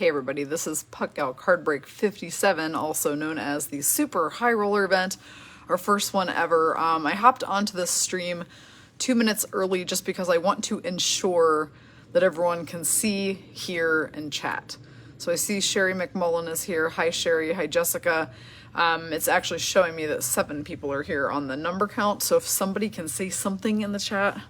Hey everybody, this is Puck Gal Card Break 57, also known as the Super High Roller event, our first one ever. I hopped onto this stream 2 minutes early just because I want to ensure that everyone can see, hear, and chat. So I see Sherry McMullen is here. Hi Sherry, hi Jessica. It's actually showing me that 7 people are here on the number count, so if somebody can say something in the chat,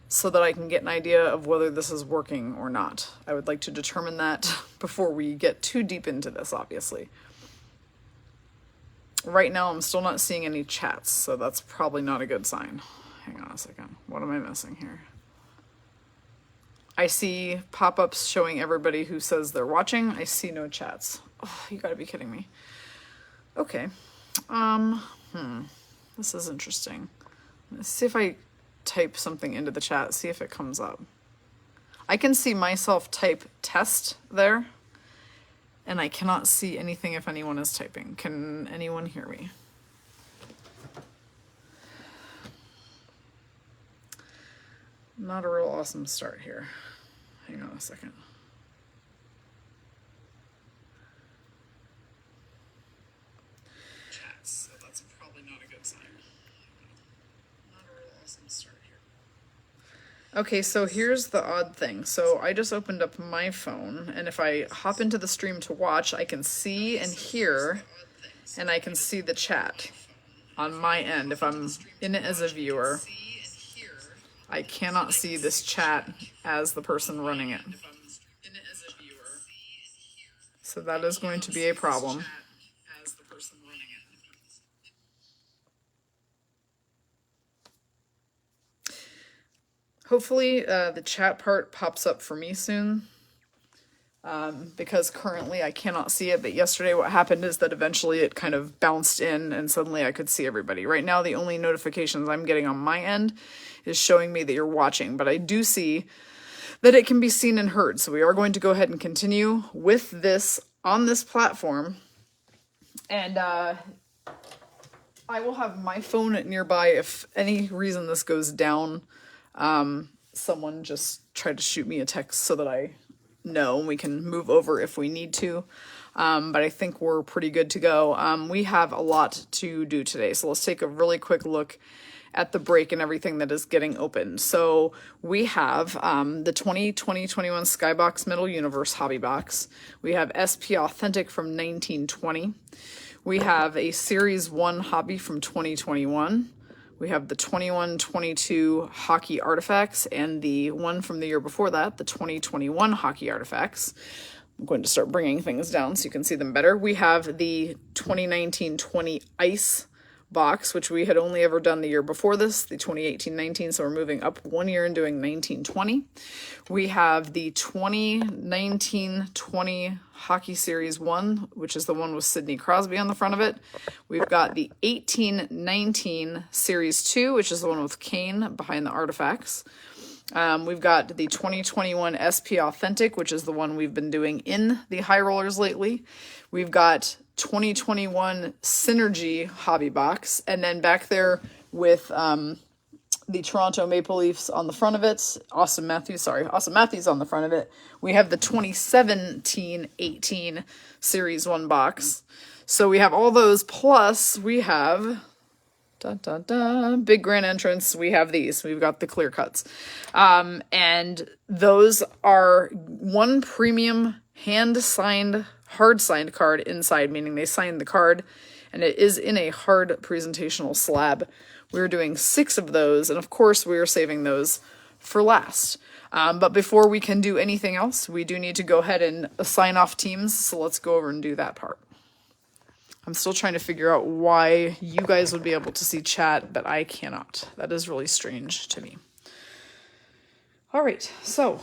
so that I can get an idea of whether this is working or not. I would like to determine that before we get too deep into this, obviously. Right now, I'm still not seeing any chats, so that's probably not a good sign. Hang on a second. What am I missing here? I see pop-ups showing everybody who says they're watching. I see no chats. Oh, you gotta be kidding me. Okay. This is interesting. Let's see if I type something into the chat, see if it comes up. I can see myself type test there, and I cannot see anything if anyone is typing. Can anyone hear me? Not a real awesome start here. Hang on a second. Chats, so that's probably not a good sign. Not a real awesome start here. Okay, so here's the odd thing. So I just opened up my phone, and if I hop into the stream to watch, I can see and hear, and I can see the chat on my end. If I'm in it as a viewer, I cannot see this chat as the person running it. So that is going to be a problem. Hopefully the chat part pops up for me soon, because currently I cannot see it, but yesterday what happened is that eventually it kind of bounced in and suddenly I could see everybody. Right now the only notifications I'm getting on my end is showing me that you're watching, but I do see that it can be seen and heard, so we are going to go ahead and continue with this on this platform, and I will have my phone nearby if any reason this goes down. Someone just tried to shoot me a text so that I know we can move over if we need to. But I think we're pretty good to go. We have a lot to do today, so let's take a really quick look at the break and everything that is getting opened. So we have the 2021 Skybox Middle Universe Hobby Box. We have SP Authentic from 1920. We have a Series 1 Hobby from 2021. We have the 21-22 Hocky Artifacts and the one from the year before that, the 2021 Hocky Artifacts. I'm going to start bringing things down so you can see them better. We have the 2019-20 Ice box, which we had only ever done the year before this, the 2018-19, so we're moving up 1 year and doing 19-20. We have the 2019-20 Hockey Series 1, which is the one with Sidney Crosby on the front of it. We've got the 18-19 Series 2, which is the one with Kane behind the artifacts. We've got the 2021 SP Authentic, which is the one we've been doing in the high rollers lately. We've got 2021 Synergy Hobby Box, and then back there with the Toronto Maple Leafs on the front of it, Austin Matthews on the front of it. We have the 2017-18 Series 1 box. So we have all those, plus we have big grand entrance. We have these. We've got the clear cuts. And those are one premium hand-signed, hard-signed card inside, meaning they signed the card, and it is in a hard presentational slab. We're doing 6 of those, and of course we are saving those for last. But before we can do anything else, we do need to go ahead and assign off teams, so let's go over and do that part. I'm still trying to figure out why you guys would be able to see chat, but I cannot. That is really strange to me. All right, so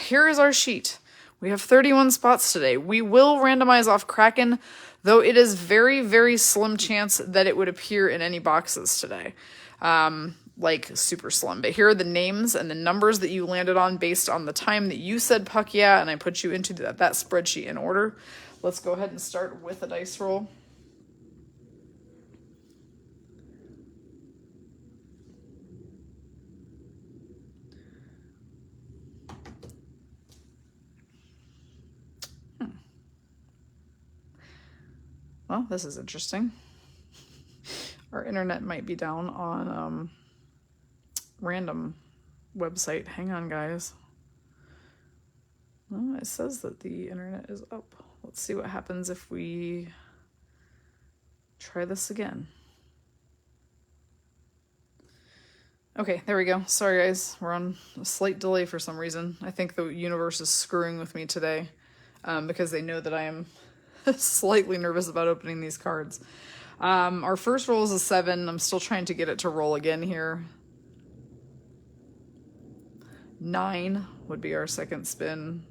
here is our sheet. We have 31 spots today. We will randomize off Kraken, though it is very, very slim chance that it would appear in any boxes today. Like super slim. But here are the names and the numbers that you landed on based on the time that you said puck yeah, and I put you into that spreadsheet in order. Let's go ahead and start with a dice roll. Oh, this is interesting. Our internet might be down on random website. Hang on, guys. Well, it says that the internet is up. Let's see what happens if we try this again. Okay, there we go. Sorry, guys. We're on a slight delay for some reason. I think the universe is screwing with me today because they know that I am slightly nervous about opening these cards. Our first roll is a 7. I'm still trying to get it to roll again here. 9 would be our second spin.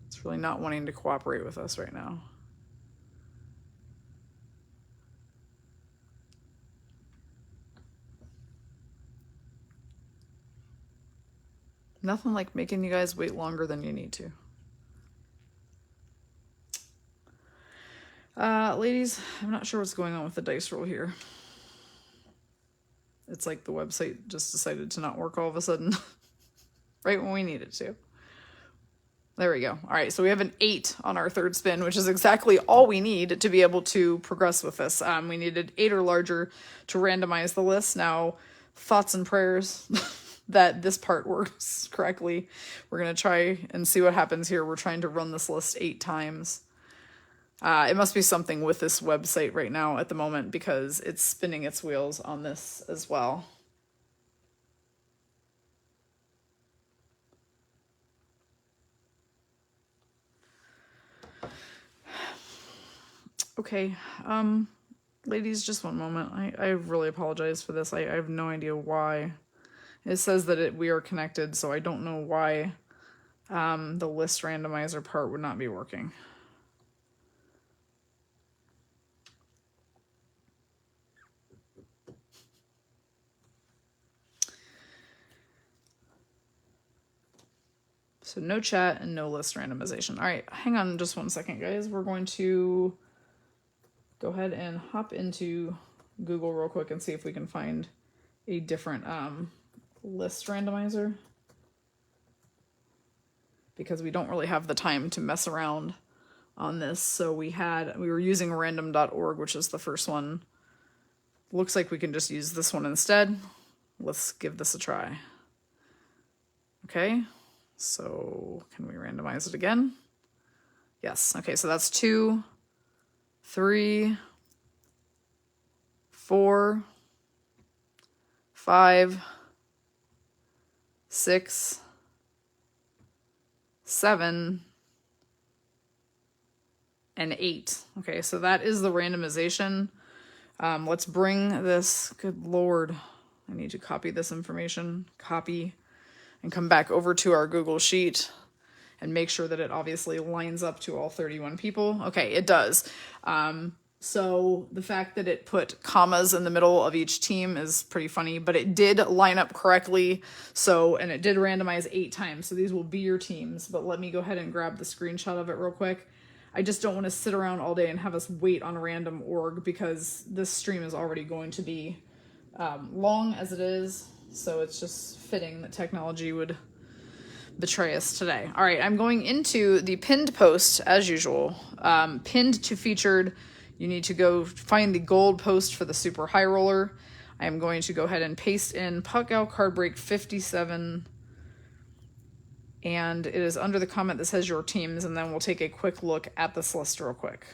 It's really not wanting to cooperate with us right now. Nothing like making you guys wait longer than you need to. Ladies, I'm not sure what's going on with the dice roll here. It's like the website just decided to not work all of a sudden. Right when we need it to. There we go. All right, so we have an 8 on our third spin, which is exactly all we need to be able to progress with this. We needed 8 or larger to randomize the list. Now, thoughts and prayers that this part works correctly. We're going to try and see what happens here. We're trying to run this list 8 times. It must be something with this website right now at the moment because it's spinning its wheels on this as well. Okay, ladies, just one moment. I really apologize for this. I have no idea why. It says that we are connected, so I don't know why the list randomizer part would not be working. So no chat and no list randomization. All right, hang on just one second, guys. We're going to go ahead and hop into Google real quick and see if we can find a different list randomizer. Because we don't really have the time to mess around on this. So we were using random.org, which is the first one. Looks like we can just use this one instead. Let's give this a try. Okay. So can we randomize it again? Yes. Okay, so that's 2, 3, 4, 5, 6, 7, and 8. Okay, so that is the randomization. Let's bring this, good Lord, I need to copy this information, copy, and come back over to our Google Sheet and make sure that it obviously lines up to all 31 people. Okay, it does. So the fact that it put commas in the middle of each team is pretty funny, but it did line up correctly. So, and it did randomize 8 times. So these will be your teams, but let me go ahead and grab the screenshot of it real quick. I just don't want to sit around all day and have us wait on random.org because this stream is already going to be long as it is. So it's just fitting that technology would betray us today. All right, I'm going into the pinned post as usual. Pinned to featured, you need to go find the gold post for the super high roller. I am going to go ahead and paste in Puck Out Card Break 57. And it is under the comment that says your teams, and then we'll take a quick look at this list real quick.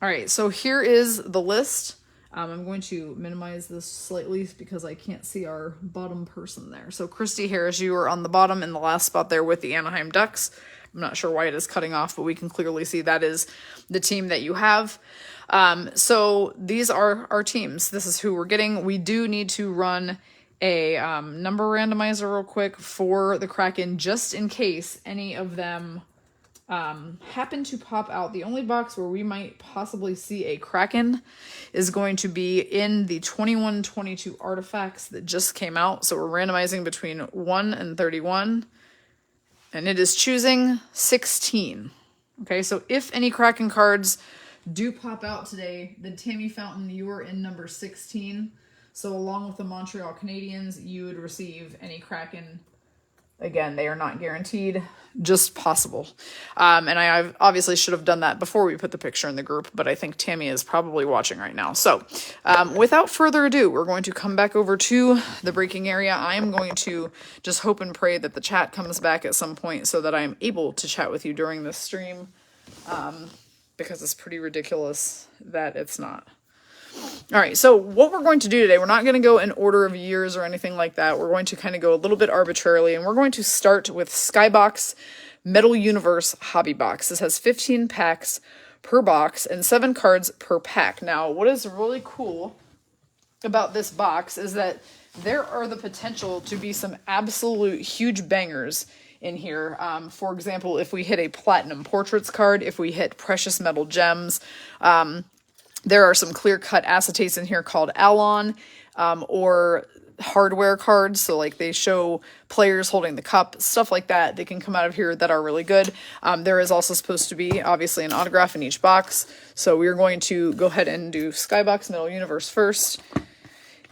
All right, so here is the list. I'm going to minimize this slightly because I can't see our bottom person there. So Christy Harris, you are on the bottom in the last spot there with the Anaheim Ducks. I'm not sure why it is cutting off, but we can clearly see that is the team that you have. So these are our teams. This is who we're getting. We do need to run a number randomizer real quick for the Kraken just in case any of them happen to pop out. The only box where we might possibly see a Kraken is going to be in the 21-22 artifacts that just came out. So we're randomizing between 1 and 31, and it is choosing 16. Okay, so if any Kraken cards do pop out today, then Tammy Fountain, you are in number 16. So along with the Montreal Canadiens, you would receive any Kraken Again, they are not guaranteed, just possible. And I obviously should have done that before we put the picture in the group, but I think Tammy is probably watching right now. So without further ado, we're going to come back over to the breaking area. I am going to just hope and pray that the chat comes back at some point so that I'm able to chat with you during this stream, because it's pretty ridiculous that it's not. All right, so what we're going to do today, we're not going to go in order of years or anything like that. We're going to kind of go a little bit arbitrarily, and we're going to start with Skybox Metal Universe Hobby Box. This has 15 packs per box and 7 cards per pack. Now, what is really cool about this box is that there are the potential to be some absolute huge bangers in here. For example, if we hit a Platinum Portraits card, if we hit Precious Metal Gems, there are some clear-cut acetates in here called Alon, or hardware cards. So like they show players holding the cup, stuff like that. They can come out of here that are really good. There is also supposed to be obviously an autograph in each box. So we're going to go ahead and do Skybox Metal Universe first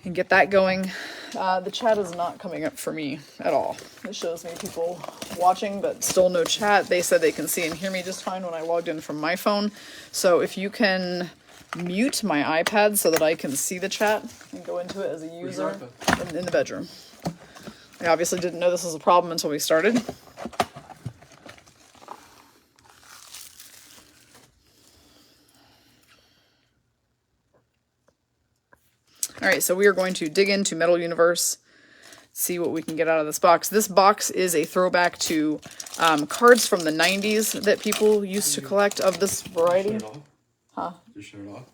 and get that going. The chat is not coming up for me at all. It shows me people watching, but still no chat. They said they can see and hear me just fine when I logged in from my phone. So if you can mute my iPad so that I can see the chat and go into it as a user in the bedroom. I obviously didn't know this was a problem until we started. All right, so we are going to dig into Metal Universe, see what we can get out of this box. This box is a throwback to cards from the 90s that people used to collect of this variety. Huh? Just shut it off.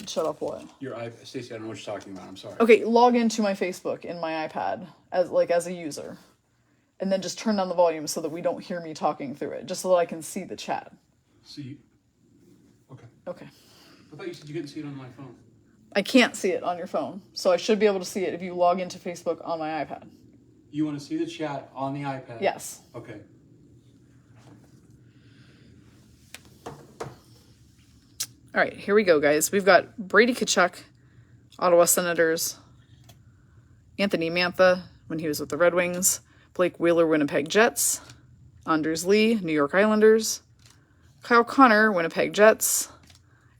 Shut off what? Your iPad, Stacey. I don't know what you're talking about. I'm sorry. Okay, log into my Facebook in my iPad as a user, and then just turn down the volume so that we don't hear me talking through it, just so that I can see the chat. See. Okay. Okay. I thought you said you couldn't see it on my phone. I can't see it on your phone, so I should be able to see it if you log into Facebook on my iPad. You want to see the chat on the iPad? Yes. Okay. All right, here we go, guys. We've got Brady Tkachuk, Ottawa Senators, Anthony Mantha when he was with the Red Wings, Blake Wheeler, Winnipeg Jets, Anders Lee, New York Islanders, Kyle Connor, Winnipeg Jets,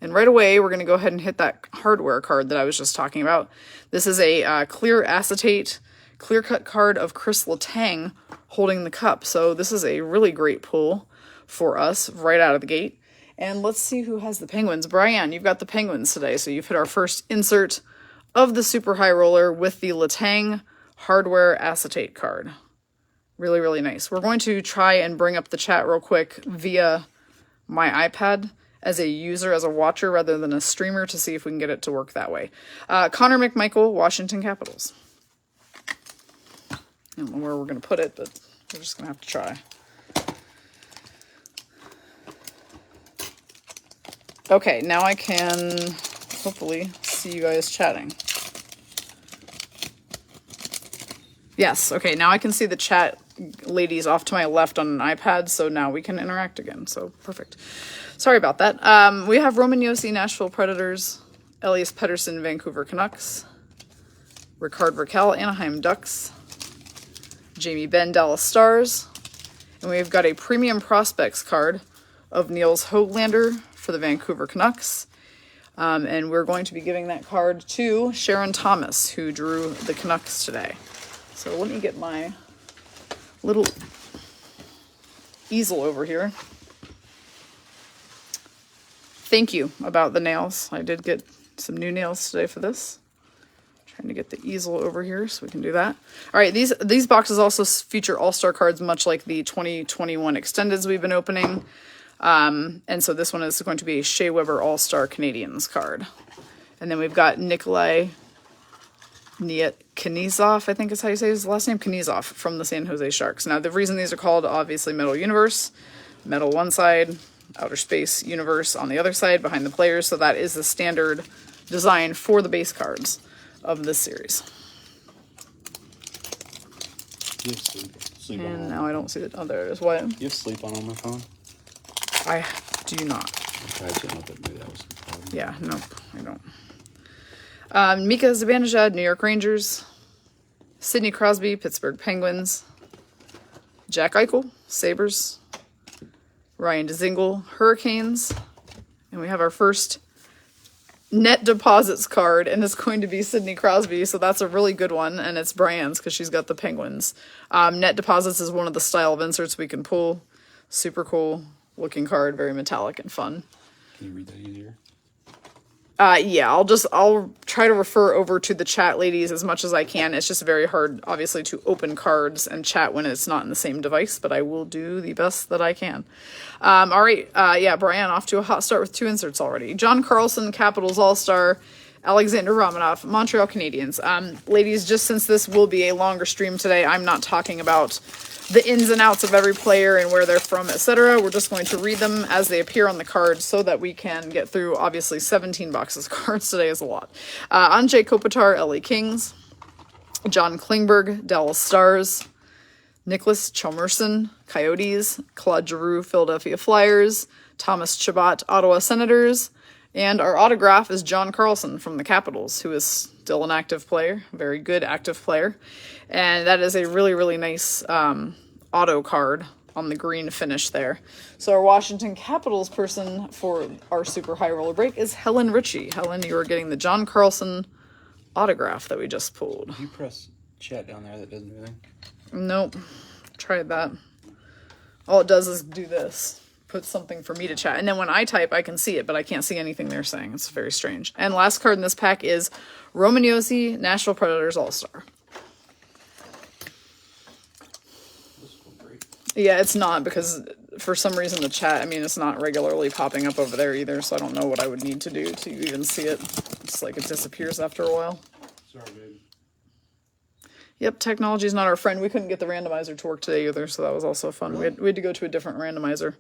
and right away we're going to go ahead and hit that hardware card that I was just talking about. This is a clear acetate, clear-cut card of Chris Letang holding the cup, so this is a really great pull for us right out of the gate. And let's see who has the Penguins. Brian, you've got the Penguins today, so you've hit our first insert of the Super High Roller with the Letang hardware acetate card. Really, really nice. We're going to try and bring up the chat real quick via my iPad as a user, as a watcher, rather than a streamer, to see if we can get it to work that way. Connor McMichael, Washington Capitals. I don't know where we're going to put it, but we're just going to have to try. Okay, now I can hopefully see you guys chatting. Yes, okay, now I can see the chat ladies off to my left on an iPad, so now we can interact again, so perfect. Sorry about that. We have Roman Josi, Nashville Predators, Elias Pettersson, Vancouver Canucks, Ricard Raquel, Anaheim Ducks, Jamie Benn, Dallas Stars, and we've got a Premium Prospects card of Niels Höglander for the Vancouver Canucks. And we're going to be giving that card to Sharon Thomas, who drew the Canucks today. So let me get my little easel over here. Thank you about the nails. I did get some new nails today for this. Trying to get the easel over here so we can do that. All right, these boxes also feature all-star cards, much like the 2021 extendeds we've been opening. And so this one is going to be a Shea Weber All-Star Canadians card. And then we've got Nikolai Knizov, I think is how you say his last name, Knizov, from the San Jose Sharks. Now, the reason these are called, obviously, Metal Universe, metal one side, outer space universe on the other side, behind the players. So that is the standard design for the base cards of this series. You have sleep on And now I don't see it. Oh, there it is. What? You have sleep on my phone? I do not. I tried to, but maybe that was the problem. Yeah, nope, I don't. Mika Zibanejad, New York Rangers. Sidney Crosby, Pittsburgh Penguins. Jack Eichel, Sabres. Ryan Dzingel, Hurricanes. And we have our first net deposits card, and it's going to be Sidney Crosby, so that's a really good one, and it's Brian's because she's got the Penguins. Net deposits is one of the style of inserts we can pull. Super cool looking card, very metallic and fun. Can you read that easier? Yeah, I'll try to refer over to the chat, ladies, as much as I can. It's just very hard, obviously, to open cards and chat when it's not in the same device, but I will do the best that I can. All right, yeah, Brian off to a hot start with 2 inserts already. John Carlson, Capitals All-Star. Alexander Romanov, Montreal Canadiens. Ladies, just since this will be a longer stream today, I'm not talking about the ins and outs of every player and where they're from, etc. We're just going to read them as they appear on the card so that we can get through, obviously, 17 boxes of cards today is a lot. Anjay Kopitar, LA Kings. John Klingberg, Dallas Stars. Nicholas Chalmerson, Coyotes. Claude Giroux, Philadelphia Flyers. Thomas Chabot, Ottawa Senators. And our autograph is John Carlson from the Capitals, who is still an active player, very good active player. And that is a really, really nice auto card on the green finish there. So our Washington Capitals person for our super high roller break is Helen Ritchie. Helen, you are getting the John Carlson autograph that we just pulled. You press chat down there, that doesn't do anything. Nope. Tried that. All it does is do this. Put something for me to chat. And then when I type, I can see it, but I can't see anything they're saying. It's very strange. And last card in this pack is Roman Josi, Nashville Predators All-Star. Yeah, it's not, because for some reason the chat, I mean, it's not regularly popping up over there either, so I don't know what I would need to do to even see it. It's like it disappears after a while. Sorry, babe. Yep, technology's not our friend. We couldn't get the randomizer to work today either, so that was also fun. Really? We had to go to a different randomizer.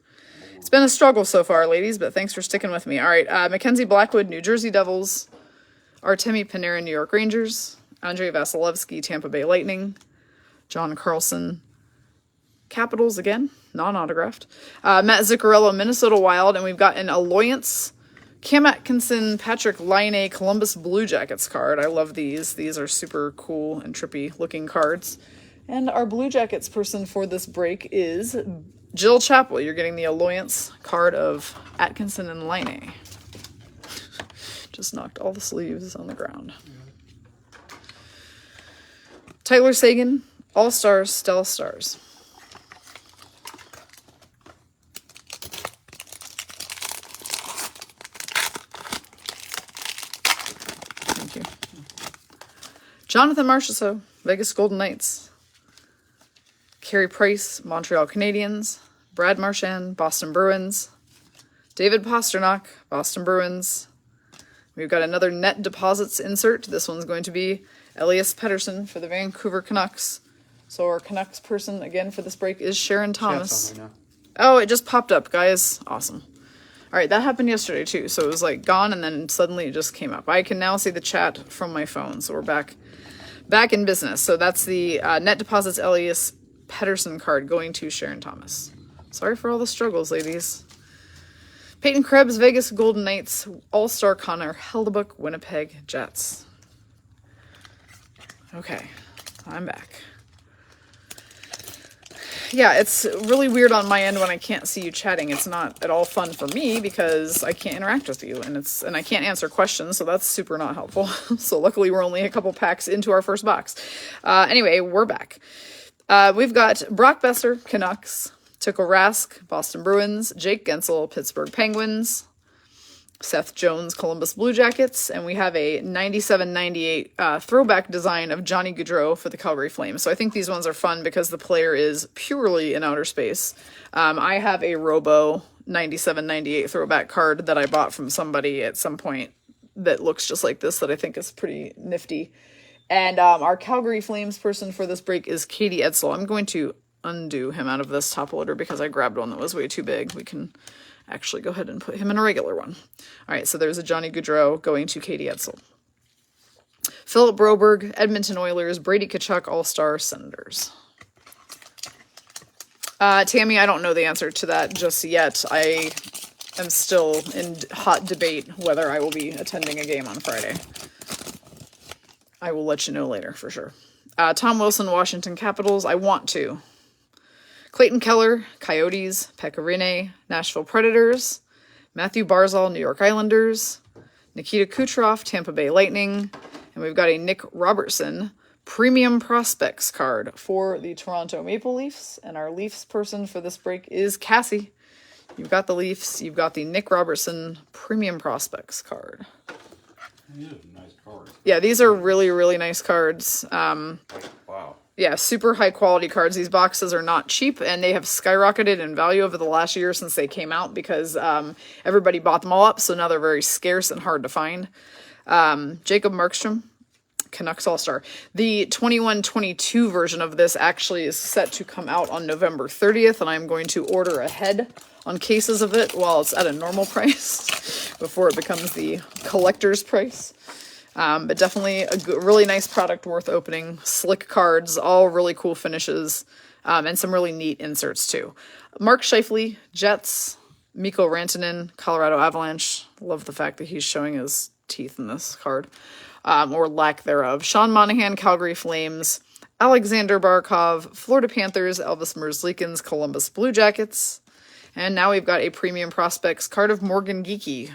It's been a struggle so far, ladies, but thanks for sticking with me. All right, Mackenzie Blackwood, New Jersey Devils. Artemi Panarin, New York Rangers. Andrei Vasilevsky, Tampa Bay Lightning. John Carlson, Capitals again, non-autographed. Matt Zuccarello, Minnesota Wild, and we've got an Alliance Cam Atkinson, Patrick Laine, Columbus Blue Jackets card. I love these. These are super cool and trippy looking cards. And our Blue Jackets person for this break is Jill Chappell. You're getting the Alliance card of Atkinson and Laine. Just knocked all the sleeves on the ground. Tyler Seguin, All-Stars, Stella Stars. Thank you. Jonathan Marchessault, Vegas Golden Knights. Carey Price, Montreal Canadiens. Brad Marchand, Boston Bruins. David Pastrnak, Boston Bruins. We've got another net deposits insert. This one's going to be Elias Pettersson for the Vancouver Canucks. So our Canucks person, again, for this break is Sharon Thomas. Right now. Oh, it just popped up, guys. Awesome. All right, that happened yesterday, too. So it was, like, gone, and then suddenly it just came up. I can now see the chat from my phone, so we're back in business. So that's the net deposits Elias Pettersson card going to Sharon Thomas. Sorry for all the struggles, ladies. Peyton Krebs, Vegas Golden Knights, All-Star Connor Hellebuyck, Winnipeg Jets. Okay, I'm back. Yeah, it's really weird on my end when I can't see you chatting. It's not at all fun for me because I can't interact with you and I can't answer questions, so that's super not helpful. So luckily we're only a couple packs into our first box. Anyway, we're back. We've got Brock Besser, Canucks, Tuukka Rask, Boston Bruins, Jake Gensel, Pittsburgh Penguins, Seth Jones, Columbus Blue Jackets, and we have a 97-98 throwback design of Johnny Gaudreau for the Calgary Flames. So I think these ones are fun because the player is purely in outer space. I have a Robo 97-98 throwback card that I bought from somebody at some point that looks just like this that I think is pretty nifty. And our Calgary Flames person for this break is Katie Edsel. I'm going to undo him out of this top loader because I grabbed one that was way too big. We can actually go ahead and put him in a regular one. All right, so there's a Johnny Gaudreau going to Katie Edsel. Philip Broberg, Edmonton Oilers, Brady Tkachuk, All-Star Senators. Tammy, I don't know the answer to that just yet. I am still in hot debate whether I will be attending a game on Friday. I will let you know later for sure. Tom Wilson, Washington Capitals. I want to. Clayton Keller, Coyotes. Pekka Rinne, Nashville Predators. Matthew Barzal, New York Islanders. Nikita Kucherov, Tampa Bay Lightning. And we've got a Nick Robertson Premium Prospects card for the Toronto Maple Leafs. And our Leafs person for this break is Cassie. You've got the Leafs. You've got the Nick Robertson Premium Prospects card. These are nice cards. Yeah, these are really, really nice cards. Wow. Yeah, super high quality cards. These boxes are not cheap, and they have skyrocketed in value over the last year since they came out because everybody bought them all up, so now they're very scarce and hard to find. Jacob Markstrom, Canucks All-Star. The 21-22 version of this actually is set to come out on November 30th, and I'm going to order ahead on cases of it while it's at a normal price before it becomes the collector's price. But definitely a really nice product worth opening. Slick cards, all really cool finishes, and some really neat inserts too. Mark Scheifele, Jets. Mikko Rantanen, Colorado Avalanche. Love the fact that he's showing his teeth in this card, or lack thereof. Sean Monahan, Calgary Flames. Alexander Barkov, Florida Panthers. Elvis Merzlikins, Columbus Blue Jackets. And now we've got a Premium Prospects card of Morgan Geekie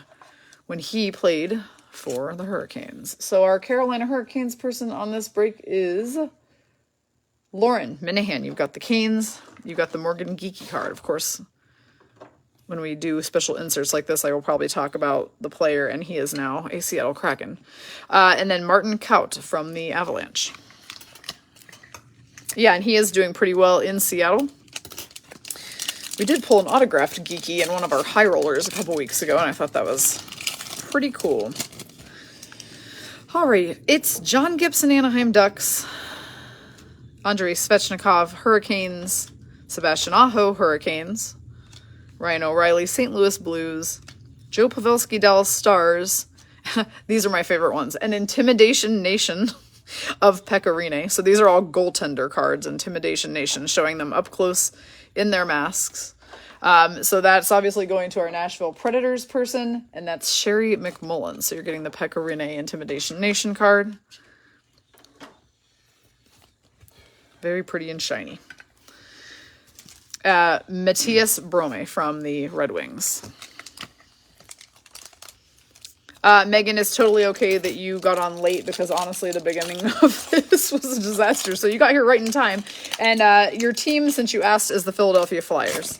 when he played for the Hurricanes. So our Carolina Hurricanes person on this break is Lauren Minahan. You've got the Canes. You've got the Morgan Geekie card. Of course, when we do special inserts like this, I will probably talk about the player, and he is now a Seattle Kraken. And then Martin Kaut from the Avalanche. Yeah, and he is doing pretty well in Seattle. We did pull an autographed Geekie in one of our high rollers a couple weeks ago, and I thought that was pretty cool. All right, it's John Gibson, Anaheim Ducks. Andrei Svechnikov, Hurricanes. Sebastian Aho, Hurricanes. Ryan O'Reilly, St. Louis Blues. Joe Pavelski, Dallas Stars. These are my favorite ones. An Intimidation Nation of Pekka Rinne. So these are all goaltender cards, Intimidation Nation, showing them up close in their masks. So that's obviously going to our Nashville Predators person, and that's Sherry McMullen. So you're getting the Pekka Rinne Intimidation Nation card. Very pretty and shiny. Matthias Brome from the Red Wings. Megan, it's totally okay that you got on late because honestly the beginning of this was a disaster. So you got here right in time. And your team, since you asked, is the Philadelphia Flyers.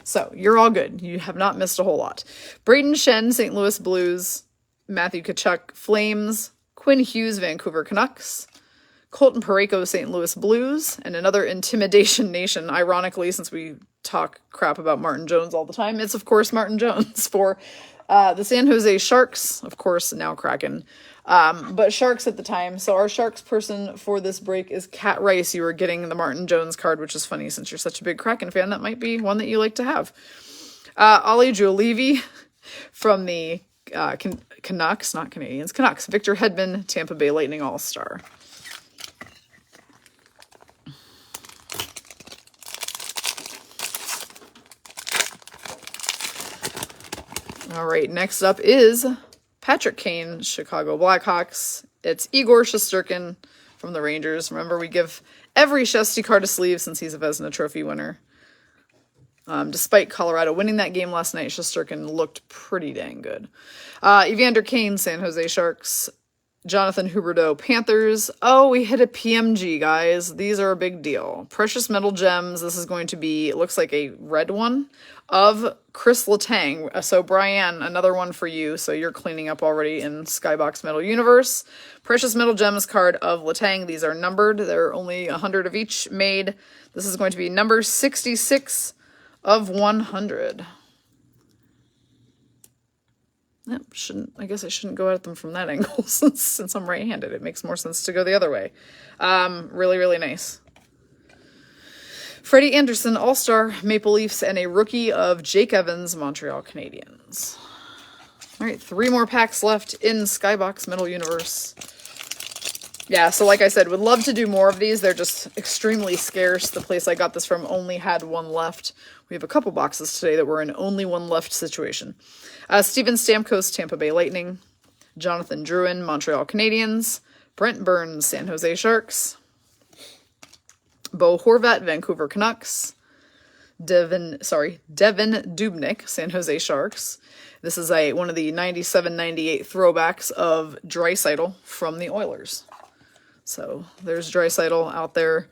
So you're all good. You have not missed a whole lot. Braden Shen, St. Louis Blues. Matthew Tkachuk, Flames. Quinn Hughes, Vancouver Canucks. Colton Parayko, St. Louis Blues. And another Intimidation Nation, ironically, since we talk crap about Martin Jones all the time, it's of course Martin Jones for the San Jose Sharks, of course, now Kraken, but Sharks at the time. So our Sharks person for this break is Kat Rice. You were getting the Martin Jones card, which is funny since you're such a big Kraken fan. That might be one that you like to have. Ollie Juolevi from the Canucks, not Canadians, Canucks. Victor Hedman, Tampa Bay Lightning All-Star. All right, next up is Patrick Kane, Chicago Blackhawks. It's Igor Shesterkin from the Rangers. Remember, we give every Shesty card a sleeve since he's a Vezina Trophy winner. Despite Colorado winning that game last night, Shesterkin looked pretty dang good. Evander Kane, San Jose Sharks. Jonathan Huberdeau, Panthers. Oh, we hit a PMG, guys. These are a big deal. Precious Metal Gems. This is going to be, it looks like a red one of Chris Letang. So, Brian, another one for you. So, you're cleaning up already in Skybox Metal Universe. Precious Metal Gems card of Letang. These are numbered. There are only 100 of each made. This is going to be number 66 of 100. Yep, I guess I shouldn't go at them from that angle since I'm right-handed. It makes more sense to go the other way. Really, really nice. Freddie Anderson, All-Star, Maple Leafs, and a rookie of Jake Evans, Montreal Canadiens. All right, 3 more packs left in Skybox Metal Universe. Yeah, so like I said, would love to do more of these. They're just extremely scarce. The place I got this from only had 1 left. We have a couple boxes today that were in only 1 left situation. Steven Stamkos, Tampa Bay Lightning. Jonathan Drouin, Montreal Canadiens. Brent Burns, San Jose Sharks. Bo Horvat, Vancouver Canucks. Devin Dubnyk, San Jose Sharks. This is one of the 97-98 throwbacks of Draisaitl from the Oilers. So there's Draisaitl out there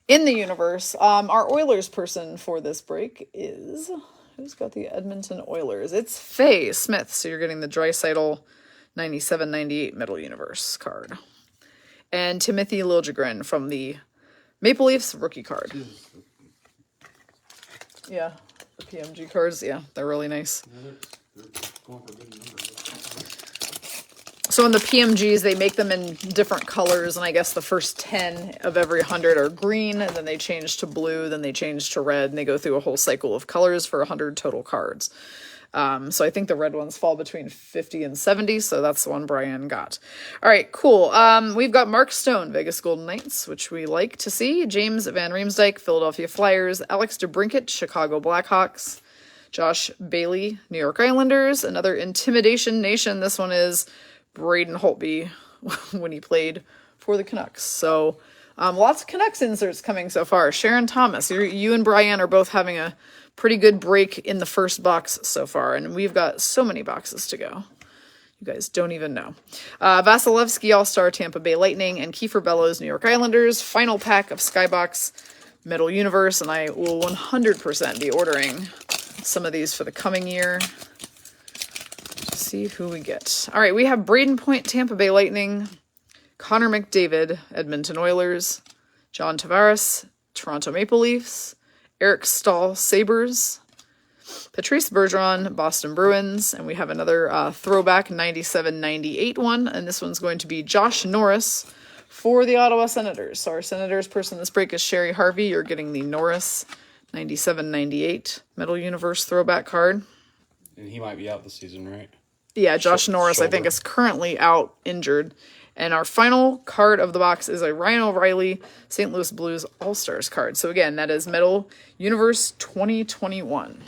in the universe. Our Oilers person for this break is, who's got the Edmonton Oilers? It's Faye Smith. So you're getting the Draisaitl 97-98 Metal Universe card. And Timothy Liljegren from the Maple Leafs rookie card. Yeah, the PMG cards, yeah, they're really nice. They're going for good numbers. So in the PMGs, they make them in different colors, and I guess the first 10 of every 100 are green, and then they change to blue, then they change to red, and they go through a whole cycle of colors for 100 total cards. So I think the red ones fall between 50 and 70, so that's the one Brian got. All right, cool. We've got Mark Stone, Vegas Golden Knights, which we like to see. James Van Riemsdyk, Philadelphia Flyers. Alex DeBrincat, Chicago Blackhawks. Josh Bailey, New York Islanders. Another Intimidation Nation. This one is Braden Holtby when he played for the Canucks. So lots of Canucks inserts coming so far. Sharon Thomas, you and Brian are both having a pretty good break in the first box so far, and we've got so many boxes to go. You guys don't even know. Vasilevsky, All-Star, Tampa Bay Lightning, and Kiefer Bellows, New York Islanders. Final pack of Skybox Metal Universe, and I will 100% be ordering some of these for the coming year. Let's see who we get. All right, we have Braden Point, Tampa Bay Lightning. Connor McDavid, Edmonton Oilers. John Tavares, Toronto Maple Leafs. Eric Stahl, Sabres. Patrice Bergeron, Boston Bruins. And we have another throwback 97-98 one. And this one's going to be Josh Norris for the Ottawa Senators. So our Senators person this break is Sherry Harvey. You're getting the Norris 97-98 Metal Universe throwback card. And he might be out this season, right? Yeah, Josh Norris, shoulder. I think, is currently out injured. And our final card of the box is a Ryan O'Reilly St. Louis Blues All-Stars card. So again, that is Metal Universe 2021.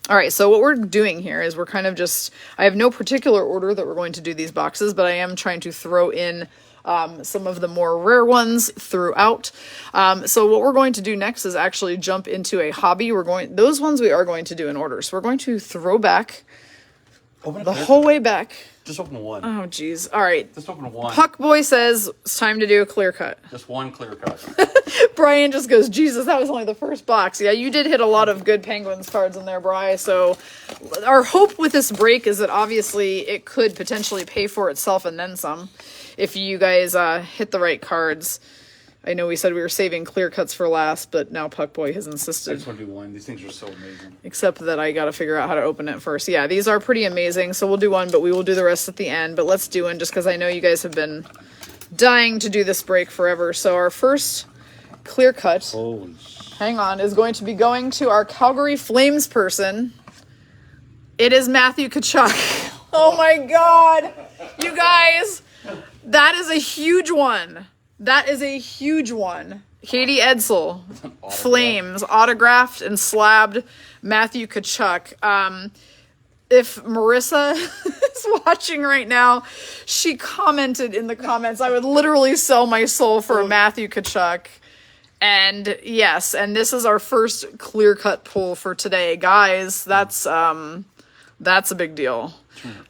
All right, so what we're doing here is we're kind of just, I have no particular order that we're going to do these boxes, but I am trying to throw in some of the more rare ones throughout. So what we're going to do next is actually jump into a hobby. Those ones we are going to do in order. So we're going to throw back the whole way back. Just open one. Oh, geez. All right. Just open one. Puck Boy says it's time to do a clear cut. Just one clear cut. Brian just goes, Jesus, that was only the first box. Yeah, you did hit a lot of good Penguins cards in there, Bri. So our hope with this break is that obviously it could potentially pay for itself and then some if you guys hit the right cards. I know we said we were saving clear cuts for last, but now Puck Boy has I insisted. just want to do one. These things are so amazing. Except that I got to figure out how to open it first. Yeah, these are pretty amazing. So we'll do one, but we will do the rest at the end. But let's do one just because I know you guys have been dying to do this break forever. So our first clear cut, Holy hang on, is going to be going to our Calgary Flames person. It is Matthew Tkachuk. Oh my God. You guys, that is a huge one. That is a huge one. Katie Edsel, Flames, autographed and slabbed Matthew Tkachuk. If Marissa is watching right now, she commented in the comments, I would literally sell my soul for a Matthew Tkachuk. And yes, and this is our first clear-cut pull for today. Guys, that's a big deal.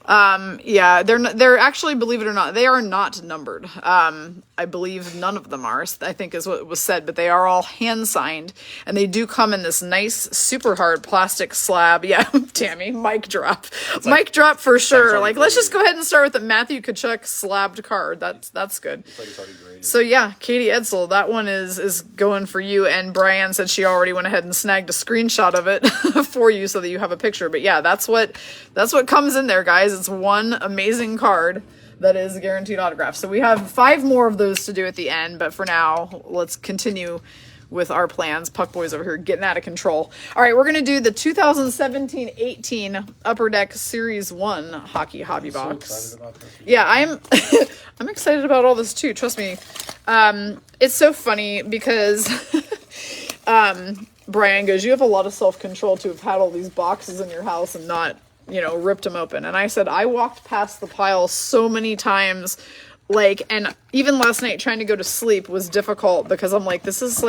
Yeah, they're actually, believe it or not, they are not numbered. I believe none of them are, I think is what was said, but they are all hand signed, and they do come in this nice, super hard plastic slab. Yeah, Tammy, mic drop. Mic drop for sure. Like, let's just go ahead and start with the Matthew Tkachuk slabbed card. That's good. It's like it's already graded. So yeah, Katie Edsel, that one is going for you, and Brian said she already went ahead and snagged a screenshot of it for you so that you have a picture. But yeah, that's what comes in there, guys. It's one amazing card that is a guaranteed autograph. So we have 5 more of those to do at the end, but for now, let's continue with our plans. Puck Boy's over here getting out of control. All right, we're going to do the 2017-18 Upper Deck Series 1 Hockey Hobby Box. So excited about this. Yeah, I'm excited about all this too, trust me. It's so funny because Brian goes, you have a lot of self-control to have had all these boxes in your house and not, ripped them open. And I said, I walked past the pile so many times Like, and even last night trying to go to sleep was difficult because I'm like, this is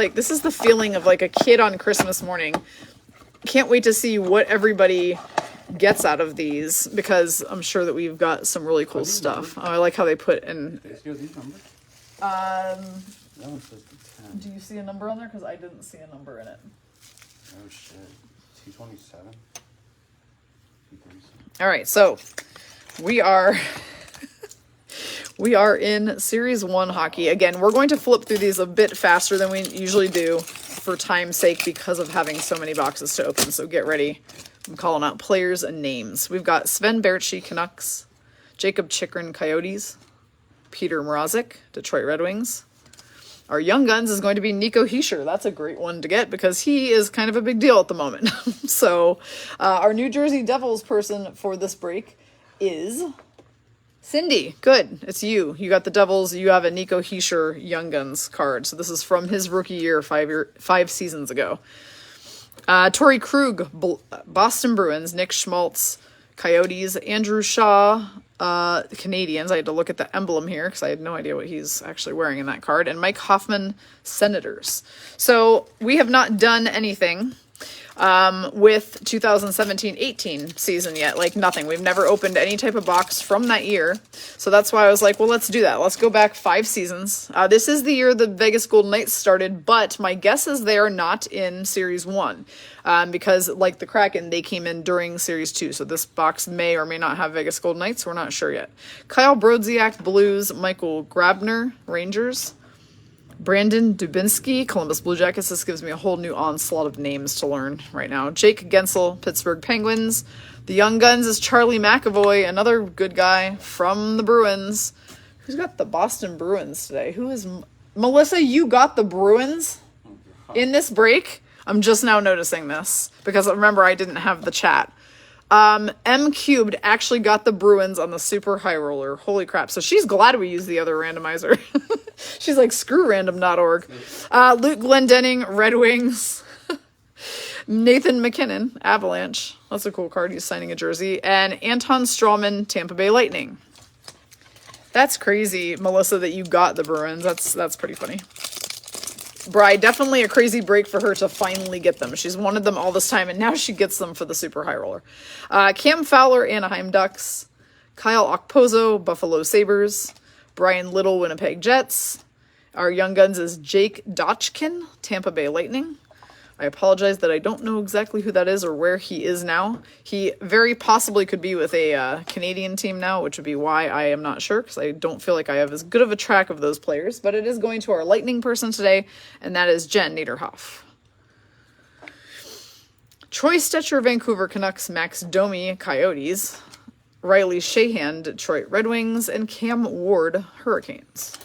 the feeling of like a kid on Christmas morning. Can't wait to see what everybody gets out of these because I'm sure that we've got some really cool stuff. Oh, I like how they put in. That one says the 10. Do you see a number on there? Because I didn't see a number in it. Oh shit. 227. 237. All right, so we are in Series 1 hockey. Again, we're going to flip through these a bit faster than we usually do for time's sake because of having so many boxes to open. So get ready. I'm calling out players and names. We've got Sven Baertschi, Canucks, Jacob Chychrun, Coyotes, Peter Mrazek, Detroit Red Wings. Our Young Guns is going to be Nico Hischier. That's a great one to get because he is kind of a big deal at the moment. So our New Jersey Devils person for this break is Cindy. Good. It's you. You got the Devils. You have a Nico Hischier Young Guns card. So this is from his rookie year 5 seasons ago. Torrey Krug, Boston Bruins, Nick Schmaltz, Coyotes, Andrew Shaw, Canadians. I had to look at the emblem here because I had no idea what he's actually wearing in that card. And Mike Hoffman, Senators. So we have not done anything with 2017-18 season yet. Like nothing. We've never opened any type of box from that year. So that's why I was like, well, let's do that. Let's go back 5 seasons. This is the year the Vegas Golden Knights started, but my guess is they are not in Series 1 because like the Kraken, they came in during Series 2. So this box may or may not have Vegas Golden Knights. We're not sure yet. Kyle Brodziak, Blues, Michael Grabner, Rangers, Brandon Dubinsky, Columbus Blue Jackets. This gives me a whole new onslaught of names to learn right now. Jake Gensel, Pittsburgh Penguins. The Young Guns is Charlie McAvoy, another good guy from the Bruins. Who's got the Boston Bruins today? Who is... Melissa, you got the Bruins in this break? I'm just now noticing this because remember I didn't have the chat. M Cubed actually got the Bruins on the Super High Roller. Holy crap. So she's glad we used the other randomizer. She's like, screw random.org. Luke Glendening, Red Wings. Nathan McKinnon, Avalanche. That's a cool card. He's signing a jersey. And Anton Strawman, Tampa Bay Lightning. That's crazy, Melissa, that you got the Bruins. That's pretty funny. Bri, definitely a crazy break for her to finally get them. She's wanted them all this time, and now she gets them for the Super High Roller. Cam Fowler, Anaheim Ducks. Kyle Okposo, Buffalo Sabres. Brian Little, Winnipeg Jets. Our Young Guns is Jake Dotchkin, Tampa Bay Lightning. I apologize that I don't know exactly who that is or where he is now. He very possibly could be with a Canadian team now, which would be why I am not sure, because I don't feel like I have as good of a track of those players. But it is going to our Lightning person today, and that is Jen Niederhoff. Troy Stetcher, Vancouver Canucks. Max Domi, Coyotes. Riley Shahan, Detroit Red Wings. And Cam Ward, Hurricanes.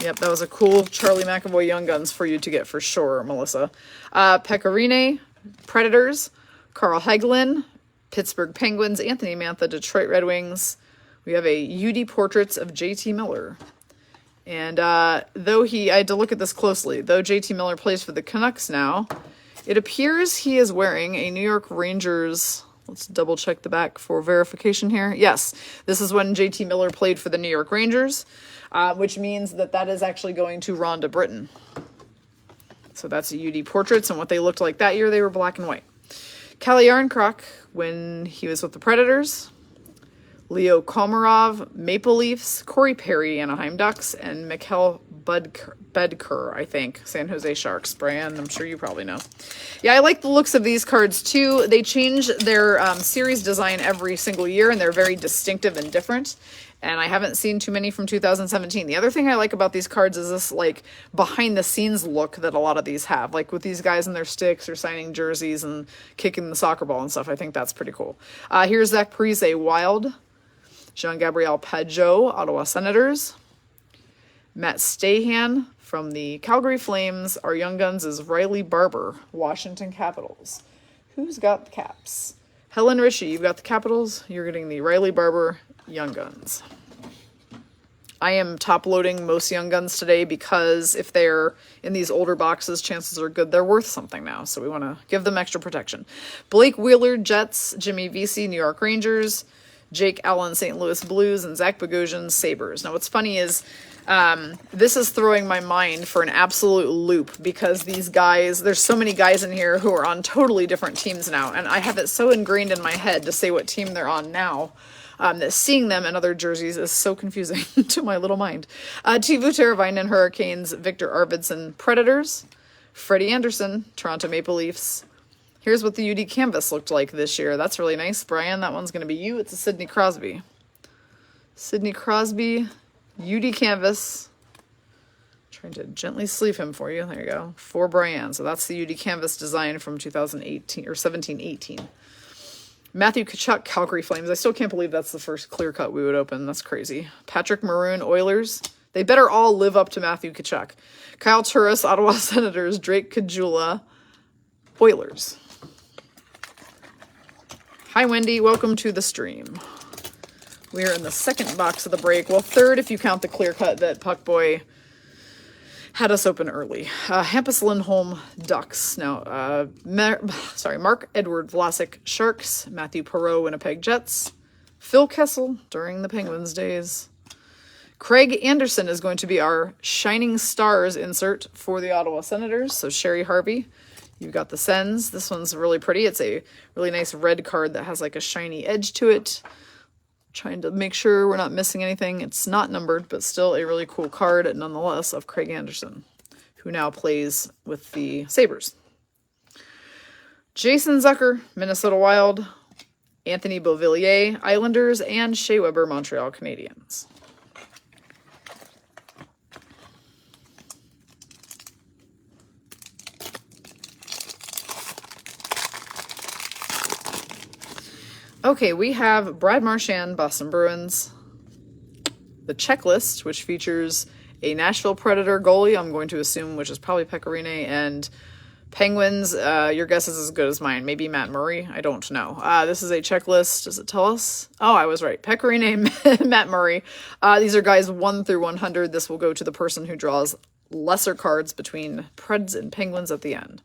Yep, that was a cool Charlie McAvoy Young Guns for you to get for sure, Melissa. Pecorine, Predators. Carl Hagelin, Pittsburgh Penguins. Anthony Mantha, Detroit Red Wings. We have a UD Portraits of JT Miller. And though I had to look at this closely, though JT Miller plays for the Canucks now, it appears he is wearing a New York Rangers. Let's double check the back for verification here. Yes, this is when JT Miller played for the New York Rangers. Which means that is actually going to Rhonda Britton. So that's a UD Portraits, and what they looked like that year, they were black and white. Kalle Yarncroc, when he was with the Predators. Leo Komarov, Maple Leafs. Corey Perry, Anaheim Ducks. And Mikhail Bedker, I think, San Jose Sharks. Brian, I'm sure you probably know. Yeah, I like the looks of these cards, too. They change their series design every single year, and they're very distinctive and different. And I haven't seen too many from 2017. The other thing I like about these cards is this like behind the scenes look that a lot of these have. Like with these guys in their sticks or signing jerseys and kicking the soccer ball and stuff. I think that's pretty cool. Here's Zach Parise, Wild. Jean-Gabriel Pageau, Ottawa Senators. Matt Stahan from the Calgary Flames. Our Young Guns is Riley Barber, Washington Capitals. Who's got the Caps? Helen Ritchie, you've got the Capitals. You're getting the Riley Barber Young Guns. I am top loading most Young Guns today because if they're in these older boxes, chances are good they're worth something now. So we want to give them extra protection. Blake Wheeler, Jets, Jimmy Vesey, New York Rangers, Jake Allen, St. Louis Blues, and Zach Bogosian, Sabres. Now what's funny is this is throwing my mind for an absolute loop because these guys, there's so many guys in here who are on totally different teams now. And I have it so ingrained in my head to say what team they're on now. That seeing them in other jerseys is so confusing to my little mind. Teuvo Teravainen, Hurricanes, Victor Arvidsson, Predators, Freddie Anderson, Toronto Maple Leafs. Here's what the UD canvas looked like this year. That's really nice, Brian. That one's going to be you. It's a Sidney Crosby. Sidney Crosby, UD canvas. Trying to gently sleeve him for you. There you go. For Brian. So that's the UD canvas design from 2018 or 17-18. Matthew Tkachuk, Calgary Flames. I still can't believe that's the first clear cut we would open. That's crazy. Patrick Maroon, Oilers. They better all live up to Matthew Tkachuk. Kyle Turris, Ottawa Senators. Drake Caggiula, Oilers. Hi, Wendy. Welcome to the stream. We are in the second box of the break. Well, third if you count the clear cut that Puckboy had us open early. Hampus Lindholm, Ducks. Now, Mark Edward Vlasic, Sharks. Matthew Perreault, Winnipeg Jets. Phil Kessel, during the Penguins days. Craig Anderson is going to be our Shining Stars insert for the Ottawa Senators. So Sherry Harvey, you've got the Sens. This one's really pretty. It's a really nice red card that has like a shiny edge to it. Trying to make sure we're not missing anything. It's not numbered, but still a really cool card nonetheless of Craig Anderson, who now plays with the Sabres. Jason Zucker, Minnesota Wild, Anthony Beauvillier, Islanders, and Shea Weber, Montreal Canadiens. Okay, we have Brad Marchand, Boston Bruins. The checklist, which features a Nashville Predator goalie, I'm going to assume, which is probably Pecorine, and Penguins. Your guess is as good as mine. Maybe Matt Murray. I don't know. This is a checklist. Does it tell us? Oh, I was right. Pecorine, Matt Murray. These are guys 1 through 100. This will go to the person who draws lesser cards between Preds and Penguins at the end.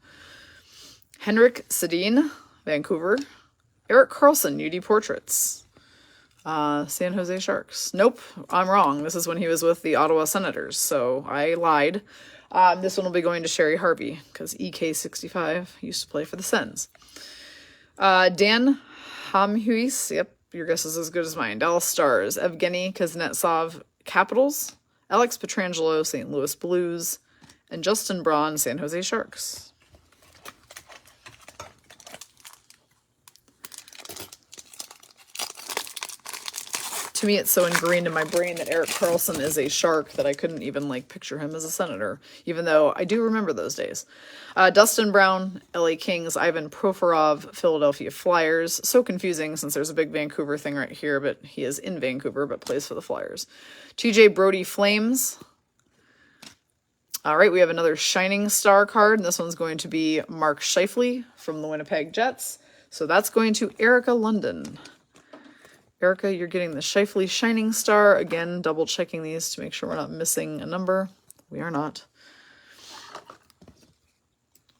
Henrik Sedin, Vancouver. Erik Karlsson, UD Portraits. San Jose Sharks. Nope, I'm wrong. This is when he was with the Ottawa Senators, so I lied. This one will be going to Sherry Harvey, because EK65 used to play for the Sens. Dan Hamhuis, yep, your guess is as good as mine. Dallas Stars. Evgeny Kuznetsov, Capitals. Alex Pietrangelo, St. Louis Blues. And Justin Braun, San Jose Sharks. To me, it's so ingrained in my brain that Erik Karlsson is a Shark that I couldn't even, picture him as a Senator, even though I do remember those days. Dustin Brown, LA Kings. Ivan Provorov, Philadelphia Flyers. So confusing since there's a big Vancouver thing right here, but he is in Vancouver, but plays for the Flyers. TJ Brody, Flames. All right, we have another Shining Star card, and this one's going to be Mark Scheifele from the Winnipeg Jets. So that's going to Erica London. Erica, you're getting the Scheifele Shining Star. Again, double checking these to make sure we're not missing a number. We are not.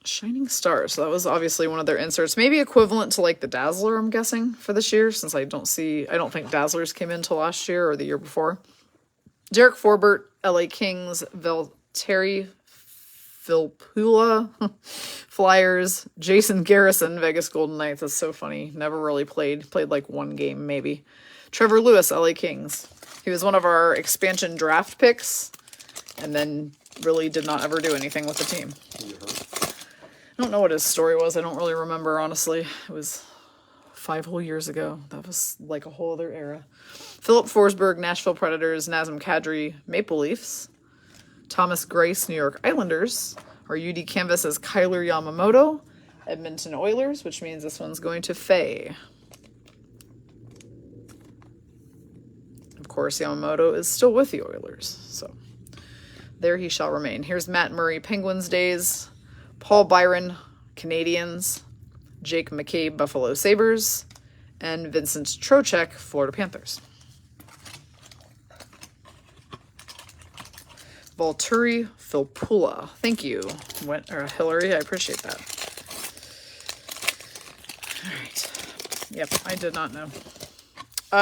Shining Star. So that was obviously one of their inserts. Maybe equivalent to the Dazzler, I'm guessing, for this year, since I don't think Dazzlers came in till last year or the year before. Derek Forbert, LA Kings, Valtteri Filppula, Flyers. Jason Garrison, Vegas Golden Knights. That's so funny. Never really played one game maybe. Trevor Lewis, LA Kings. He was one of our expansion draft picks and then really did not ever do anything with the team. I don't know what his story was. I don't really remember, honestly. It was 5 whole years ago. That was like a whole other era. Philip Forsberg, Nashville Predators. Nazem Kadri, Maple Leafs. Thomas Grace, New York Islanders. Our UD canvas is Kyler Yamamoto, Edmonton Oilers, which means this one's going to Faye. Of course, Yamamoto is still with the Oilers, so there he shall remain. Here's Matt Murray, Penguins days. Paul Byron, Canadians. Jake McCabe, Buffalo Sabres. And Vincent Trocheck, Florida Panthers. Valtteri Filppula. Thank you, Hillary. I appreciate that. All right. Yep, I did not know.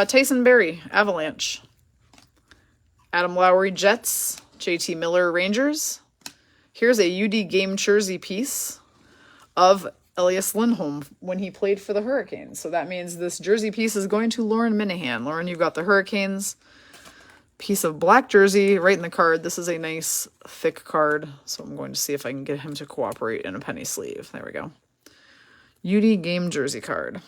Tyson Berry, Avalanche. Adam Lowry, Jets. JT Miller, Rangers. Here's a UD game jersey piece of Elias Lindholm when he played for the Hurricanes. So that means this jersey piece is going to Lauren Minahan. Lauren, you've got the Hurricanes. Piece of black jersey right in the card. This is a nice thick card. So I'm going to see if I can get him to cooperate in a penny sleeve. There we go. UD game jersey card.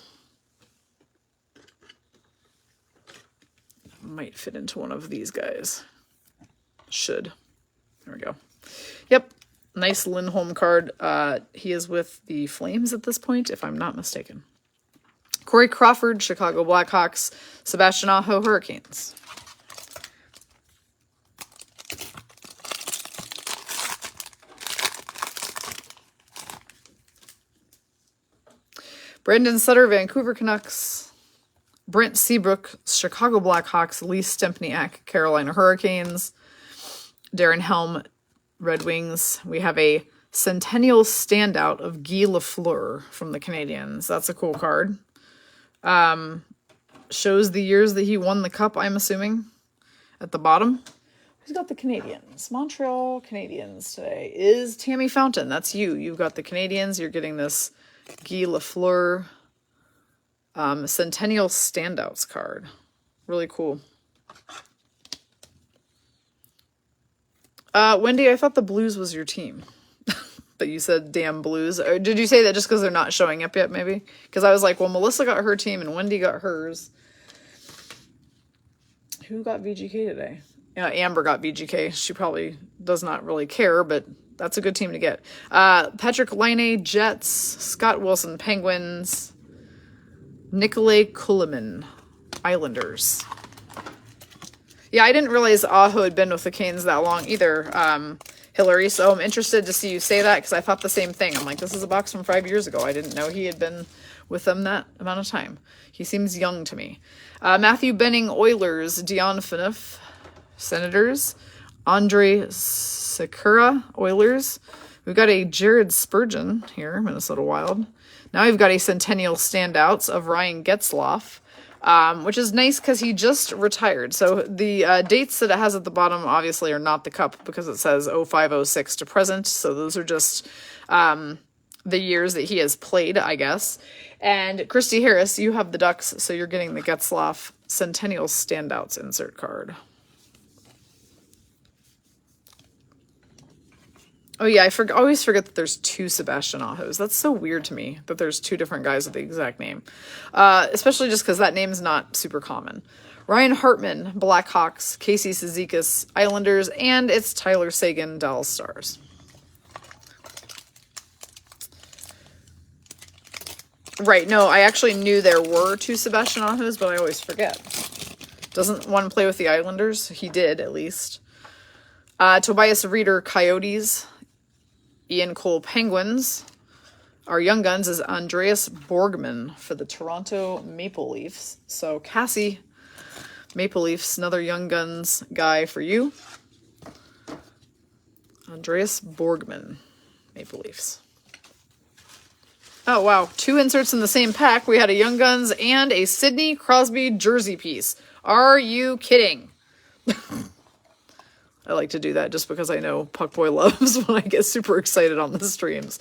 Might fit into one of these guys. Should. There we go. Yep. Nice Lindholm card. He is with the Flames at this point, if I'm not mistaken. Corey Crawford, Chicago Blackhawks. Sebastian Aho, Hurricanes. Brandon Sutter, Vancouver Canucks. Brent Seabrook, Chicago Blackhawks. Lee Stempniak, Carolina Hurricanes. Darren Helm, Red Wings. We have a Centennial Standout of Guy Lafleur from the Canadiens. That's a cool card. Shows the years that he won the cup, I'm assuming, at the bottom. Who's got the Canadiens? Montreal Canadiens today is Tammy Fountain. That's you. You've got the Canadiens. You're getting this Guy Lafleur Centennial Standouts card. Really cool. Wendy, I thought the Blues was your team. But you said damn Blues. Or did you say that just because they're not showing up yet, maybe? Because I was like, well, Melissa got her team and Wendy got hers. Who got VGK today? Amber got VGK. She probably does not really care, but that's a good team to get. Patrick Laine, Jets. Scott Wilson, Penguins. Nikolai Kulemin, Islanders. Yeah, I didn't realize Aho had been with the Canes that long either, Hillary, so I'm interested to see you say that because I thought the same thing. I'm like, this is a box from 5 years ago. I didn't know he had been with them that amount of time. He seems young to me. Matthew Benning, Oilers. Dion Phaneuf, Senators. Andre Sekura, Oilers. We've got a Jared Spurgeon here, Minnesota Wild. Now we've got a Centennial Standouts of Ryan Getzlaf, which is nice because he just retired. So the dates that it has at the bottom obviously are not the cup because it says 0506 to present. So those are just the years that he has played, I guess. And Christy Harris, you have the Ducks, so you're getting the Getzlaf Centennial Standouts insert card. Oh yeah, I always forget that there's two Sebastian Ahos. That's so weird to me that there's two different guys with the exact name. Especially just because that name's not super common. Ryan Hartman, Blackhawks. Casey Cizikas, Islanders. And it's Tyler Seguin, Dallas Stars. Right, no, I actually knew there were two Sebastian Ahos, but I always forget. Doesn't one play with the Islanders? He did, at least. Tobias Reeder, Coyotes. Ian Cole, Penguins. Our young guns is Andreas Borgman for the Toronto Maple Leafs. So Cassie, Maple Leafs, another young guns guy for you. Andreas Borgman, Maple Leafs. Oh, wow. Two inserts in the same pack. We had a Young Guns and a Sidney Crosby jersey piece. Are you kidding? I like to do that just because I know Puckboy loves when I get super excited on the streams.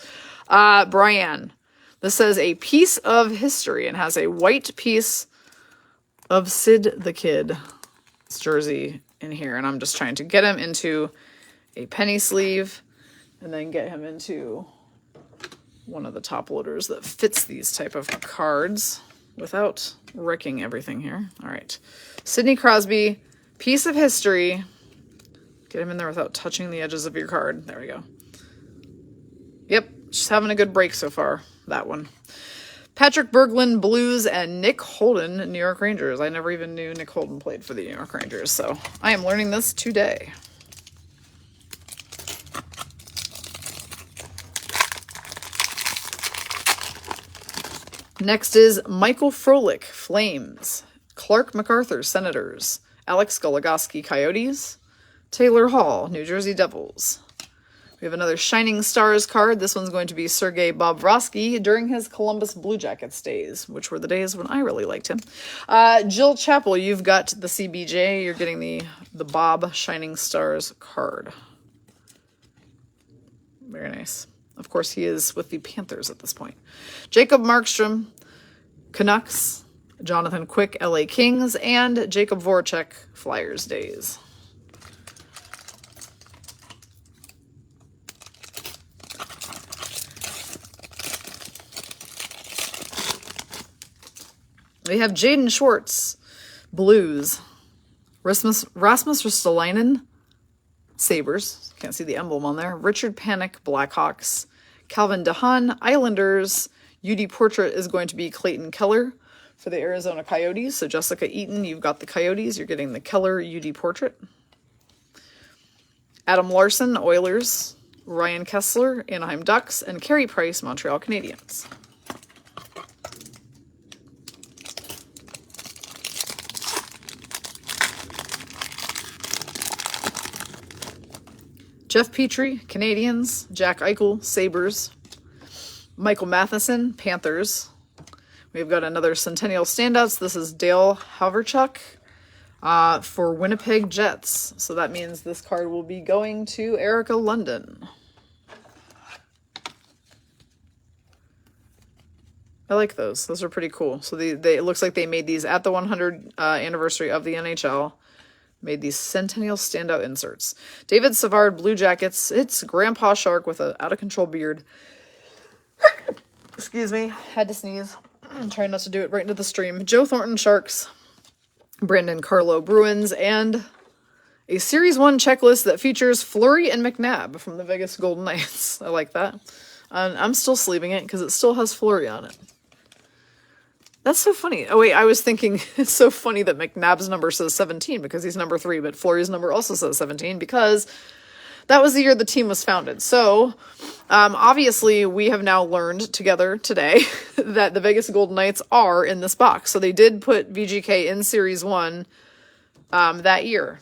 Brian. This says a piece of history and has a white piece of Sid the Kid's jersey in here. And I'm just trying to get him into a penny sleeve and then get him into one of the top loaders that fits these type of cards without wrecking everything here. All right. Sidney Crosby, piece of history. Get him in there without touching the edges of your card. There we go. Yep, just having a good break so far, that one. Patrick Berglund, Blues, and Nick Holden, New York Rangers. I never even knew Nick Holden played for the New York Rangers, so I am learning this today. Next is Michael Frolik, Flames. Clark MacArthur, Senators. Alex Goligoski, Coyotes. Taylor Hall, New Jersey Devils. We have another Shining Stars card. This one's going to be Sergei Bobrovsky during his Columbus Blue Jackets days, which were the days when I really liked him. Jill Chappell, you've got the CBJ. You're getting the Bob Shining Stars card. Very nice. Of course, he is with the Panthers at this point. Jacob Markstrom, Canucks. Jonathan Quick, LA Kings. And Jacob Voracek, Flyers days. We have Jaden Schwartz, Blues. Rasmus Ristolainen, Sabres. Can't see the emblem on there. Richard Panik, Blackhawks. Calvin DeHaan, Islanders. UD Portrait is going to be Clayton Keller for the Arizona Coyotes. So Jessica Eaton, you've got the Coyotes. You're getting the Keller UD Portrait. Adam Larson, Oilers. Ryan Kessler, Anaheim Ducks. And Carey Price, Montreal Canadiens. Jeff Petrie, Canadiens. Jack Eichel, Sabres. Michael Matheson, Panthers. We've got another Centennial Standouts. This is Dale Haverchuk for Winnipeg Jets. So that means this card will be going to Erica London. I like those. Those are pretty cool. So it looks like they made these at the 100th anniversary of the NHL. Made these Centennial Standout inserts. David Savard, Blue Jackets. It's Grandpa Shark with an out-of-control beard. Excuse me. Had to sneeze. I'm trying not to do it right into the stream. Joe Thornton, Sharks. Brandon Carlo, Bruins. And a Series 1 checklist that features Fleury and McNabb from the Vegas Golden Knights. I like that. I'm still sleeving it because it still has Fleury on it. That's so funny. Oh, wait, I was thinking it's so funny that McNabb's number says 17 because he's number 3, but Fleury's number also says 17 because that was the year the team was founded. So, obviously, we have now learned together today that the Vegas Golden Knights are in this box. So they did put VGK in Series 1 that year,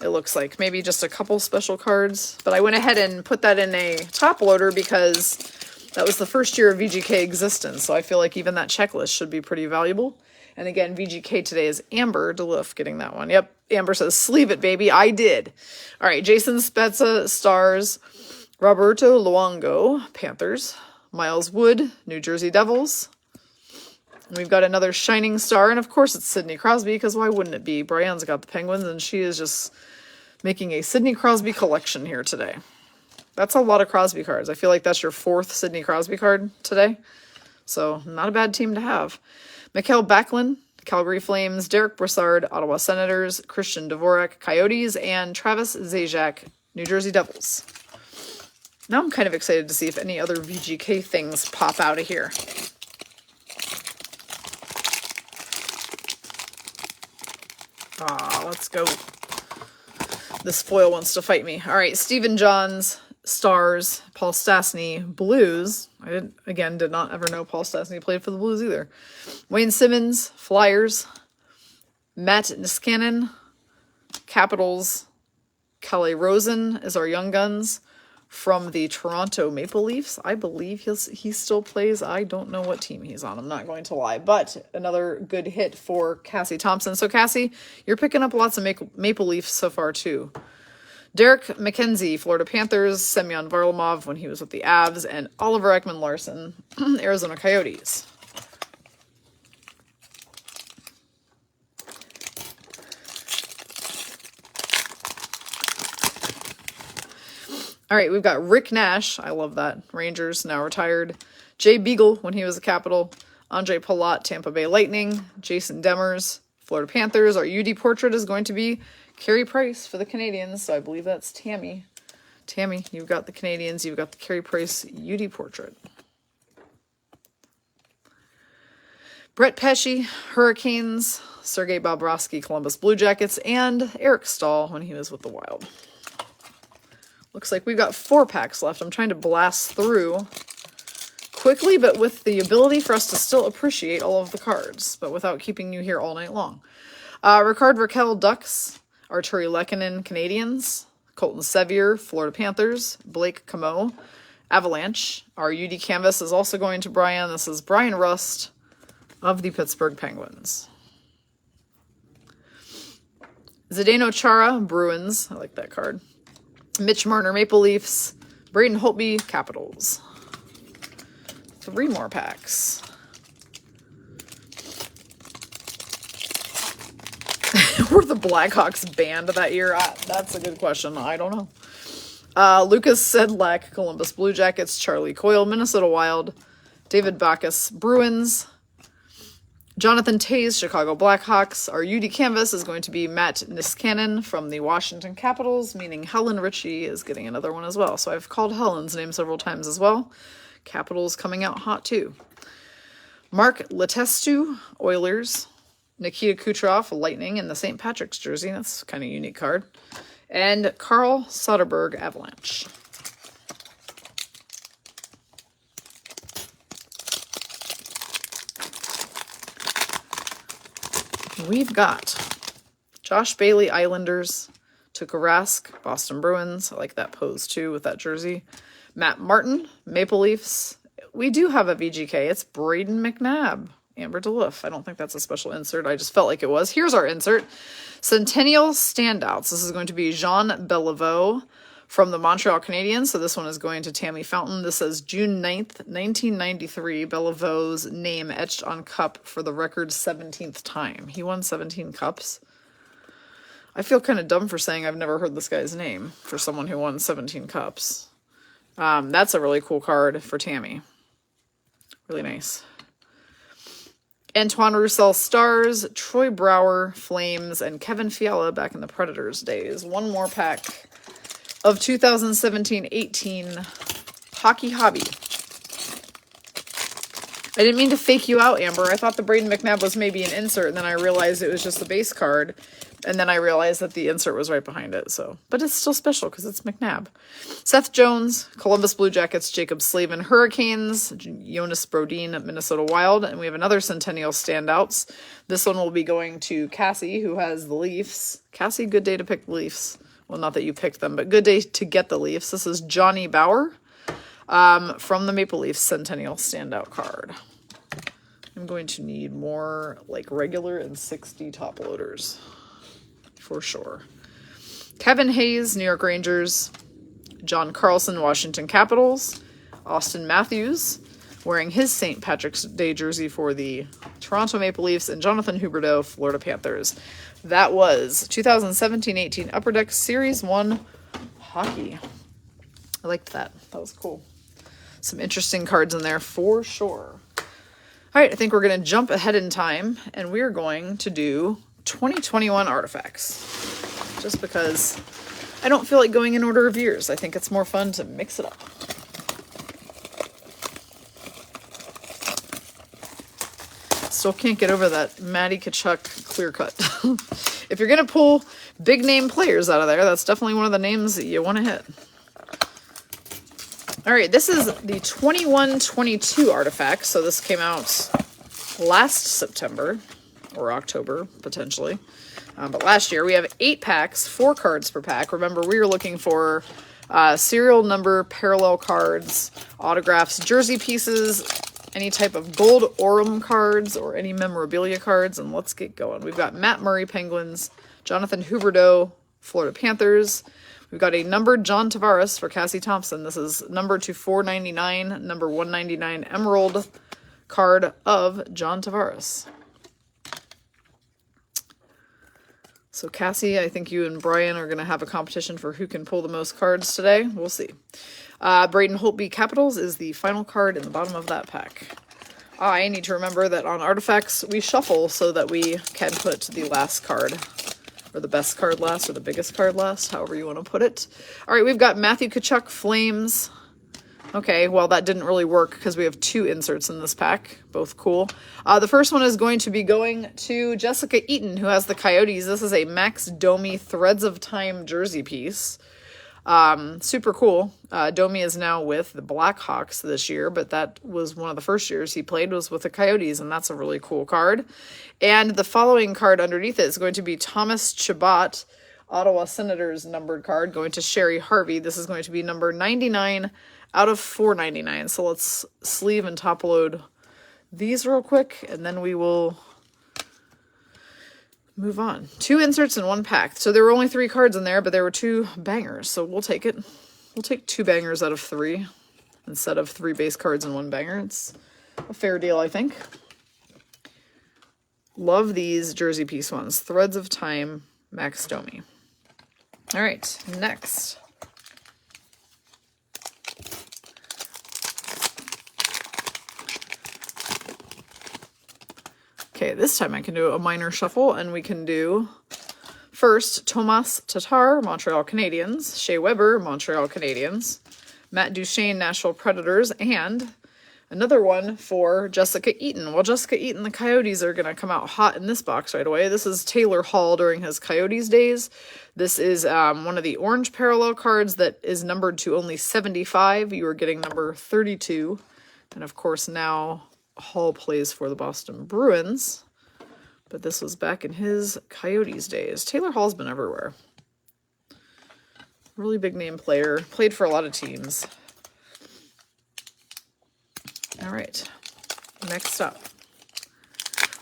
it looks like. Maybe just a couple special cards. But I went ahead and put that in a top loader because that was the first year of VGK existence, so I feel like even that checklist should be pretty valuable. And again, VGK today is Amber DeLuff getting that one. Yep, Amber says, sleeve it, baby. I did. All right, Jason Spezza, Stars. Roberto Luongo, Panthers. Miles Wood, New Jersey Devils. And we've got another Shining Star, and of course it's Sidney Crosby, because why wouldn't it be? Brianne's got the Penguins, and she is just making a Sidney Crosby collection here today. That's a lot of Crosby cards. I feel like that's your 4th Sidney Crosby card today. So, not a bad team to have. Mikhail Backlund, Calgary Flames. Derek Brassard, Ottawa Senators. Christian Dvorak, Coyotes. And Travis Zajac, New Jersey Devils. Now I'm kind of excited to see if any other VGK things pop out of here. Let's go. This foil wants to fight me. All right, Stephen Johns, Stars. Paul Stastny, Blues. I did not ever know Paul Stastny played for the Blues either. Wayne Simmons, Flyers. Matt Niskanen, Capitals. Kalle Rosen is our Young Guns from the Toronto Maple Leafs. I believe he still plays. I don't know what team he's on. I'm not going to lie. But another good hit for Cassie Thompson. So, Cassie, you're picking up lots of Maple Leafs so far, too. Derek McKenzie, Florida Panthers. Semyon Varlamov when he was with the Avs. And Oliver Ekman-Larsson, Arizona Coyotes. All right, we've got Rick Nash. I love that. Rangers, now retired. Jay Beagle when he was a Capital. Andre Palat, Tampa Bay Lightning. Jason Demers, Florida Panthers. Our UD portrait is going to be Carey Price for the Canadiens. So I believe that's Tammy. Tammy, you've got the Canadiens. You've got the Carey Price UD portrait. Brett Pesce, Hurricanes. Sergei Bobrovsky, Columbus Blue Jackets. And Eric Stahl when he was with the Wild. Looks like we've got 4 packs left. I'm trying to blast through quickly, but with the ability for us to still appreciate all of the cards, but without keeping you here all night long. Ricard Raquel, Ducks. Arturi Lehkonen, Canadians. Colton Sevier, Florida Panthers. Blake Camo, Avalanche. Our UD canvas is also going to Brian. This is Brian Rust of the Pittsburgh Penguins. Zdeno Chara, Bruins. I like that card. Mitch Marner, Maple Leafs. Braden Holtby, Capitals. 3 more packs. Were the Blackhawks banned that year? That's a good question. I don't know. Lucas Sedlak, Columbus Blue Jackets. Charlie Coyle, Minnesota Wild. David Bacchus, Bruins. Jonathan Toews, Chicago Blackhawks. Our UD canvas is going to be Matt Niskanen from the Washington Capitals, meaning Helen Ritchie is getting another one as well. So I've called Helen's name several times as well. Capitals coming out hot too. Mark Letestu, Oilers. Nikita Kucherov, Lightning in the St. Patrick's jersey. That's kind of a unique card. And Carl Soderberg, Avalanche. We've got Josh Bailey, Islanders. Tuukka Rask, Boston Bruins. I like that pose too with that jersey. Matt Martin, Maple Leafs. We do have a VGK. It's Braden McNabb. Amber DeLuff. I don't think that's a special insert. I just felt like it was. Here's our insert. Centennial Standouts. This is going to be Jean Beliveau from the Montreal Canadiens. So this one is going to Tammy Fountain. This says June 9th, 1993. Belivau's name etched on cup for the record 17th time. He won 17 cups. I feel kind of dumb for saying I've never heard this guy's name for someone who won 17 cups. That's a really cool card for Tammy. Really nice. Antoine Roussel Stars, Troy Brower Flames, and Kevin Fiala back in the Predators days. One more pack of 2017-18 Hockey Hobby. I didn't mean to fake you out, Amber. I thought the Braden McNabb was maybe an insert, and then I realized it was just the base card. And then I realized that the insert was right behind it. But it's still special because it's McNabb. Seth Jones, Columbus Blue Jackets. Jacob Slavin, Hurricanes. Jonas Brodin, Minnesota Wild. And we have another Centennial Standouts. This one will be going to Cassie, who has the Leafs. Cassie, good day to pick the Leafs. Well, not that you picked them, but good day to get the Leafs. This is Johnny Bauer from the Maple Leafs Centennial Standout card. I'm going to need more like regular and 60 top loaders. For sure. Kevin Hayes, New York Rangers. John Carlson, Washington Capitals. Austin Matthews, wearing his St. Patrick's Day jersey for the Toronto Maple Leafs. And Jonathan Huberdeau, Florida Panthers. That was 2017-18 Upper Deck Series 1 Hockey. I liked that. That was cool. Some interesting cards in there for sure. All right, I think we're going to jump ahead in time, and we're going to do 2021 artifacts, just because I don't feel like going in order of years. I think it's more fun to mix it up. Still can't get over that Matty Tkachuk clear cut. If you're going to pull big name players out of there, that's definitely one of the names that you want to hit. All right, this is the 21-22 artifact. So this came out last September. Or October, potentially. But last year, we have 8 packs, 4 cards per pack. Remember, we were looking for serial number, parallel cards, autographs, jersey pieces, any type of gold Aurum cards, or any memorabilia cards. And let's get going. We've got Matt Murray, Penguins, Jonathan Huberdeau, Florida Panthers. We've got a numbered John Tavares for Cassie Thompson. This is number 499, number 199 Emerald card of John Tavares. So Cassie, I think you and Brian are going to have a competition for who can pull the most cards today. We'll see. Braden Holtby Capitals is the final card in the bottom of that pack. I need to remember that on artifacts, we shuffle so that we can put the last card, or the best card last, or the biggest card last, however you want to put it. All right, we've got Matthew Tkachuk, Flames. Okay, well, that didn't really work because we have 2 inserts in this pack. Both cool. The first one is going to be going to Jessica Eaton, who has the Coyotes. This is a Max Domi Threads of Time jersey piece. Super cool. Domi is now with the Blackhawks this year, but that was one of the first years he played was with the Coyotes, and that's a really cool card. And the following card underneath it is going to be Thomas Chabot, Ottawa Senators numbered card going to Sherry Harvey. This is going to be number 99 out of 499. So let's sleeve and top load these real quick, and then we will move on. 2 inserts in 1 pack. So there were only 3 cards in there, but there were 2 bangers. So we'll take it. We'll take 2 bangers out of 3 instead of 3 base cards and 1 banger. It's a fair deal, I think. Love these jersey piece ones. Threads of Time, Max Domi. All right, next. Okay, this time I can do a minor shuffle, and we can do first Tomas Tatar, Montreal Canadiens, Shea Weber, Montreal Canadiens, Matt Duchene, Nashville Predators, and another one for Jessica Eaton. Well, Jessica Eaton, the Coyotes are going to come out hot in this box right away. This is Taylor Hall during his Coyotes days. This is one of the orange parallel cards that is numbered to only 75. You are getting number 32. And of course now Hall plays for the Boston Bruins. But this was back in his Coyotes days. Taylor Hall's been everywhere. Really big name player. Played for a lot of teams. All right, next up.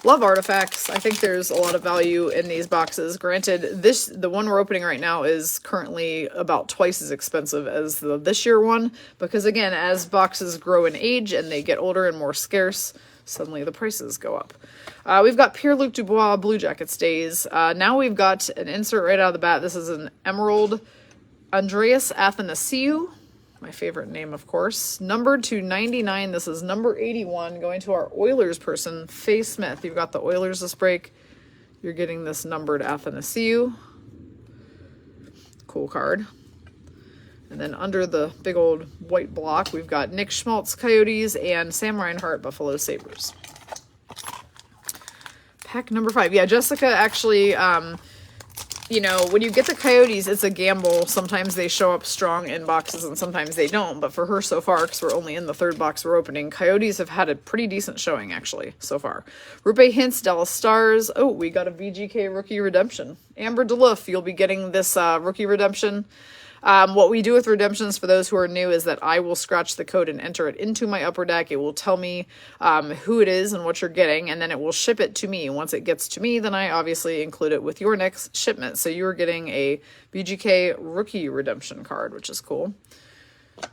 Love artifacts. I think there's a lot of value in these boxes. Granted, the one we're opening right now is currently about twice as expensive as the this year one, because again, as boxes grow in age and they get older and more scarce, suddenly the prices go up. We've got Pierre-Luc Dubois Blue Jackets days. Now we've got an insert right out of the bat. This is an Emerald Andreas Athanasiou. My favorite name, of course. Numbered to 99. This is number 81. Going to our Oilers person, Faye Smith. You've got the Oilers this break. You're getting this numbered Athanasiou. Cool card. And then under the big old white block, we've got Nick Schmaltz, Coyotes, and Sam Reinhart, Buffalo Sabres. Pack number 5. Yeah, Jessica actually... you know, when you get the Coyotes, it's a gamble. Sometimes they show up strong in boxes and sometimes they don't. But for her so far, because we're only in the 3rd box we're opening, Coyotes have had a pretty decent showing, actually, so far. Rupe Hintz, Dallas Stars. Oh, we got a VGK rookie redemption. Amber DeLuff, you'll be getting this rookie redemption. What we do with redemptions, for those who are new, is that I will scratch the code and enter it into my upper deck. It will tell me who it is and what you're getting, and then it will ship it to me. Once it gets to me, then I obviously include it with your next shipment. So you're getting a BGK rookie redemption card, which is cool.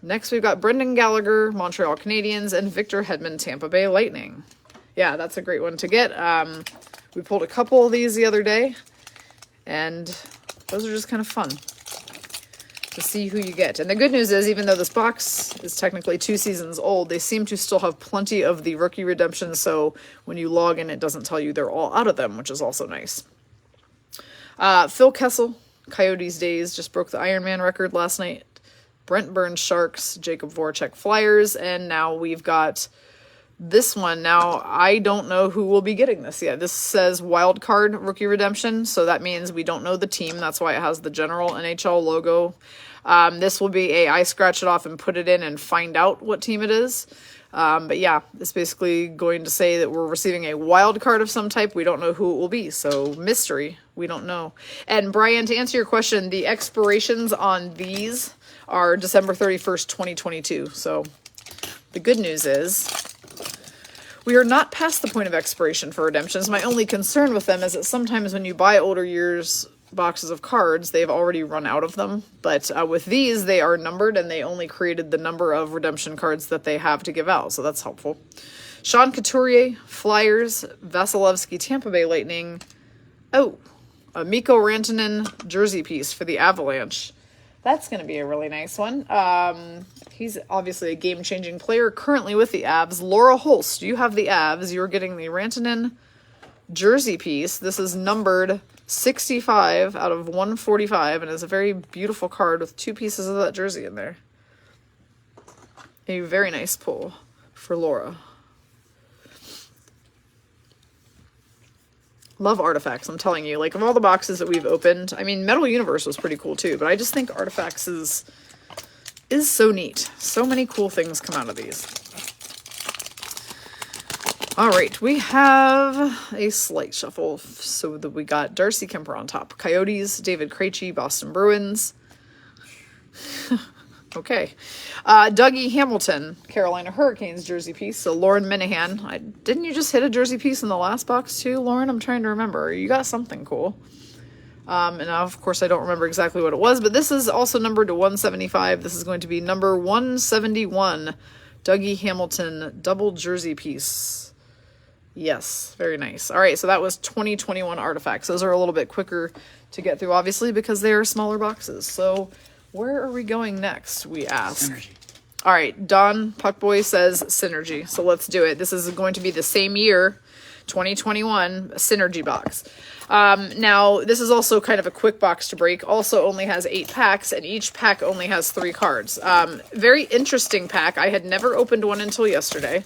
Next, we've got Brendan Gallagher, Montreal Canadiens, and Victor Hedman, Tampa Bay Lightning. Yeah, that's a great one to get. We pulled a couple of these the other day, and those are just kind of fun to see who you get. And the good news is, even though this box is technically 2 seasons old, they seem to still have plenty of the rookie redemptions, so when you log in, it doesn't tell you they're all out of them, which is also nice. Phil Kessel, Coyotes days, just broke the Ironman record last night. Brent Burns, Sharks, Jacob Voracek, Flyers, and now we've got this one. Now, I don't know who will be getting this yet. This says wild card rookie redemption, so that means we don't know the team. That's why it has the general NHL logo. This will be I scratch it off and put it in and find out what team it is. But yeah, it's basically going to say that we're receiving a wild card of some type. We don't know who it will be, so mystery. We don't know. And Brian, to answer your question, the expirations on these are December 31st, 2022. So the good news is we are not past the point of expiration for redemptions. My only concern with them is that sometimes when you buy older years boxes of cards, they've already run out of them. But with these, they are numbered, and they only created the number of redemption cards that they have to give out. So that's helpful. Sean Couturier, Flyers, Vasilevsky, Tampa Bay Lightning. Oh, a Mikko Rantanen jersey piece for the Avalanche. That's going to be a really nice one. He's obviously a game-changing player currently with the Avs. Laura Holst, you have the Avs. You're getting the Rantanen jersey piece. This is numbered 65 out of 145 and is a very beautiful card with 2 pieces of that jersey in there. A very nice pull for Laura. Love artifacts, I'm telling you. Like, of all the boxes that we've opened, I mean, Metal Universe was pretty cool too, but I just think artifacts is so neat. So many cool things come out of these. All right, we have a slight shuffle. So that we got Darcy Kemper on top. Coyotes, David Krejci, Boston Bruins. Okay. Dougie Hamilton, Carolina Hurricanes jersey piece. So Lauren Minahan. Didn't you just hit a jersey piece in the last box too, Lauren? I'm trying to remember. You got something cool. And now, of course, I don't remember exactly what it was, but this is also numbered to 175. This is going to be number 171. Dougie Hamilton double jersey piece. Yes, very nice. All right, so that was 2021 artifacts. Those are a little bit quicker to get through, obviously, because they are smaller boxes. So where are we going next, we ask? Synergy. All right, Don Puckboy says Synergy. So let's do it. This is going to be the same year, 2021, Synergy box. Now, this is also kind of a quick box to break. Also only has 8 packs, and each pack only has 3 cards. Very interesting pack. I had never opened one until yesterday.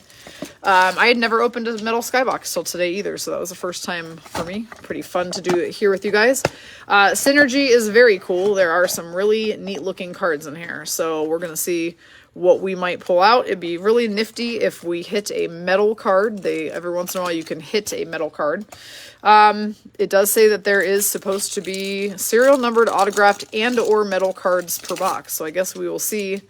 I had never opened a metal Skybox till today either, so that was the first time for me. Pretty fun to do it here with you guys. Synergy is very cool. There are some really neat looking cards in here, so we're going to see what we might pull out. It'd be really nifty if we hit a metal card. Every once in a while you can hit a metal card. It does say that there is supposed to be serial numbered, autographed, and or metal cards per box, so I guess we will see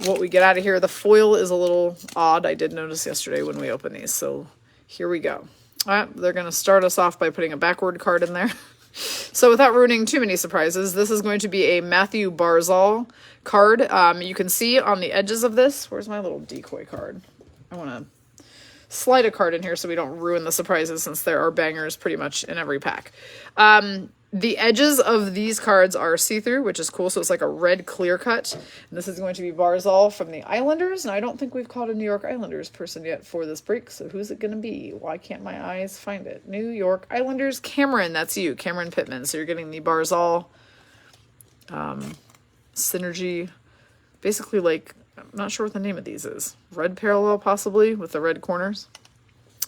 what we get out of here. The foil is a little odd. I did notice yesterday when we opened these, so here we go. All right, they're going to start us off by putting a backward card in there. So without ruining too many surprises, this is going to be a Matthew Barzal card. You can see on the edges of this, where's my little decoy card? I want to slide a card in here so we don't ruin the surprises, since there are bangers pretty much in every pack. The edges of these cards are see-through, which is cool. So it's like a red clear cut. And this is going to be Barzal from the Islanders. And I don't think we've caught a New York Islanders person yet for this break. So who's it going to be? Why can't my eyes find it? New York Islanders. Cameron, that's you. Cameron Pittman. So you're getting the Barzal Synergy. Basically, like, I'm not sure what the name of these is. Red parallel, possibly, with the red corners.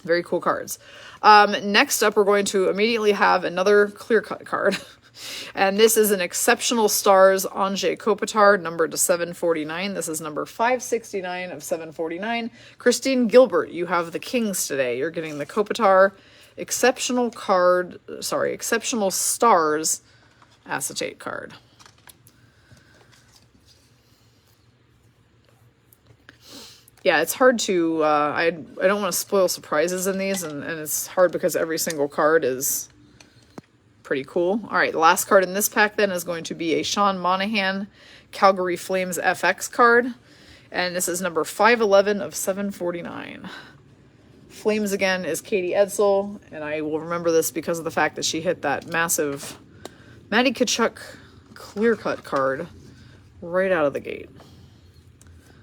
Very cool cards. Next up, we're going to immediately have another clear-cut card. And this is an Exceptional Stars Anze Kopitar, numbered to 749. This is number 569 of 749. Christine Gilbert, you have the Kings today. You're getting the Kopitar Exceptional Stars acetate card. Yeah, it's hard to, I don't want to spoil surprises in these, and it's hard because every single card is pretty cool. All right, the last card in this pack then is going to be a Sean Monahan Calgary Flames FX card, and this is number 511 of 749. Flames again is Katie Edsel, and I will remember this because of the fact that she hit that massive Matty Tkachuk clear-cut card right out of the gate.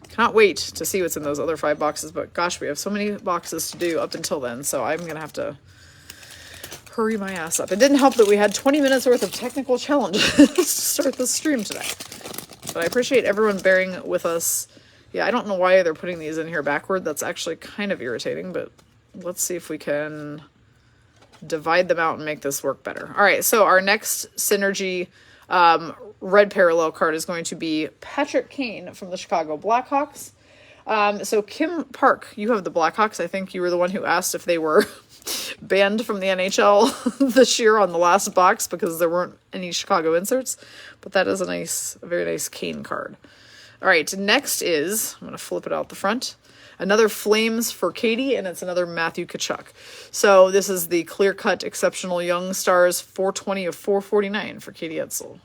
Cannot wait to see what's in those other 5 boxes, but gosh, we have so many boxes to do up until then, so I'm going to have to hurry my ass up. It didn't help that we had 20 minutes worth of technical challenges to start the stream today. But I appreciate everyone bearing with us. Yeah, I don't know why they're putting these in here backward. That's actually kind of irritating, but let's see if we can divide them out and make this work better. All right, so our next Synergy red parallel card is going to be Patrick Kane from the Chicago Blackhawks. So Kim Park, you have the Blackhawks. I think you were the one who asked if they were banned from the NHL this year on the last box because there weren't any Chicago inserts. But that is a very nice Kane card. All right, next is, I'm going to flip it out the front, another Flames for Katie, and it's another Matthew Tkachuk. So this is the clear-cut Exceptional Young Stars 420 of 449 for Katie Edsel.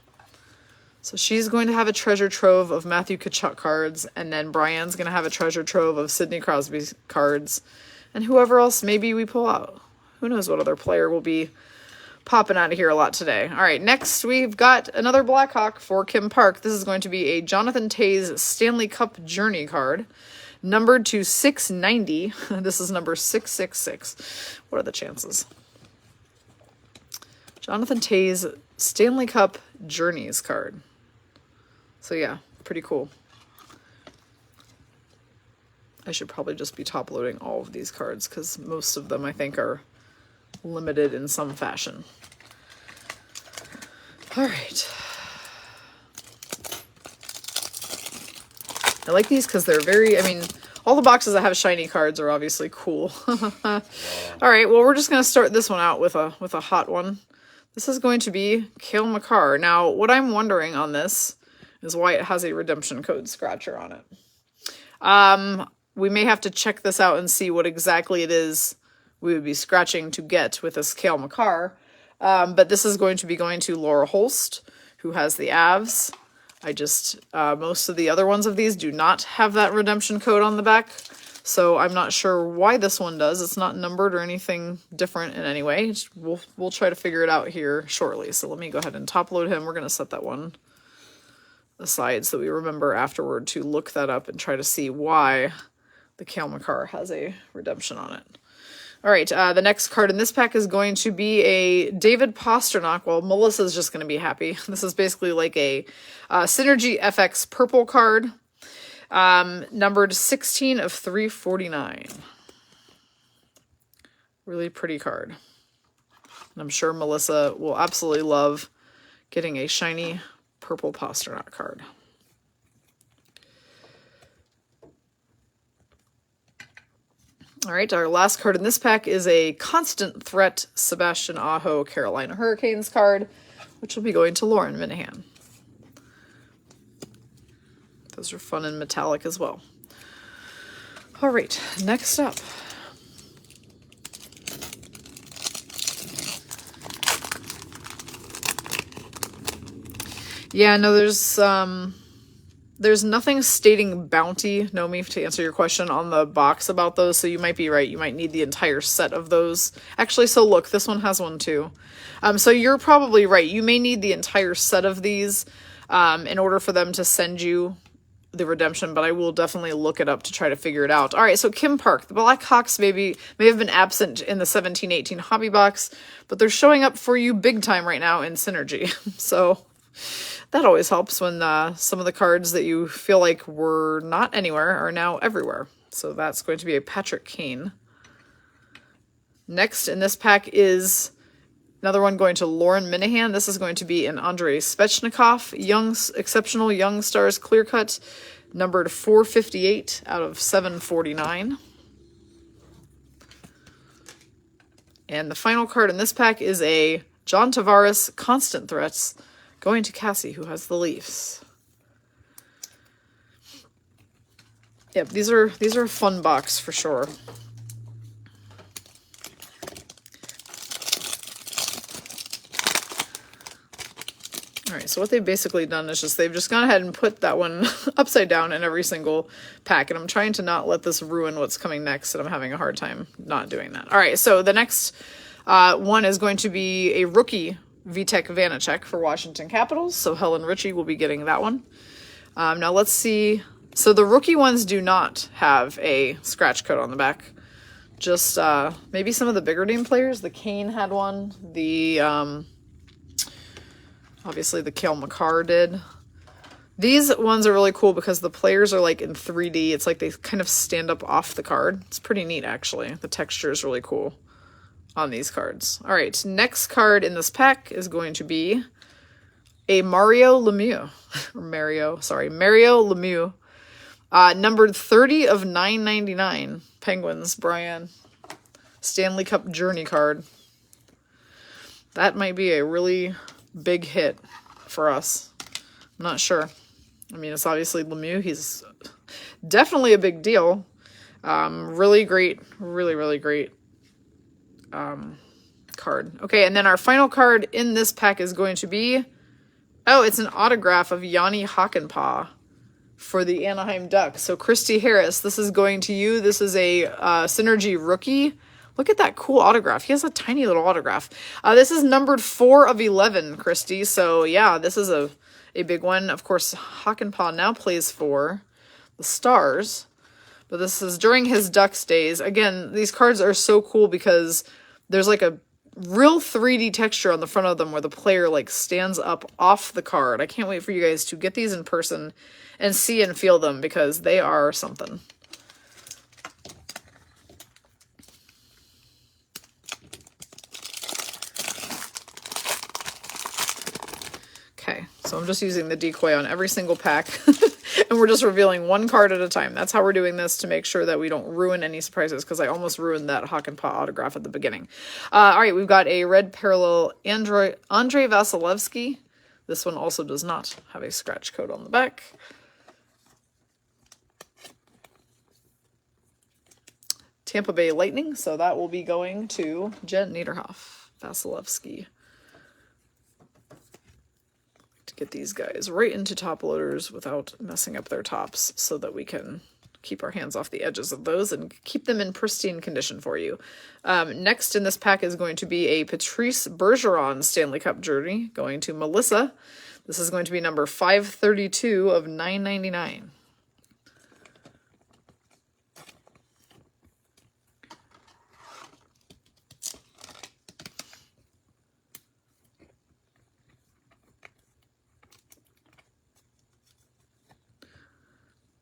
So she's going to have a treasure trove of Matthew Tkachuk cards, and then Brian's going to have a treasure trove of Sidney Crosby cards, and whoever else maybe we pull out. Who knows what other player will be popping out of here a lot today. All right, next we've got another Blackhawk for Kim Park. This is going to be a Jonathan Toews Stanley Cup Journey card, numbered to 690. This is number 666. What are the chances? Jonathan Toews Stanley Cup Journeys card. So yeah, pretty cool. I should probably just be top loading all of these cards because most of them I think are limited in some fashion. All right. I like these because they're very, All the boxes that have shiny cards are obviously cool. All right, well, we're just going to start this one out with a hot one. This is going to be Cale Makar. Now, what I'm wondering on this is why it has a redemption code scratcher on it. We may have to check this out and see what exactly it is we would be scratching to get with this Cale Makar. But this is going to be going to Laura Holst, who has the Avs. Most of the other ones of these do not have that redemption code on the back. So I'm not sure why this one does. It's not numbered or anything different in any way. We'll try to figure it out here shortly. So let me go ahead and top load him. We're going to set that one aside so we remember afterward to look that up and try to see why the Cale Makar has a redemption on it. All right, the next card in this pack is going to be a David Pastrnak. Well, Melissa's just going to be happy. This is basically like a Synergy FX purple card, numbered 16 of 349. Really pretty card. And I'm sure Melissa will absolutely love getting a shiny purple Pastrnak card. All right, our last card in this pack is a Constant Threat Sebastian Aho Carolina Hurricanes card, which will be going to Lauren Minahan. Those are fun and metallic as well. All right, next up. Yeah, no, there's nothing stating bounty, Nomi, to answer your question on the box about those, so you might be right. You might need the entire set of those. Actually, so look, this one has one too. So you're probably right. You may need the entire set of these in order for them to send you the redemption, but I will definitely look it up to try to figure it out. All right, so Kim Park, the Blackhawks may have been absent in the 17-18 hobby box, but they're showing up for you big time right now in Synergy. So that always helps when some of the cards that you feel like were not anywhere are now everywhere. So that's going to be a Patrick Kane. Next in this pack is another one going to Lauren Minahan. This is going to be an Andrei Svechnikov, Exceptional Young Stars Clear Cut, numbered 458 out of 749. And the final card in this pack is a John Tavares Constant Threats, going to Cassie, who has the Leafs. Yep, these are a fun box for sure. All right, so what they've basically done is they've just gone ahead and put that one upside down in every single pack, and I'm trying to not let this ruin what's coming next, and I'm having a hard time not doing that. All right, so the next one is going to be a rookie Vitek Vanacek for Washington Capitals. So Helen Ritchie will be getting that one. Now let's see. So the rookie ones do not have a scratch code on the back. Just maybe some of the bigger name players. The Kane had one. Obviously the Cale Makar did. These ones are really cool because the players are like in 3D. It's like they kind of stand up off the card. It's pretty neat actually. The texture is really cool on these cards. All right, next card in this pack is going to be a Mario Lemieux. Mario Lemieux. Numbered 30 of 999. Penguins, Brian. Stanley Cup Journey card. That might be a really big hit for us. I'm not sure. I mean, it's obviously Lemieux. He's definitely a big deal. Really great. Really great card. Okay, and then our final card in this pack is going to be, it's an autograph of Yanni Hakanpää for the Anaheim Ducks. So Christy Harris, this is going to you. This is a Synergy rookie. Look at that cool autograph. He has a tiny little autograph. This is numbered 4 of 11, Christy. So yeah, this is a big one. Of course, Hakanpää now plays for the Stars, but this is during his Ducks days. Again, these cards are so cool because there's like a real 3D texture on the front of them where the player like stands up off the card. I can't wait for you guys to get these in person and see and feel them because they are something. Okay, so I'm just using the decoy on every single pack. And we're just revealing one card at a time. That's how we're doing this to make sure that we don't ruin any surprises, because I almost ruined that Hawk and Paw autograph at the beginning. All right, we've got a red parallel Andrei Vasilevsky. This one also does not have a scratch code on the back. Tampa Bay Lightning, so that will be going to Jen Niederhoff. Vasilevsky. To get these guys right into top loaders without messing up their tops, so that we can keep our hands off the edges of those and keep them in pristine condition for you. Next in this pack is going to be a Patrice Bergeron Stanley Cup jersey going to Melissa. This is going to be number 532 of 999.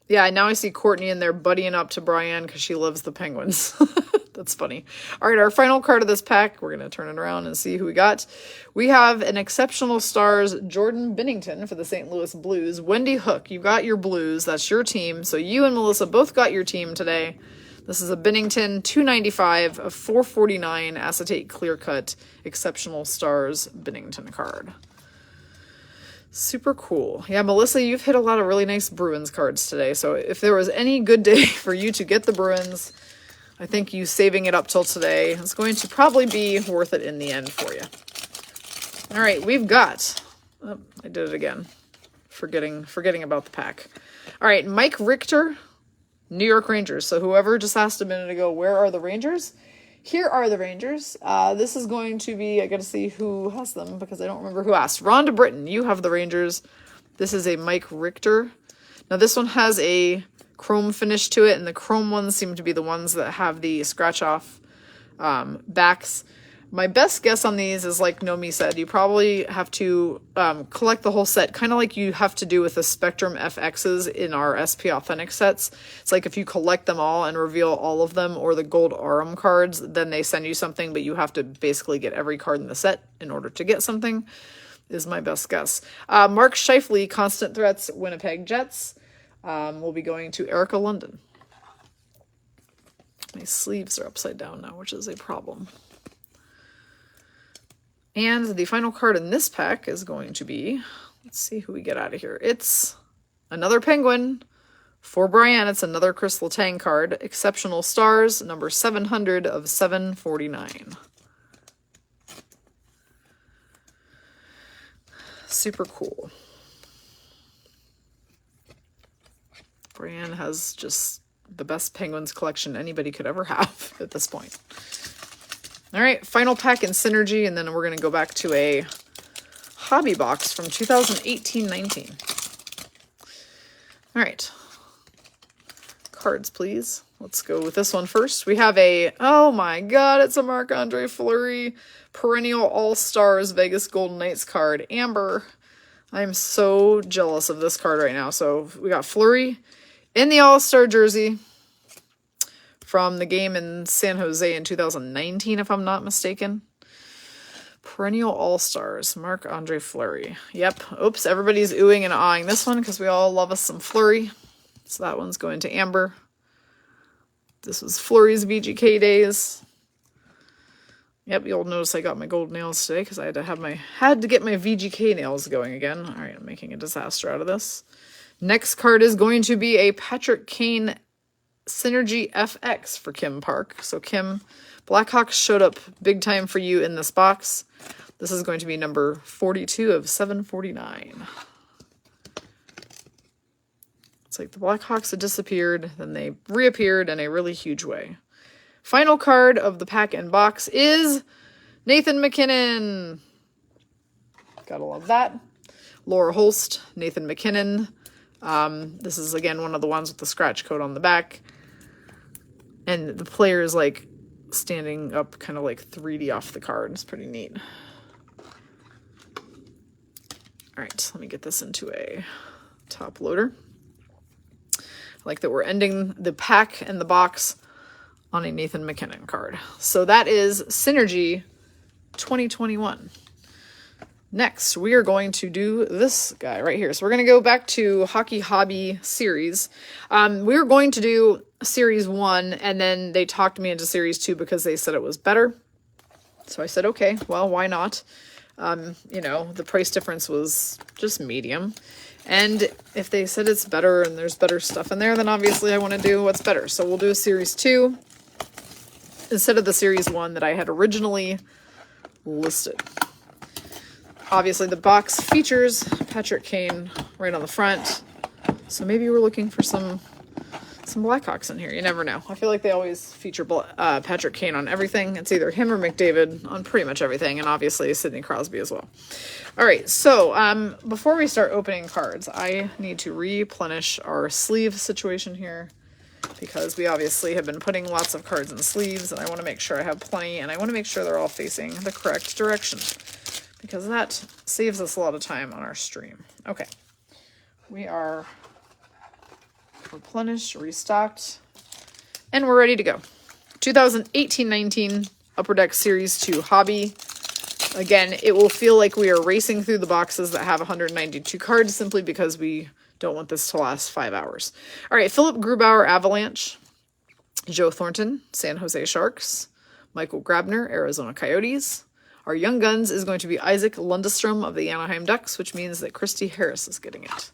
Yeah, now I see Courtney in there buddying up to Brienne because she loves the Penguins. That's funny. All right, our final card of this pack, we're going to turn it around and see who we got. We have an Exceptional Stars Jordan Binnington for the St. Louis Blues. Wendy Hook, you got your Blues. That's your team. So you and Melissa both got your team today. This is a Binnington 295 of 449 acetate clear cut Exceptional Stars Binnington card. Super cool. Yeah, Melissa, you've hit a lot of really nice Bruins cards today. So if there was any good day for you to get the Bruins, I think you saving it up till today is going to probably be worth it in the end for you. All right, we've got... Oh, I did it again. Forgetting about the pack. All right, Mike Richter, New York Rangers. So whoever just asked a minute ago, where are the Rangers? Here are the Rangers. This is going to be, I got to see who has them because I don't remember who asked. Rhonda Britton, you have the Rangers. This is a Mike Richter. Now this one has a chrome finish to it, and the chrome ones seem to be the ones that have the scratch off backs. My best guess on these is, like Nomi said, you probably have to collect the whole set, kind of like you have to do with the Spectrum FXs in our SP Authentic sets. It's like if you collect them all and reveal all of them, or the gold Aurum cards, then they send you something, but you have to basically get every card in the set in order to get something, is my best guess. Mark Scheifele, Constant Threats, Winnipeg Jets, will be going to Erica London. My sleeves are upside down now, which is a problem. And the final card in this pack is going to be, let's see who we get out of here. It's another Penguin. For Brian, it's another Chris Letang card. Exceptional Stars, number 700 of 749. Super cool. Brian has just the best Penguins collection anybody could ever have at this point. All right, final pack in Synergy, and then we're going to go back to a hobby box from 2018-19. All right. Cards, please. Let's go with this one first. We have a, oh my god, it's a Marc-Andre Fleury Perennial All-Stars Vegas Golden Knights card. Amber, I'm so jealous of this card right now. So we got Fleury in the All-Star jersey from the game in San Jose in 2019, if I'm not mistaken. Perennial All-Stars, Marc-Andre Fleury. Yep. Oops, everybody's oohing and awing this one because we all love us some Fleury. So that one's going to Amber. This was Fleury's VGK days. Yep, you'll notice I got my gold nails today because I had to get my VGK nails going again. All right, I'm making a disaster out of this. Next card is going to be a Patrick Kane Synergy FX for Kim Park. So Kim, Blackhawks showed up big time for you in this box. This is going to be number 42 of 749. It's like the Blackhawks had disappeared, then they reappeared in a really huge way. Final card of the pack and box is Nathan MacKinnon. Gotta love that. Laura Holst, Nathan MacKinnon. This is, again, one of the ones with the scratch code on the back. And the player is, like, standing up kind of like 3D off the card. It's pretty neat. All right, let me get this into a top loader. I like that we're ending the pack and the box on a Nathan MacKinnon card. So that is Synergy 2021. Next, we are going to do this guy right here. So we're going to go back to Hockey Hobby series. We were going to do series 1, and then they talked me into series 2 because they said it was better. So I said, okay, well, why not? You know, the price difference was just medium. And if they said it's better and there's better stuff in there, then obviously I want to do what's better. So we'll do a series 2 instead of the series 1 that I had originally listed. Obviously, the box features Patrick Kane right on the front. So maybe we're looking for some Blackhawks in here. You never know. I feel like they always feature Patrick Kane on everything. It's either him or McDavid on pretty much everything. And obviously, Sidney Crosby as well. All right. So before we start opening cards, I need to replenish our sleeve situation here, because we obviously have been putting lots of cards in sleeves. And I want to make sure I have plenty. And I want to make sure they're all facing the correct direction, because that saves us a lot of time on our stream. Okay, we are replenished, restocked, and we're ready to go. 2018-19 Upper Deck Series 2 Hobby. Again, it will feel like we are racing through the boxes that have 192 cards simply because we don't want this to last 5 hours. All right, Philip Grubauer, Avalanche. Joe Thornton, San Jose Sharks. Michael Grabner, Arizona Coyotes. Our Young Guns is going to be Isaac Lundestrom of the Anaheim Ducks, which means that Christy Harris is getting it.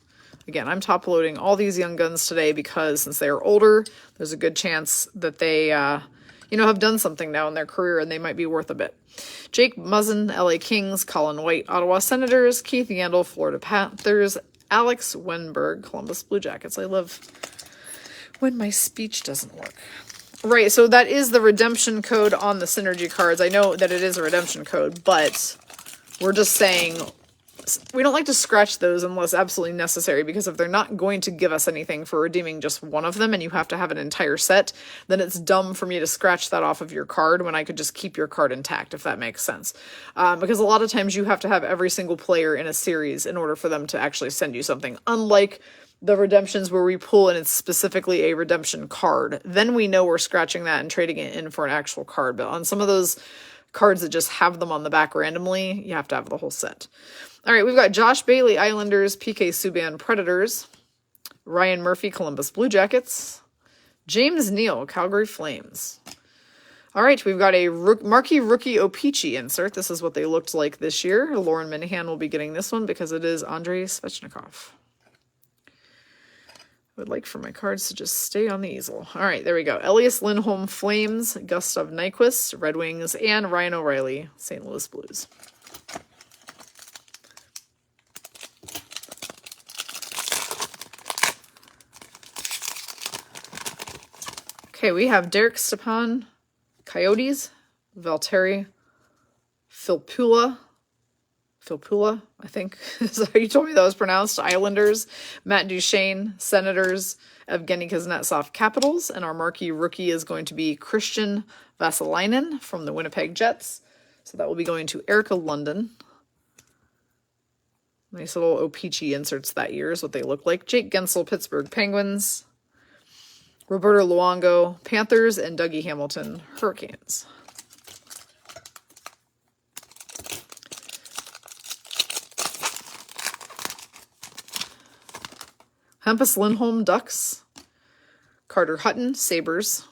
Again, I'm top-loading all these Young Guns today because since they are older, there's a good chance that they, have done something now in their career and they might be worth a bit. Jake Muzzin, LA Kings. Colin White, Ottawa Senators. Keith Yandel, Florida Panthers. Alex Wenberg, Columbus Blue Jackets. I love when my speech doesn't work. Right, so that is the redemption code on the Synergy cards. I know that it is a redemption code, but we're just saying we don't like to scratch those unless absolutely necessary, because if they're not going to give us anything for redeeming just one of them and you have to have an entire set, then it's dumb for me to scratch that off of your card when I could just keep your card intact, if that makes sense. Because a lot of times you have to have every single player in a series in order for them to actually send you something, unlike the redemptions where we pull and it's specifically a redemption card. Then we know we're scratching that and trading it in for an actual card. But on some of those cards that just have them on the back randomly, you have to have the whole set. All right, we've got Josh Bailey, Islanders. PK Subban, Predators. Ryan Murphy, Columbus Blue Jackets. James Neal, Calgary Flames. All right, we've got a marquee rookie O-Pee-Chee insert. This is what they looked like this year. Lauren Minahan will be getting this one because it is Andrei Svechnikov. I would like for my cards to just stay on the easel. All right, there we go. Elias Lindholm, Flames. Gustav Nyquist, Red Wings. And Ryan O'Reilly, St. Louis Blues. Okay, we have Derek Stepan, Coyotes. Valtteri Filppula, I think is how you told me that was pronounced. Islanders. Matt Duchene, Senators. Evgeny Kuznetsov, Capitals. And our marquee rookie is going to be Christian Vasilinen from the Winnipeg Jets. So that will be going to Erica London. Nice little O-Pee-Chee inserts that year is what they look like. Jake Gensel, Pittsburgh Penguins. Roberto Luongo, Panthers. And Dougie Hamilton, Hurricanes. Hampus Lindholm, Ducks. Carter Hutton, Sabres.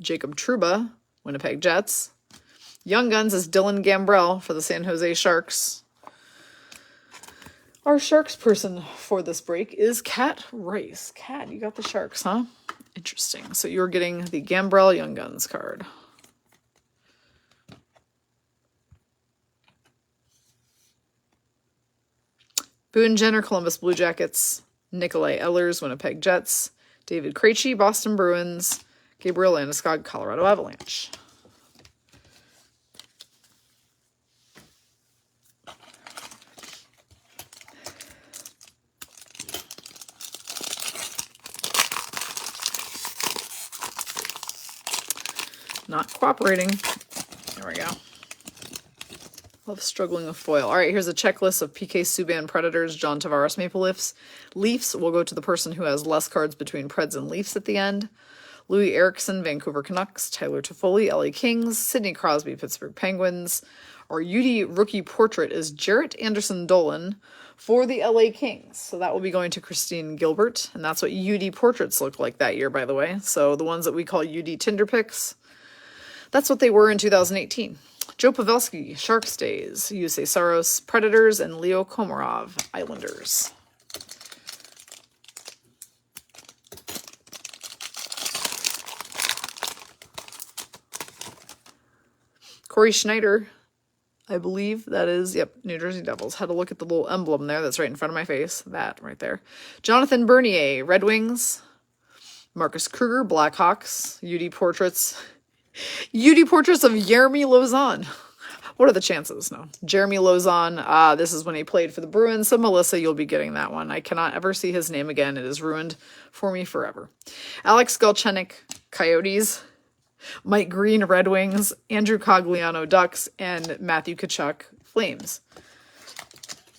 Jacob Trouba, Winnipeg Jets. Young Guns is Dylan Gambrell for the San Jose Sharks. Our Sharks person for this break is Kat Rice. Kat, you got the Sharks, huh? Interesting. So you're getting the Gambrell Young Guns card. Boone Jenner, Columbus Blue Jackets. Nikolai Ehlers, Winnipeg Jets. David Krejci, Boston Bruins. Gabriel Landeskog, Colorado Avalanche. Not cooperating. There we go. Love struggling with foil. All right, here's a checklist of PK Subban, Predators. John Tavares, Maple Leafs. Leafs will go to the person who has less cards between Preds and Leafs at the end. Louis Eriksson, Vancouver Canucks. Tyler Toffoli, LA Kings. Sidney Crosby, Pittsburgh Penguins. Our UD rookie portrait is Jarrett Anderson Dolan for the LA Kings. So that will be going to Christine Gilbert. And that's what UD portraits looked like that year, by the way. So the ones that we call UD Tinder Pics, that's what they were in 2018. Joe Pavelski, Sharks Days, Yusei Saros, Predators, and Leo Komarov, Islanders. Corey Schneider, I believe that is, yep, New Jersey Devils. Had to look at the little emblem there that's right in front of my face. That right there. Jonathan Bernier, Red Wings. Marcus Kruger, Blackhawks. UD Portraits. UD Portraits of Jeremy Lauzon. What are the chances? No. Jeremy Lauzon, this is when he played for the Bruins. So, Melissa, you'll be getting that one. I cannot ever see his name again. It is ruined for me forever. Alex Galchenyuk, Coyotes. Mike Green, Red Wings, Andrew Cogliano, Ducks, and Matthew Tkachuk, Flames.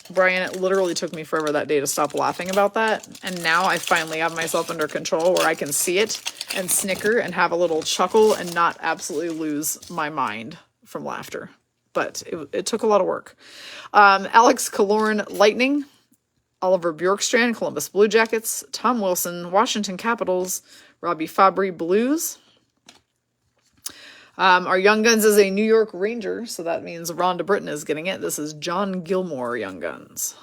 Brian, it literally took me forever that day to stop laughing about that, and now I finally have myself under control where I can see it and snicker and have a little chuckle and not absolutely lose my mind from laughter. But it took a lot of work. Alex Killorn, Lightning, Oliver Bjorkstrand, Columbus Blue Jackets, Tom Wilson, Washington Capitals, Robbie Fabry, Blues. Our Young Guns is a New York Ranger, so that means Rhonda Britton is getting it. This is John Gilmore, Young Guns.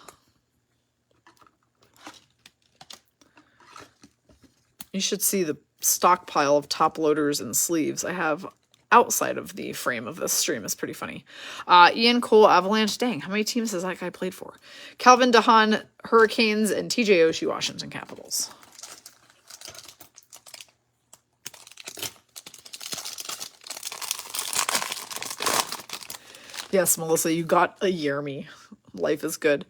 You should see the stockpile of top loaders and sleeves I have outside of the frame of this stream. Is pretty funny. Ian Cole, Avalanche. Dang, how many teams has that guy played for? Calvin DeHaan, Hurricanes, and TJ Oshie, Washington Capitals. Yes, Melissa, you got a Jeremy. Life is good.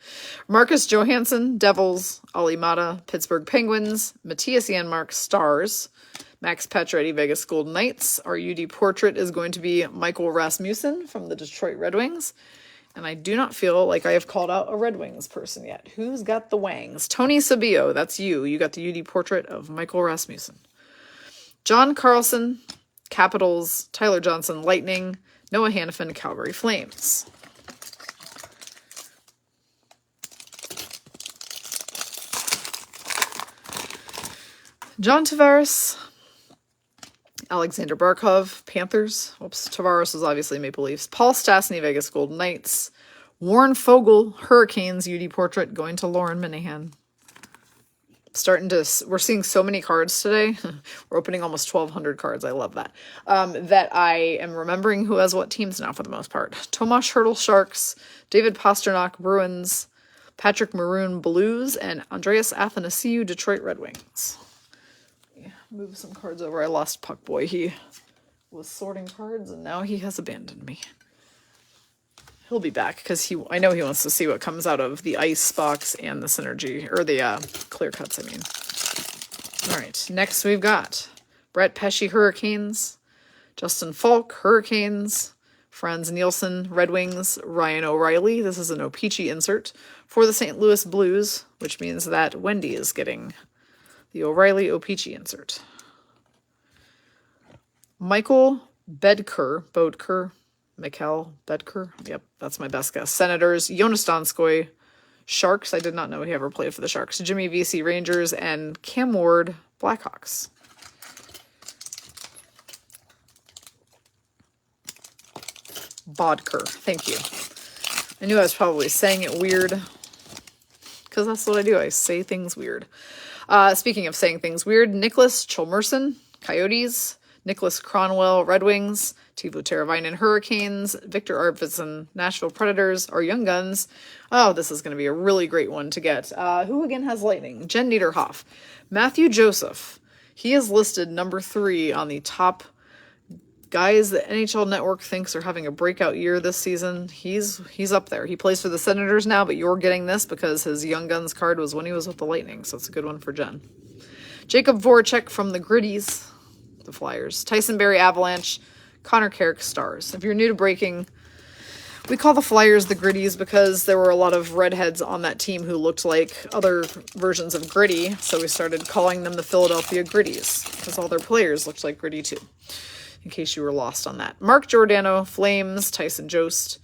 Marcus Johansson, Devils. Ali Mata, Pittsburgh Penguins. Matthias Janmark, Stars. Max Pacioretty, Vegas Golden Knights. Our UD portrait is going to be Michael Rasmussen from the Detroit Red Wings. And I do not feel like I have called out a Red Wings person yet. Who's got the wangs? Tony Sabio, that's you. You got the UD portrait of Michael Rasmussen. John Carlson, Capitals. Tyler Johnson, Lightning. Noah Hannafin, Calgary Flames. John Tavares, Alexander Barkov, Panthers. Oops, Tavares was obviously Maple Leafs. Paul Stastny, Vegas Golden Knights. Warren Fogle, Hurricanes, UD portrait, going to Lauren Minahan. We're seeing so many cards today. We're opening almost 1,200 cards. I love that. That I am remembering who has what teams now for the most part. Tomas Hertl, Sharks. David Pasternak, Bruins. Patrick Maroon, Blues. And Andreas Athanasiou, Detroit Red Wings. Move some cards over. I lost Puck Boy. He was sorting cards and now he has abandoned me. He'll be back because I know he wants to see what comes out of the ice box and the synergy, or the clear cuts, I mean. All right, next we've got Brett Pesce, Hurricanes. Justin Falk, Hurricanes. Franz Nielsen, Red Wings. Ryan O'Reilly, this is an O-Pee-Chee insert, for the St. Louis Blues, which means that Wendy is getting the O'Reilly O-Pee-Chee insert. Michael Bodker, Mikhail Bedker. Yep, that's my best guess. Senators, Jonas Donskoy, Sharks. I did not know he ever played for the Sharks. Jimmy VC, Rangers, and Cam Ward, Blackhawks. Bodker. Thank you. I knew I was probably saying it weird because that's what I do. I say things weird. Speaking of saying things weird, Nicholas Cholmerson, Coyotes. Nicholas Cronwell, Red Wings. Teuvo Teravainen, Hurricanes. Victor Arvidsson, Nashville Predators. Our Young Guns. Oh, this is going to be a really great one to get. Who again has Lightning? Jen Niederhoff. Matthew Joseph. He is listed number 3 on the top guys that NHL Network thinks are having a breakout year this season. He's up there. He plays for the Senators now, but you're getting this because his Young Guns card was when he was with the Lightning, so it's a good one for Jen. Jacob Voracek from the Gritties, the Flyers. Tyson Barrie, Avalanche. Connor Carrick, Stars. If you're new to breaking, we call the Flyers the Gritties because there were a lot of redheads on that team who looked like other versions of Gritty, so we started calling them the Philadelphia Gritties because all their players looked like Gritty too, in case you were lost on that. Mark Giordano, Flames. Tyson Jost,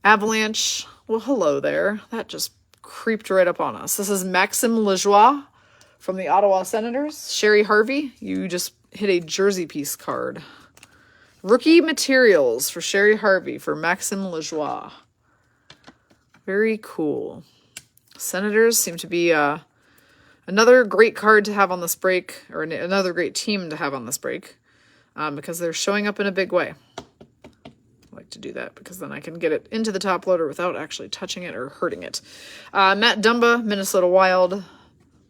Avalanche. Well, hello there. That just creeped right up on us. This is Maxime Lajoie from the Ottawa Senators. Sherry Harvey, you just hit a jersey piece card. Rookie materials for Sherry Harvey for Maxime Lajoie. Very cool. Senators seem to be another great card to have on this break, or another great team to have on this break, because they're showing up in a big way. I like to do that because then I can get it into the top loader without actually touching it or hurting it. Matt Dumba, Minnesota Wild.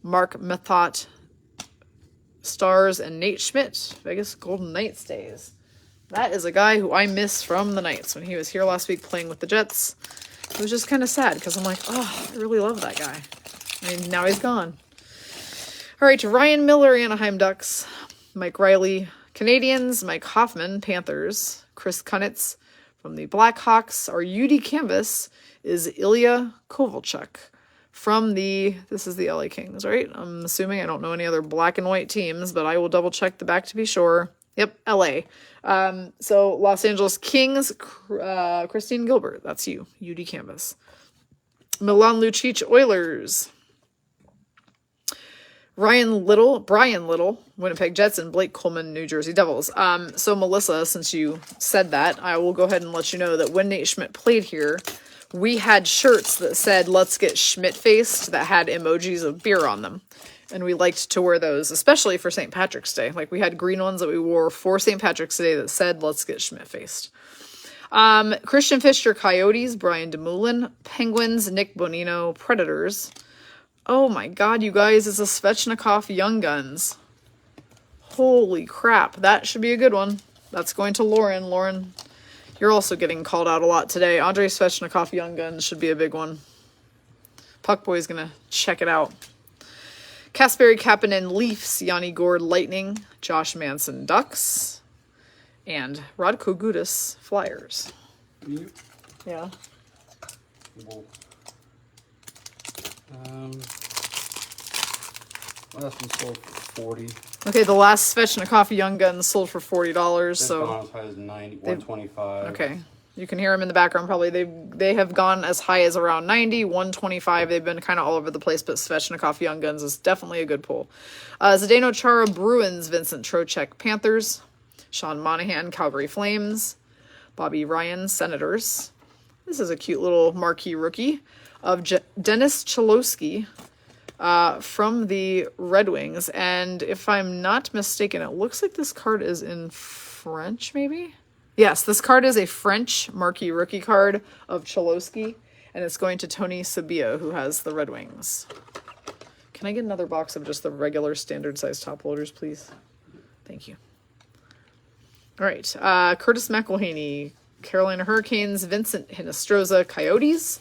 Mark Methot, Stars, and Nate Schmidt, Vegas Golden Knights days. That is a guy who I miss from the Knights when he was here last week playing with the Jets. It was just kind of sad because I'm like, oh, I really love that guy. I mean, now he's gone. All right, Ryan Miller, Anaheim Ducks. Mike Riley, Canadians. Mike Hoffman, Panthers. Chris Kunitz from the Blackhawks. Our UD canvas is Ilya Kovalchuk from this is the LA Kings, right? I'm assuming. I don't know any other black and white teams, but I will double check the back to be sure. Yep, LA. So Los Angeles Kings, Christine Gilbert. That's you, UD canvas. Milan Lucic, Oilers. Brian Little, Winnipeg Jets, and Blake Coleman, New Jersey Devils. So Melissa, since you said that, I will go ahead and let you know that when Nate Schmidt played here, we had shirts that said, "Let's get Schmidt-faced," that had emojis of beer on them. And we liked to wear those, especially for St. Patrick's Day. Like, we had green ones that we wore for St. Patrick's Day that said, "Let's get Schmidt-faced." Christian Fischer, Coyotes. Brian DeMoulin, Penguins. Nick Bonino, Predators. Oh my god, you guys, it's a Svechnikov Young Guns. Holy crap, that should be a good one. That's going to Lauren. Lauren, you're also getting called out a lot today. Andrei Svechnikov Young Guns should be a big one. Puckboy's going to check it out. Kasperi Kapanen, Leafs. Yanni Gourde, Lightning. Josh Manson, Ducks. And Radko Gudas, Flyers. Yeah. Well, last one sold for $40. Okay, the last Svechnikov Young Guns sold for $40. They've So gone as high as 125. okay, you can hear them in the background. Probably they have gone as high as around 90, 125. They've been kind of all over the place, but Svechnikov Young Guns is definitely a good pull. Zdeno Chara, Bruins. Vincent Trocheck, Panthers. Sean Monahan, Calgary Flames. Bobby Ryan, Senators. This is a cute little marquee rookie of Dennis Cholowski from the Red Wings. And if I'm not mistaken, it looks like this card is in French, maybe? Yes, this card is a French marquee rookie card of Cholowski, and it's going to Tony Sabia, who has the Red Wings. Can I get another box of just the regular standard size top loaders, please? Thank you. All right, Curtis McElhaney, Carolina Hurricanes. Vincent Hinostroza, Coyotes.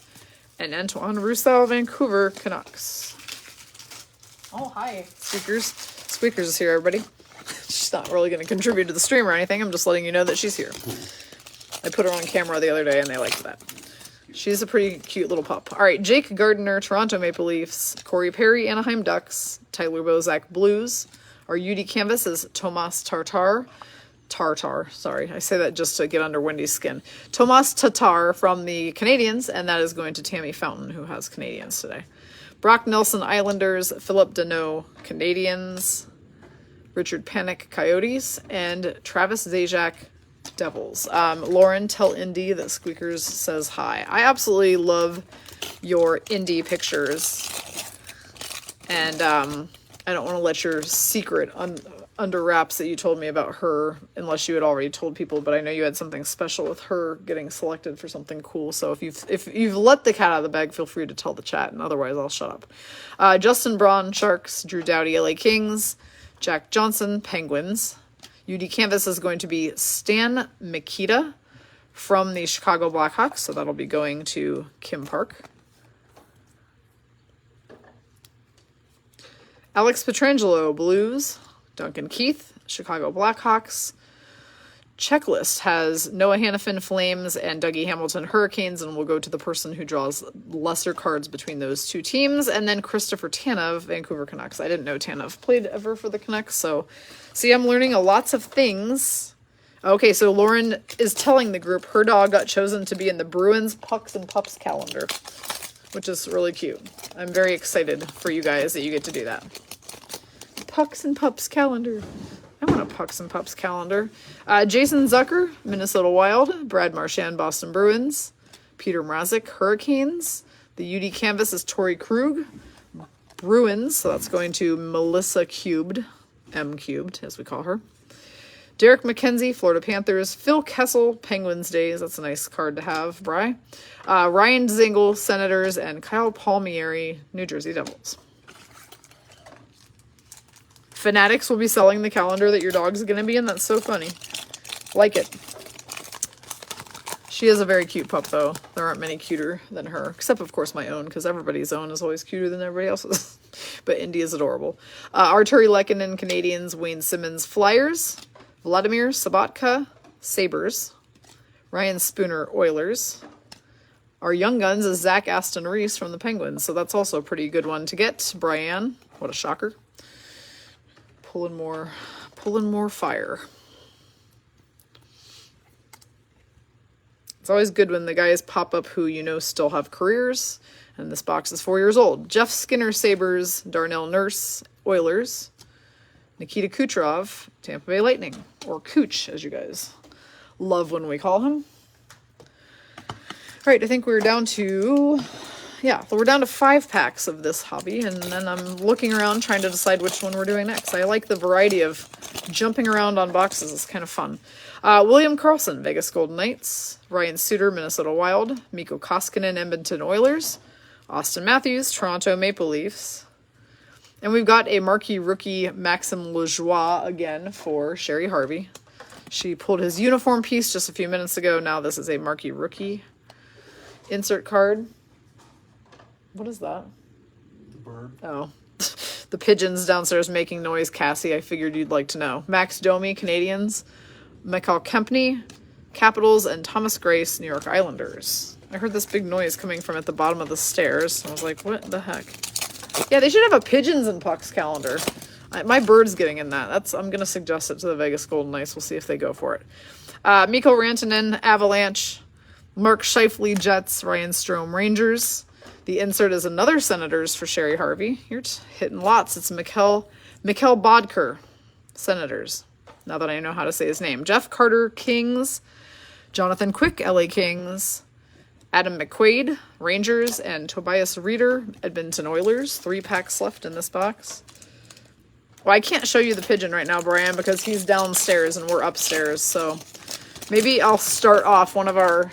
And Antoine Roussel, Vancouver Canucks. Oh, hi. Squeakers. Squeakers is here, everybody. She's not really going to contribute to the stream or anything. I'm just letting you know that she's here. I put her on camera the other day, and they liked that. She's a pretty cute little pup. All right, Jake Gardiner, Toronto Maple Leafs. Corey Perry, Anaheim Ducks. Tyler Bozak, Blues. Our UD canvas is Tomas Tartar, sorry. I say that just to get under Wendy's skin. Tomas Tatar from the Canadians, and that is going to Tammy Fountain, who has Canadians today. Brock Nelson, Islanders. Philip Deneau, Canadians. Richard Panik, Coyotes. And Travis Zajac, Devils. Lauren, tell Indy that Squeakers says hi. I absolutely love your indie pictures. And I don't want to let your secret under wraps that you told me about her, unless you had already told people, but I know you had something special with her getting selected for something cool. So if you've let the cat out of the bag, feel free to tell the chat, and otherwise I'll shut up. Justin Braun, Sharks. Drew Doughty, LA Kings. Jack Johnson, Penguins. UD canvas is going to be Stan Mikita from the Chicago Blackhawks, so that'll be going to Kim Park. Alex Pietrangelo, Blues. Duncan Keith, Chicago Blackhawks. Checklist has Noah Hannafin, Flames, and Dougie Hamilton, Hurricanes, and we'll go to the person who draws lesser cards between those two teams. And then Christopher Tanev, Vancouver Canucks. I didn't know Tanev played ever for the Canucks, so see, I'm learning lots of things Okay, so Lauren is telling the group her dog got chosen to be in the Bruins Pucks and Pups calendar, which is really cute. I'm very excited for you guys that you get to do that. Pucks and Pups calendar. I want a Pucks and Pups calendar. Jason Zucker, Minnesota Wild. Brad Marchand, Boston Bruins. Peter Mrazek, Hurricanes. The UD canvas is Torrey Krug, Bruins. So that's going to Melissa Cubed, M Cubed, as we call her. Derek McKenzie, Florida Panthers. Phil Kessel, Penguins Days. That's a nice card to have, Bri. Ryan Dzingel, Senators. And Kyle Palmieri, New Jersey Devils. Fanatics will be selling the calendar that your dog's going to be in. That's so funny. Like it. She is a very cute pup, though. There aren't many cuter than her. Except, of course, my own, because everybody's own is always cuter than everybody else's. But Indy is adorable. Arturi Lehkonen, Canadians. Wayne Simmons, Flyers. Vladimir Sabatka, Sabres. Ryan Spooner, Oilers. Our young guns is Zach Aston Reese from the Penguins, so that's also a pretty good one to get. Brian, what a shocker. Pulling more fire. It's always good when the guys pop up who you know still have careers, and this box is 4 years old. Jeff Skinner, Sabres. Darnell Nurse, Oilers. Nikita Kucherov, Tampa Bay Lightning, or Cooch, as you guys love when we call him. All right, I think we're down to, we're down to 5 packs of this hobby, and then I'm looking around trying to decide which one we're doing next. I like the variety of jumping around on boxes. It's kind of fun. William Karlsson, Vegas Golden Knights. Ryan Suter, Minnesota Wild. Mikko Koskinen, Edmonton Oilers. Austin Matthews, Toronto Maple Leafs. And we've got a marquee rookie, Maxime Lajoie, again for Sherry Harvey. She pulled his uniform piece just a few minutes ago. Now this is a marquee rookie insert card. What is that? The bird. Oh. The pigeons downstairs making noise, Cassie. I figured you'd like to know. Max Domi, Canadians. Michael Kempney, Capitals. And Thomas Grace, New York Islanders. I heard this big noise coming from at the bottom of the stairs. I was like, what the heck? Yeah, they should have a Pigeons and Pucks calendar. My bird's getting in that. I'm going to suggest it to the Vegas Golden Knights. We'll see if they go for it. Mikko Rantanen, Avalanche. Mark Scheifele, Jets. Ryan Strome, Rangers. The insert is another Senators for Sherry Harvey. You're hitting lots. It's Mikhail Bodker, Senators. Now that I know how to say his name. Jeff Carter, Kings. Jonathan Quick, LA Kings. Adam McQuaid, Rangers, and Tobias Reeder, Edmonton Oilers. 3 packs left in this box. Well, I can't show you the pigeon right now, Brian, because he's downstairs and we're upstairs. So maybe I'll start off one of our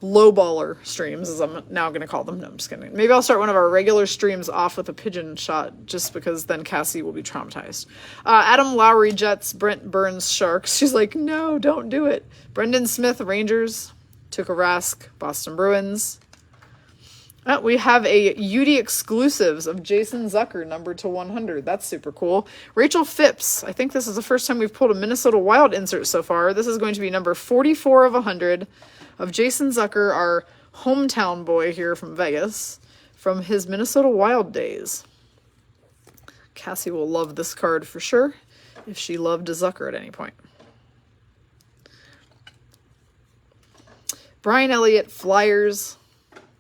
lowballer streams, as I'm now going to call them. No, I'm just kidding. Maybe I'll start one of our regular streams off with a pigeon shot, just because then Cassie will be traumatized. Adam Lowry, Jets. Brent Burns, Sharks. She's like, no, don't do it. Brendan Smith, Rangers. Tuukka Rask, Boston Bruins. We have a UD exclusives of Jason Zucker, numbered to 100. That's super cool. Rachel Phipps. I think this is the first time we've pulled a Minnesota Wild insert so far. This is going to be number 44 of 100 of Jason Zucker, our hometown boy here from Vegas, from his Minnesota Wild days. Cassie will love this card for sure, if she loved a Zucker at any point. Brian Elliott, Flyers.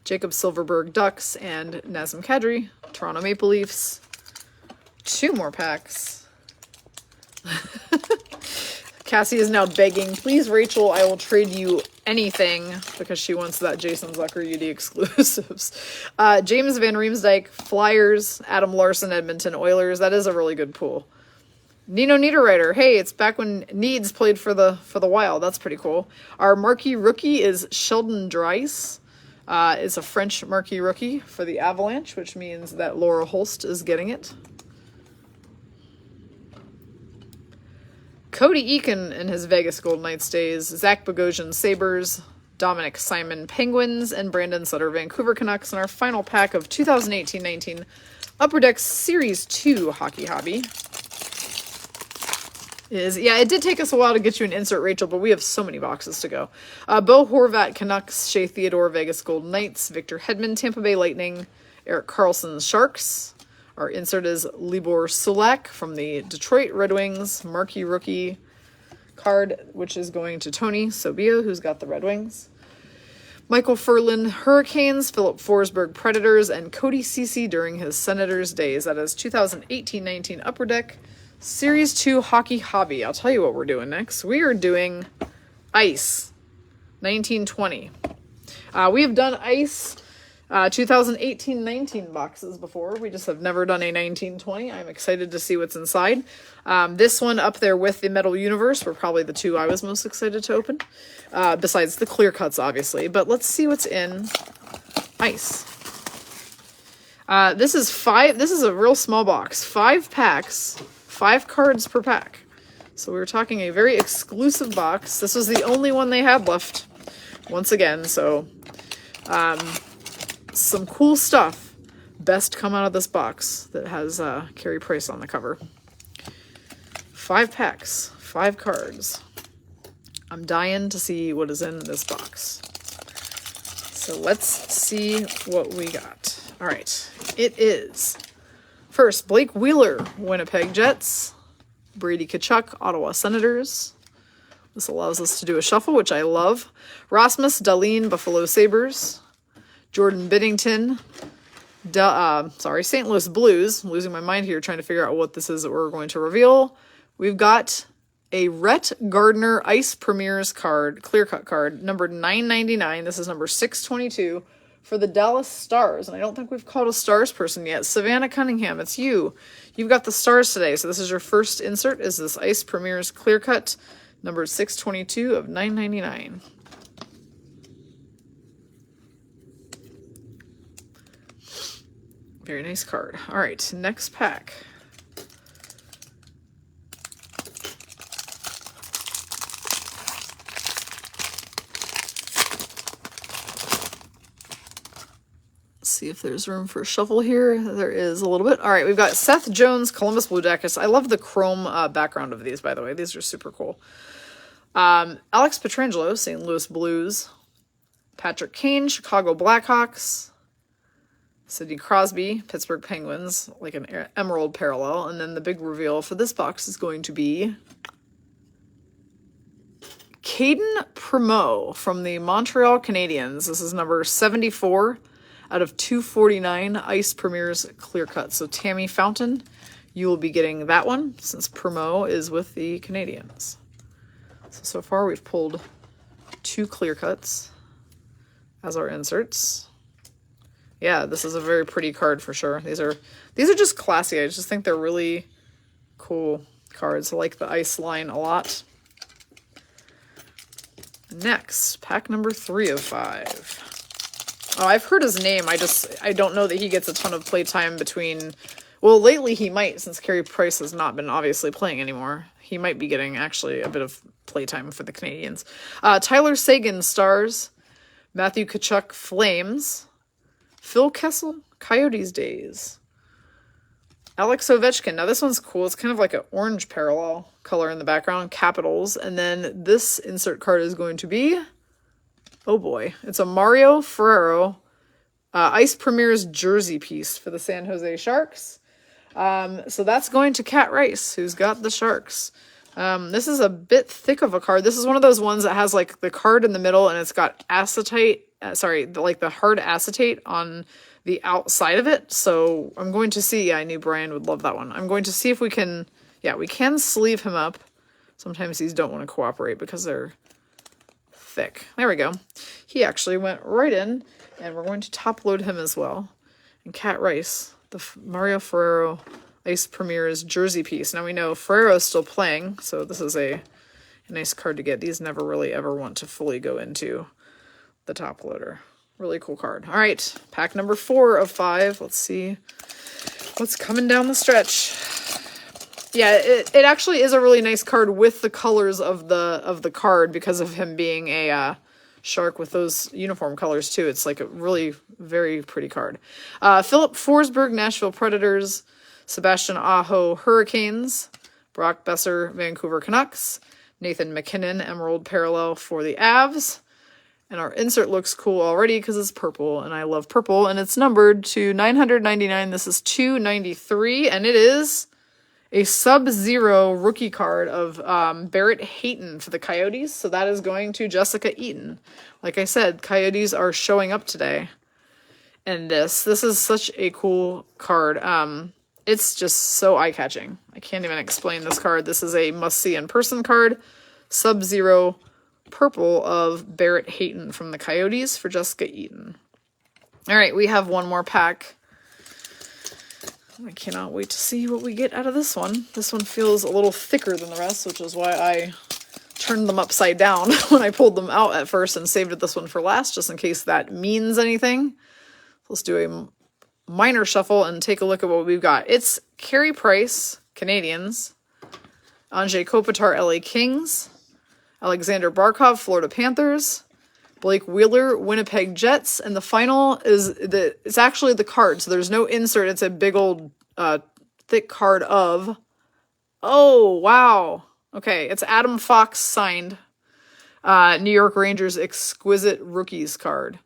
Jacob Silverberg, Ducks. And Nazem Kadri, Toronto Maple Leafs. 2 more packs. Cassie is now begging, please, Rachel, I will trade you anything, because she wants that Jason Zucker UD exclusives. James Van Riemsdyk, Flyers. Adam Larson, Edmonton Oilers. That is a really good pool. Nino Niederreiter. Hey, it's back when Needs played for the Wild. That's pretty cool. Our marquee rookie is Sheldon Dries. It's a French marquee rookie for the Avalanche, which means that Laura Holst is getting it. Cody Eakin in his Vegas Golden Knights days. Zach Bogosian, Sabres. Dominic Simon, Penguins. And Brandon Sutter, Vancouver Canucks. And our final pack of 2018-19 Upper Deck Series 2 Hockey Hobby is, it did take us a while to get you an insert, Rachel, but we have so many boxes to go. Bo Horvat, Canucks. Shea Theodore, Vegas Golden Knights. Victor Hedman, Tampa Bay Lightning. Eric Carlson, Sharks. Our insert is Libor Sulak from the Detroit Red Wings. Marquee rookie, card, which is going to Tony Sobia, who's got the Red Wings. Michael Furlan, Hurricanes, Philip Forsberg, Predators, and Cody Ceci during his Senators days. That is 2018-19 Upper Deck, Series 2 Hockey Hobby. I'll tell you what we're doing next. We are doing Ice, 1920. We have done Ice 2018-19 boxes before. We just have never done a 1920. I'm excited to see what's inside. This one up there with the Metal Universe were probably the two I was most excited to open. Besides the clear cuts, obviously. But let's see what's in Ice. This is a real small box. 5 packs, 5 cards per pack. So we're talking a very exclusive box. This was the only one they had left, once again. So, some cool stuff. Best come out of this box that has Carey Price on the cover. 5 packs, 5 cards. I'm dying to see what is in this box. So let's see what we got. All right, it is first Blake Wheeler, Winnipeg Jets. Brady Tkachuk, Ottawa Senators. This allows us to do a shuffle, which I love. Rasmus Dahlin, Buffalo Sabres. Jordan Binnington, St. Louis Blues. I'm losing my mind here trying to figure out what this is that we're going to reveal. We've got a Rhett Gardner Ice Premiers card, clear cut card, number 999. This is number 622 for the Dallas Stars. And I don't think we've called a Stars person yet. Savannah Cunningham, it's you. You've got the Stars today. So this is your first insert, is this Ice Premiers clear cut, number 622 of 999. Very nice card. All right, next pack. Let's see if there's room for a shuffle here. There is a little bit. All right, we've got Seth Jones, Columbus Blue Jackets. I love the chrome background of these, by the way. These are super cool. Alex Pietrangelo, St. Louis Blues. Patrick Kane, Chicago Blackhawks. Sidney Crosby, Pittsburgh Penguins, like an emerald parallel. And then the big reveal for this box is going to be Caden Primo from the Montreal Canadiens. This is number 74 out of 249 Ice Premiers clear cut. So Tammy Fountain, you will be getting that one since Primo is with the Canadiens. So far we've pulled 2 clear cuts as our inserts. Yeah, this is a very pretty card for sure. These are just classy. I just think they're really cool cards. I like the Ice line a lot. Next, pack number 3 of 5. Oh, I've heard his name. I don't know that he gets a ton of playtime between... Well, lately he might, since Carey Price has not been obviously playing anymore. He might be getting actually a bit of playtime for the Canadiens. Tyler Seguin, Stars. Matthew Tkachuk, Flames. Phil Kessel, Coyotes days. Alex Ovechkin. Now this one's cool. It's kind of like an orange parallel color in the background. Capitals. And then this insert card is going to be... Oh boy. It's a Mario Ferraro Ice Premiers jersey piece for the San Jose Sharks. So that's going to Kat Rice, who's got the Sharks. This is a bit thick of a card. This is one of those ones that has like the card in the middle and it's got acetate... like the hard acetate on the outside of it. So I'm going to see, I knew Brian would love that one. I'm going to see if we can, we can sleeve him up. Sometimes these don't want to cooperate because they're thick. There we go. He actually went right in and we're going to top load him as well. And Kat Rice, the Mario Ferraro Ice Premiers jersey piece. Now we know Ferrero's still playing, so this is a nice card to get. These never really ever want to fully go into the top loader. Really cool card. All right, pack number 4 of 5. Let's see what's coming down the stretch. Yeah, it actually is a really nice card with the colors of the card because of him being a shark with those uniform colors too. It's like a really very pretty card. Philip Forsberg, Nashville Predators. Sebastian Aho, Hurricanes. Brock Besser, Vancouver Canucks. Nathan McKinnon, Emerald Parallel for the Avs. And our insert looks cool already because it's purple, and I love purple, and it's numbered to 999. This is 293, and it is a Sub-Zero rookie card of Barrett Hayton for the Coyotes. So that is going to Jessica Eaton. Like I said, Coyotes are showing up today. And this is such a cool card. It's just so eye-catching. I can't even explain this card. This is a must-see in-person card. Sub-Zero purple of Barrett Hayton from the Coyotes for Jessica Eaton. All right, we have one more pack. I cannot wait to see what we get out of this one. This one feels a little thicker than the rest, which is why I turned them upside down when I pulled them out at first and saved this one for last, just in case that means anything. Let's do a minor shuffle and take a look at what we've got. It's Carey Price, Canadians. Anze Kopitar, LA Kings. Alexander Barkov, Florida Panthers. Blake Wheeler, Winnipeg Jets. And the final is it's actually the card. So there's no insert. It's a big old thick card of... Oh, wow. Okay, it's Adam Fox signed. New York Rangers Exquisite Rookies card.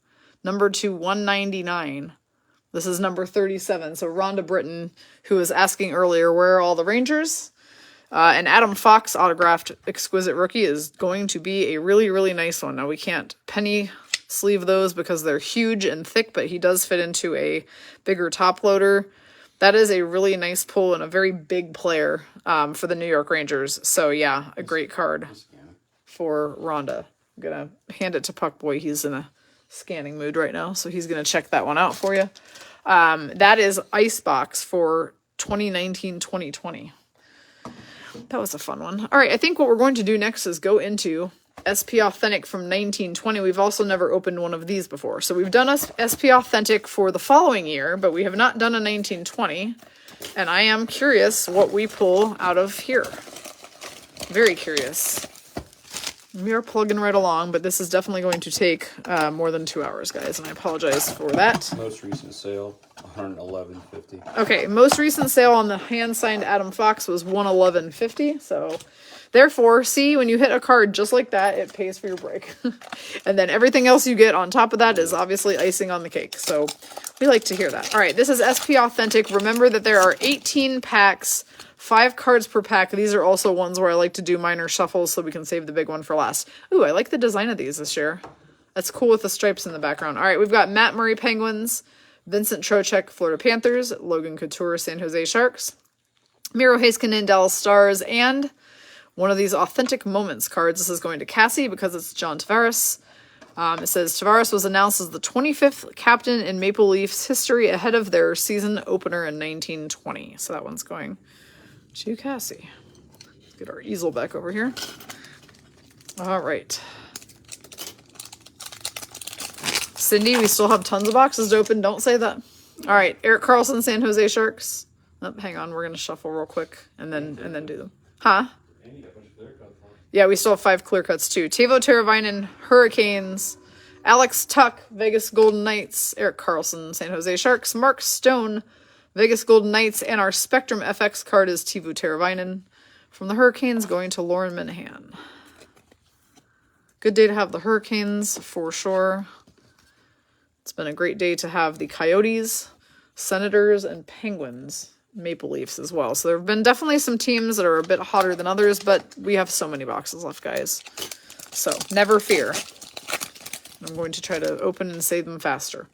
Number 2/199. This is number 37. So Rhonda Britton, who was asking earlier, where are all the Rangers? An Adam Fox autographed Exquisite Rookie is going to be a really, really nice one. Now, we can't penny sleeve those because they're huge and thick, but he does fit into a bigger top loader. That is a really nice pull and a very big player for the New York Rangers. So, yeah, a great card for Rhonda. I'm going to hand it to Puckboy. He's in a scanning mood right now, so he's going to check that one out for you. That is Icebox for 2019-2020. That was a fun one. All right, I think what we're going to do next is go into SP Authentic from 1920. We've also never opened one of these before. So we've done SP Authentic for the following year, but we have not done a 1920. And I am curious what we pull out of here. Very curious. We are plugging right along, but this is definitely going to take more than 2 hours, guys, and I apologize for that. Most recent sale, $111.50. Okay, most recent sale on the hand-signed Adam Fox was $111.50, so therefore, see, when you hit a card just like that, it pays for your break. And then everything else you get on top of that is obviously icing on the cake, so we like to hear that. All right, this is SP Authentic. Remember that there are 18 packs, 5 cards per pack. These are also ones where I like to do minor shuffles so we can save the big one for last. Ooh, I like the design of these this year. That's cool with the stripes in the background. All right, we've got Matt Murray Penguins, Vincent Trocheck Florida Panthers, Logan Couture San Jose Sharks, Miro Heiskanen Dallas Stars, and one of these Authentic Moments cards. This is going to Cassie because it's John Tavares. It says Tavares was announced as the 25th captain in Maple Leafs history ahead of their season opener in 1920. So that one's going to Cassie. Let's get our easel back over here. All right. Cindy, we still have tons of boxes to open. Don't say that. All right. Erik Karlsson, San Jose Sharks. Oh, hang on. We're going to shuffle real quick and then do them. Huh? Yeah, we still have 5 clear cuts too. Teuvo Teravainen, Hurricanes. Alex Tuck, Vegas Golden Knights. Erik Karlsson, San Jose Sharks. Mark Stone, Vegas Golden Knights, and our Spectrum FX card is Teuvo Teravainen. From the Hurricanes, going to Lauren Minahan. Good day to have the Hurricanes, for sure. It's been a great day to have the Coyotes, Senators, and Penguins, Maple Leafs as well. So there have been definitely some teams that are a bit hotter than others, but we have so many boxes left, guys. So never fear. I'm going to try to open and save them faster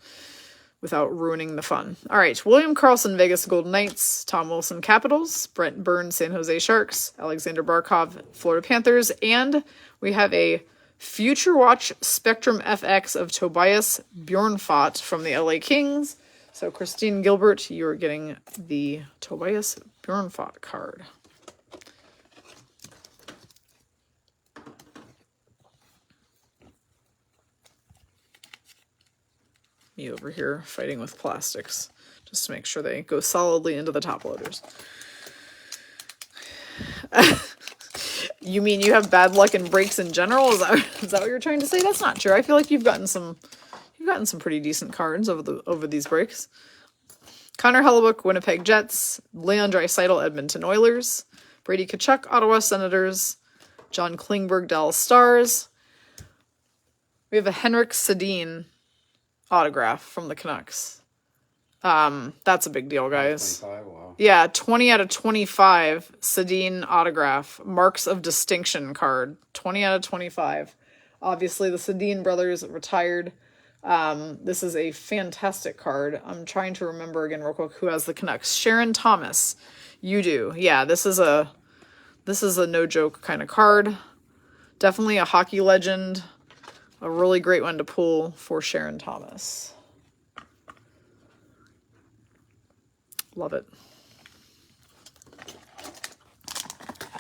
without ruining the fun. All right, William Karlsson, Vegas Golden Knights, Tom Wilson, Capitals, Brent Burns, San Jose Sharks, Alexander Barkov, Florida Panthers, and we have a Future Watch Spectrum FX of Tobias Bjornfot from the LA Kings. So Christine Gilbert, you're getting the Tobias Bjornfot card. Me over here fighting with plastics just to make sure they go solidly into the top loaders. You mean you have bad luck in breaks in general? Is that what you're trying to say? That's not true. I feel like you've gotten some pretty decent cards over these breaks. Connor Hellebuck, Winnipeg Jets, Leon Draisaitl, Edmonton Oilers, Brady Tkachuk, Ottawa Senators, John Klingberg, Dallas Stars. We have a Henrik Sedin autograph from the Canucks. That's a big deal, guys. 25, wow. Yeah, 20 out of 25 Sedin autograph, marks of distinction card. 20 out of 25. Obviously, the Sedin brothers retired. This is a fantastic card. I'm trying to remember again real quick who has the Canucks. Sharon Thomas. You do. Yeah, this is a no joke kind of card. Definitely a hockey legend. A really great one to pull for Sharon Thomas. Love it.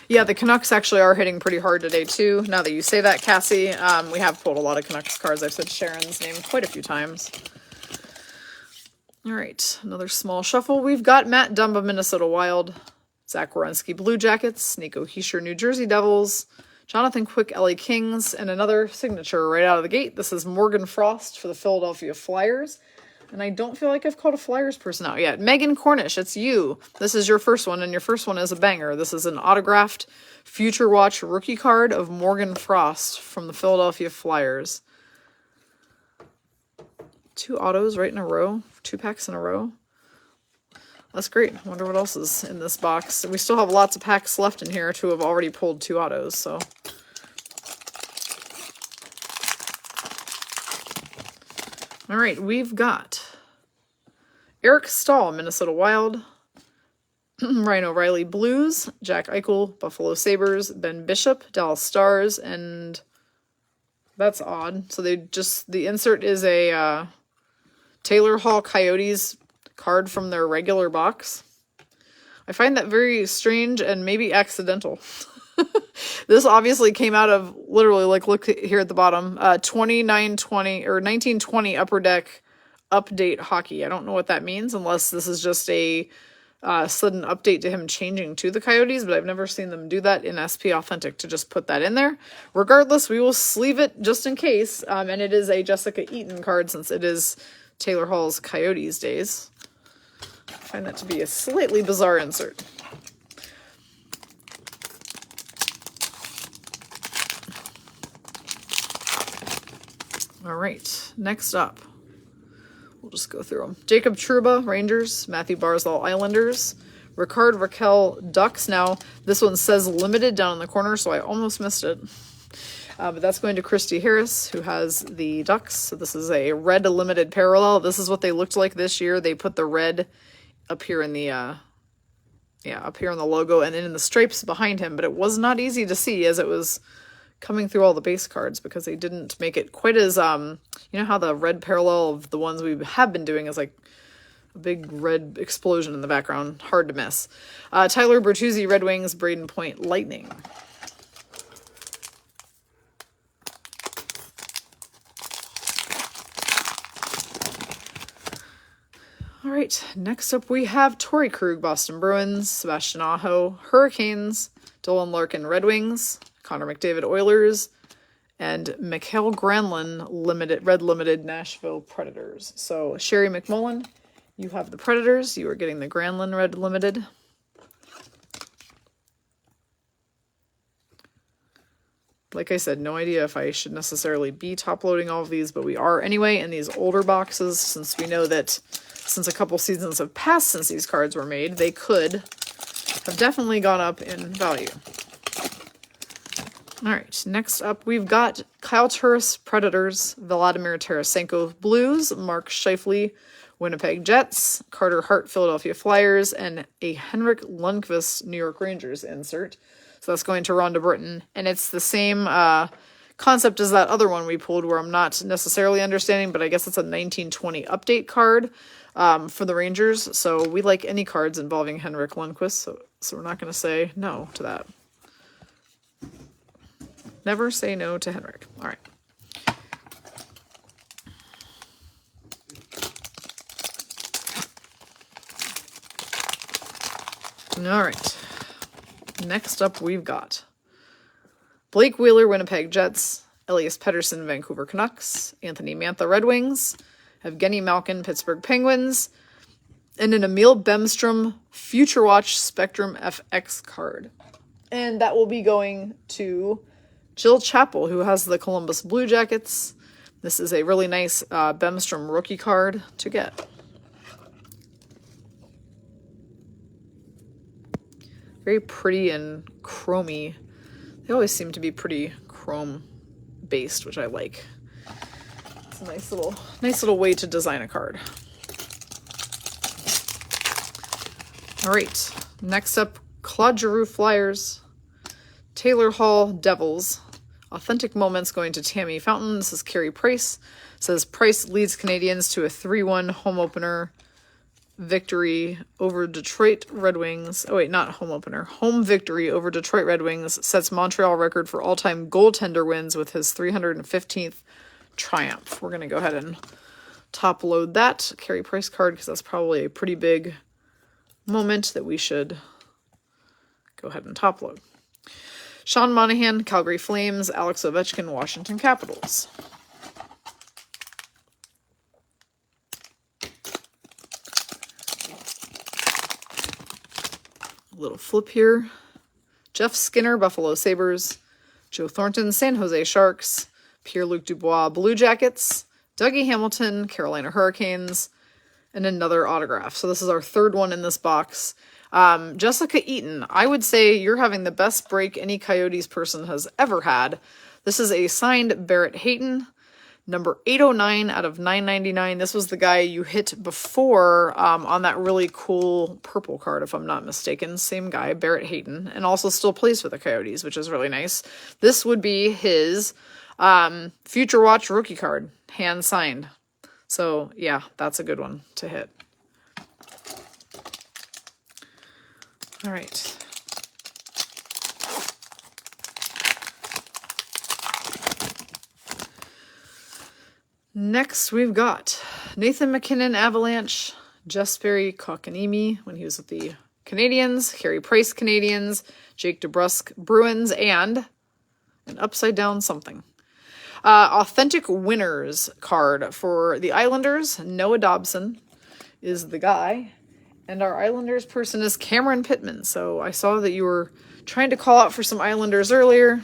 Yeah, the Canucks actually are hitting pretty hard today, too. Now that you say that, Cassie, we have pulled a lot of Canucks cards. I've said Sharon's name quite a few times. All right, another small shuffle. We've got Matt Dumba, Minnesota Wild. Zach Werenski, Blue Jackets. Nico Hischier, New Jersey Devils. Jonathan Quick, LA Kings. And another signature right out of the gate. This is Morgan Frost for the Philadelphia Flyers. And I don't feel like I've called a Flyers person out yet. Megan Cornish, it's you. This is your first one, and your first one is a banger. This is an autographed Future Watch rookie card of Morgan Frost from the Philadelphia Flyers. 2 autos right in a row. 2 packs in a row. That's great. I wonder what else is in this box. We still have lots of packs left in here to have already pulled 2 autos, so... All right, we've got Eric Stahl, Minnesota Wild, Ryan O'Reilly, Blues, Jack Eichel, Buffalo Sabres, Ben Bishop, Dallas Stars, and that's odd. So the insert is a Taylor Hall Coyotes card from their regular box. I find that very strange and maybe accidental. This obviously came out of literally, like, look here at the bottom, 2920 or 1920 Upper Deck update hockey. I don't know what that means unless this is just a sudden update to him changing to the Coyotes, but I've never seen them do that in SP Authentic to just put that in there. Regardless, we will sleeve it just in case, and it is a Jessica Eaton card since it is Taylor Hall's Coyotes days. I find that to be a slightly bizarre insert. All right, next up, we'll just go through them. Jacob Trouba, Rangers. Matthew Barzal, Islanders. Ricard Raquel, Ducks. Now, this one says limited down in the corner, so I almost missed it. But that's going to Christy Harris, who has the Ducks. So this is a red limited parallel. This is what they looked like this year. They put the red up here in the, up here in the logo and then in the stripes behind him. But it was not easy to see as it was coming through all the base cards because they didn't make it quite as, you know how the red parallel of the ones we have been doing is like a big red explosion in the background. Hard to miss. Tyler Bertuzzi, Red Wings. Braden Point, Lightning. All right, next up we have Torrey Krug, Boston Bruins. Sebastian Aho, Hurricanes. Dylan Larkin, Red Wings. Connor McDavid, Oilers, and Mikhail Granlund, red limited, Nashville Predators. So Sherry McMullen, you have the Predators. You are getting the Granlund red limited. Like I said, no idea if I should necessarily be top loading all of these, but we are anyway in these older boxes since we know that since a couple seasons have passed since these cards were made, they could have definitely gone up in value. All right, next up, we've got Kyle Turris, Predators, Vladimir Tarasenko, Blues, Mark Scheifele, Winnipeg Jets, Carter Hart, Philadelphia Flyers, and a Henrik Lundqvist, New York Rangers insert. So that's going to Rhonda Britton, and it's the same concept as that other one we pulled where I'm not necessarily understanding, but I guess it's a 1920 update card for the Rangers. So we like any cards involving Henrik Lundqvist, so we're not going to say no to that. Never say no to Henrik. All right. All right. Next up, we've got Blake Wheeler, Winnipeg Jets. Elias Pettersson, Vancouver Canucks. Anthony Mantha, Red Wings. Evgeny Malkin, Pittsburgh Penguins. And an Emil Bemstrom Future Watch Spectrum FX card. And that will be going to Jill Chappell, who has the Columbus Blue Jackets. This is a really nice Bemstrom rookie card to get. Very pretty and chromy. They always seem to be pretty chrome based, which I like. It's a nice little way to design a card. All right, next up, Claude Giroux Flyers, Taylor Hall Devils, Authentic Moments going to Tammy Fountain. This is Carey Price. It says Price leads Canadians to a 3-1 home opener victory over Detroit Red Wings. Oh wait, not home opener. Home victory over Detroit Red Wings sets Montreal record for all-time goaltender wins with his 315th triumph. We're going to go ahead and top load that Carey Price card because that's probably a pretty big moment that we should go ahead and top load. Sean Monahan, Calgary Flames, Alex Ovechkin, Washington Capitals. A little flip here. Jeff Skinner, Buffalo Sabres, Joe Thornton, San Jose Sharks, Pierre-Luc Dubois, Blue Jackets, Dougie Hamilton, Carolina Hurricanes, and another autograph. So this is our third one in this box. Jessica Eaton, I would say you're having the best break any Coyotes person has ever had. This is a signed Barrett Hayton, number 809 out of 999. This was the guy you hit before on that really cool purple card, if I'm not mistaken. Same guy, Barrett Hayton, and also still plays for the Coyotes, which is really nice. This would be his Future Watch rookie card, hand signed. So yeah, that's a good one to hit. All right. Next, we've got Nathan McKinnon, Avalanche, Jesperi Kotkaniemi when he was with the Canadiens, Carey Price, Canadiens, Jake DeBrusk, Bruins, and an upside down something. Authentic Winners card for the Islanders. Noah Dobson is the guy. And our Islanders person is Cameron Pittman. So I saw that you were trying to call out for some Islanders earlier.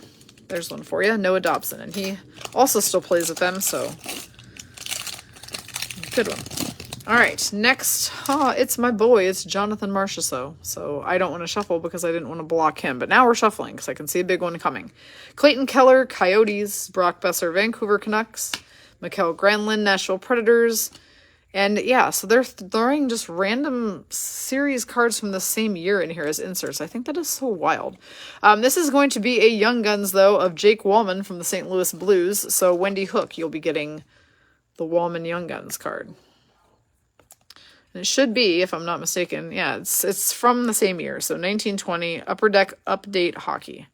There's one for you, Noah Dobson. And he also still plays with them, so good one. All right, next, it's my boy. It's Jonathan Marchessault. So I don't want to shuffle because I didn't want to block him. But now we're shuffling because I can see a big one coming. Clayton Keller, Coyotes. Brock Besser, Vancouver Canucks. Mikael Granlund, Nashville Predators. And yeah, so they're throwing just random series cards from the same year in here as inserts. I think that is so wild. This is going to be a Young Guns, though, of Jake Wallman from the St. Louis Blues. So Wendy Hook, you'll be getting the Wallman Young Guns card. And it should be, if I'm not mistaken, yeah, it's from the same year. So 1920, Upper Deck Update Hockey.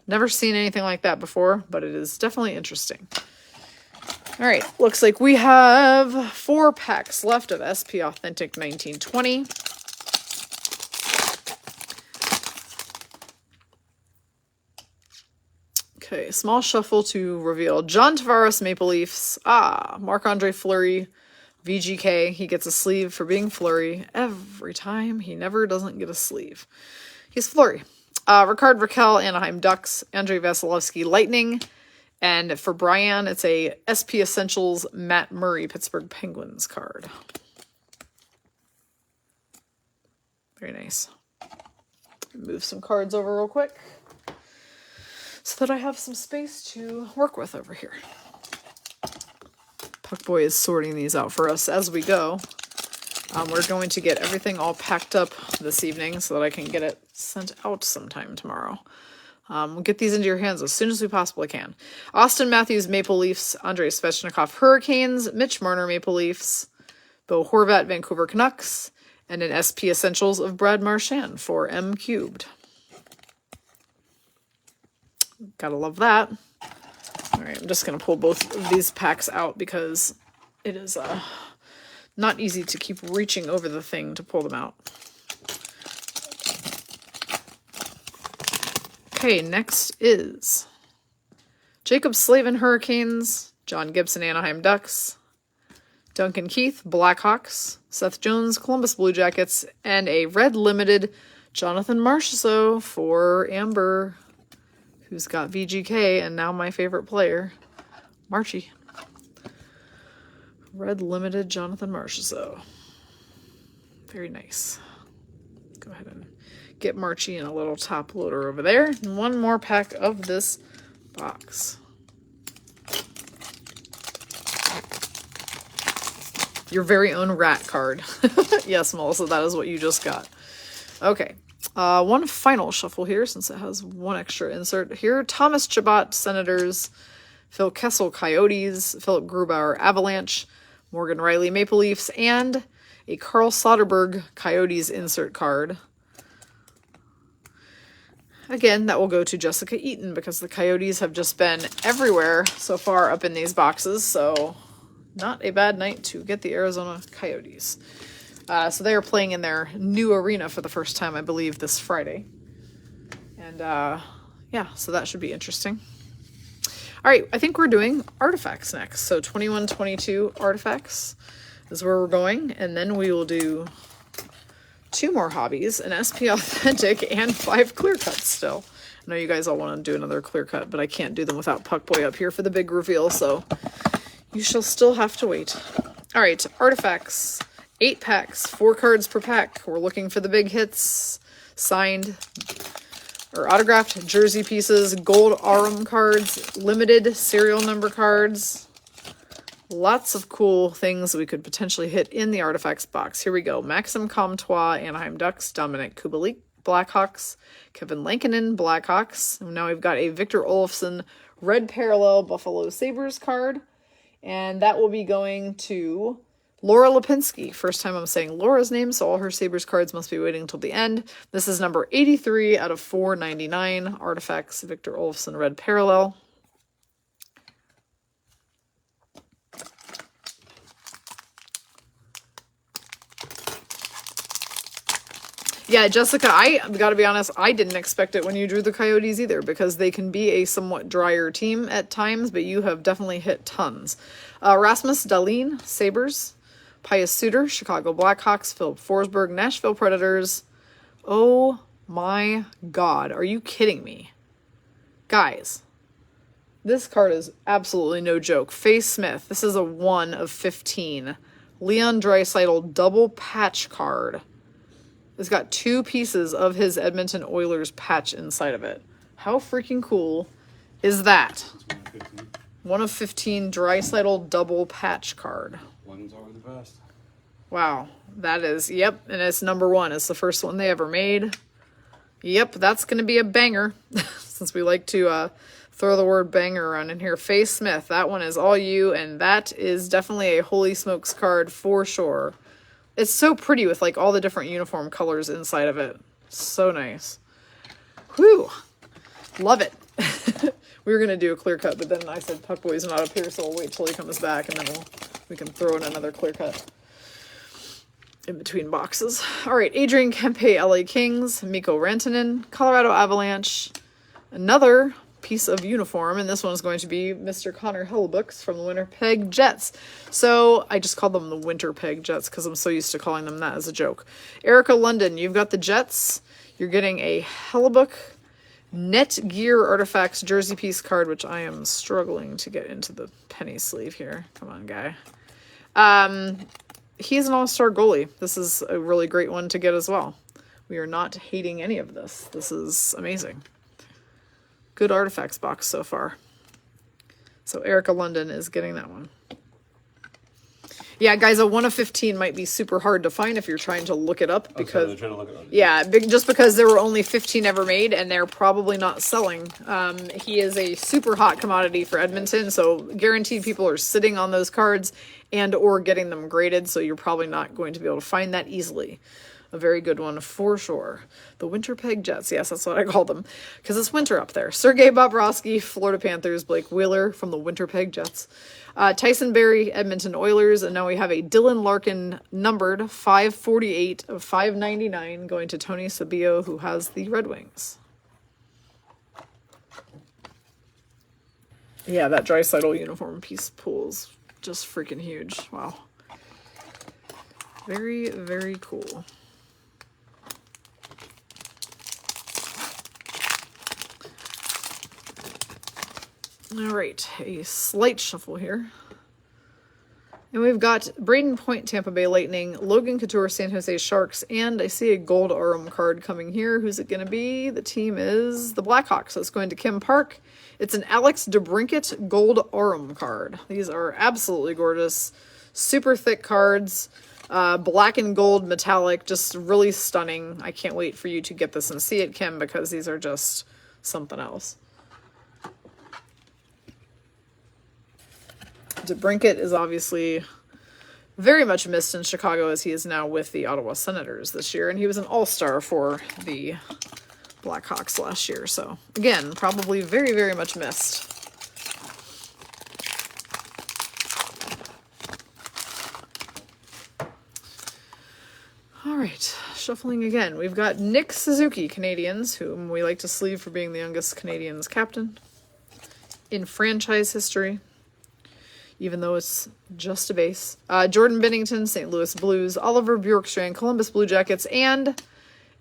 Never seen anything like that before, but it is definitely interesting. All right, looks like we have 4 packs left of SP Authentic 1920. Okay, small shuffle to reveal John Tavares Maple Leafs. Marc-Andre Fleury, VGK. He gets a sleeve for being Fleury every time. He never doesn't get a sleeve. He's Fleury. Ricard Raquel, Anaheim Ducks. Andrei Vasilevsky, Lightning. And for Brian, it's a SP Essentials Matt Murray Pittsburgh Penguins card. Very nice. Move some cards over real quick so that I have some space to work with over here. Puckboy is sorting these out for us as we go. We're going to get everything all packed up this evening so that I can get it sent out sometime tomorrow. We'll get these into your hands as soon as we possibly can. Austin Matthews, Maple Leafs. Andrei Svechnikov, Hurricanes. Mitch Marner, Maple Leafs. Bo Horvat, Vancouver Canucks. And an SP Essentials of Brad Marchand for M Cubed. Gotta love that. All right, I'm just going to pull both of these packs out because it is not easy to keep reaching over the thing to pull them out. Okay, next is Jacob Slavin, Hurricanes, John Gibson, Anaheim Ducks, Duncan Keith, Blackhawks, Seth Jones, Columbus Blue Jackets, and a red limited Jonathan Marchessault for Amber, who's got VGK and now my favorite player, Marchie. Red limited Jonathan Marchessault. Very nice. Go ahead and get Marchie in a little top loader over there. And one more pack of this box. Your very own rat card. Yes, Melissa, that is what you just got. Okay. One final shuffle here, since it has one extra insert here. Thomas Chabot, Senators. Phil Kessel, Coyotes. Philip Grubauer, Avalanche. Morgan Riley, Maple Leafs. And a Carl Soderberg, Coyotes insert card. Again, that will go to Jessica Eaton, because the Coyotes have just been everywhere so far up in these boxes, so not a bad night to get the Arizona Coyotes. So they are playing in their new arena for the first time, I believe, this Friday. And yeah, so that should be interesting. All right, I think we're doing artifacts next. So 21-22 artifacts is where we're going. And then we will do 2 more hobbies, an SP Authentic, and 5 clear cuts still. I know you guys all want to do another clear cut, but I can't do them without Puck Boy up here for the big reveal, so you shall still have to wait. All right, artifacts, 8 packs, 4 cards per pack. We're looking for the big hits, signed or autographed jersey pieces, gold Arum cards, limited serial number cards. Lots of cool things we could potentially hit in the artifacts box. Here we go. Maxim Comtois, Anaheim Ducks. Dominic Kubalik, Blackhawks. Kevin Lankinen, Blackhawks. And now we've got a Victor Olofsson red parallel Buffalo Sabres card. And that will be going to Laura Lipinski. First time I'm saying Laura's name, so all her Sabres cards must be waiting until the end. This is number 83 out of 499. Artifacts, Victor Olofsson red parallel. Yeah, Jessica, I've got to be honest, I didn't expect it when you drew the Coyotes either, because they can be a somewhat drier team at times, but you have definitely hit tons. Rasmus Dahlin, Sabres. Pius Suter, Chicago Blackhawks. Philip Forsberg, Nashville Predators. Oh my God, are you kidding me? Guys, this card is absolutely no joke. Faye Smith, this is a 1 of 15. Leon Draisaitl double patch card. It's got 2 pieces of his Edmonton Oilers patch inside of it. How freaking cool is that? 1 of 15 Draisaitl double patch card. One's always the best. Wow. That is, yep, and it's number 1. It's the first one they ever made. Yep, that's going to be a banger. Since we like to throw the word banger around in here. Faye Smith, that one is all you, and that is definitely a Holy Smokes card for sure. It's so pretty with like all the different uniform colors inside of it. So nice. Whew. Love it. We were going to do a clear cut, but then I said Puck Boy's not up here, so we'll wait till he comes back, and then we can throw in another clear cut in between boxes. All right, Adrian Kempe, LA Kings. Mikko Rantanen, Colorado Avalanche. Another piece of uniform, and this one is going to be Mr. Connor Hellebuyck from the Winnipeg Jets. So I just called them the Winterpeg Jets because I'm so used to calling them that as a joke. Erica London, you've got the Jets. You're getting a Hellebuyck Netgear Artifacts jersey piece card, which I am struggling to get into the penny sleeve here. Come on, guy. He's an all-star goalie. This is a really great one to get as well. We are not hating any of this. This is amazing. Good artifacts box so far. So Erica London is getting that one. Yeah, guys, a 1 of 15 might be super hard to find if you're trying to look it up. Because, trying to look it up. Yeah, just because there were only 15 ever made and they're probably not selling. He is a super hot commodity for Edmonton, so guaranteed people are sitting on those cards and or getting them graded, so you're probably not going to be able to find that easily. A very good one for sure. The Winterpeg Jets. Yes, that's what I call them. Because it's winter up there. Sergei Bobrovsky, Florida Panthers. Blake Wheeler from the Winterpeg Jets. Tyson Barrie, Edmonton Oilers. And now we have a Dylan Larkin numbered 548 of 599 going to Tony Sabio, who has the Red Wings. Yeah, that Draisaitl uniform piece pool is just freaking huge. Wow. Very, very cool. All right, a slight shuffle here. And we've got Braden Point, Tampa Bay Lightning, Logan Couture, San Jose Sharks, and I see a gold Aurum card coming here. Who's it going to be? The team is the Blackhawks, so it's going to Kim Park. It's an Alex DeBrincat gold Aurum card. These are absolutely gorgeous. Super thick cards. Black and gold metallic, just really stunning. I can't wait for you to get this and see it, Kim, because these are just something else. DeBrincat is obviously very much missed in Chicago as he is now with the Ottawa Senators this year, and he was an all-star for the Blackhawks last year. So, again, probably very, very much missed. All right, shuffling again. We've got Nick Suzuki, Canadians, whom we like to sleeve for being the youngest Canadians captain in franchise history, even though it's just a base. Jordan Binnington, St. Louis Blues, Oliver Bjorkstrand, Columbus Blue Jackets, and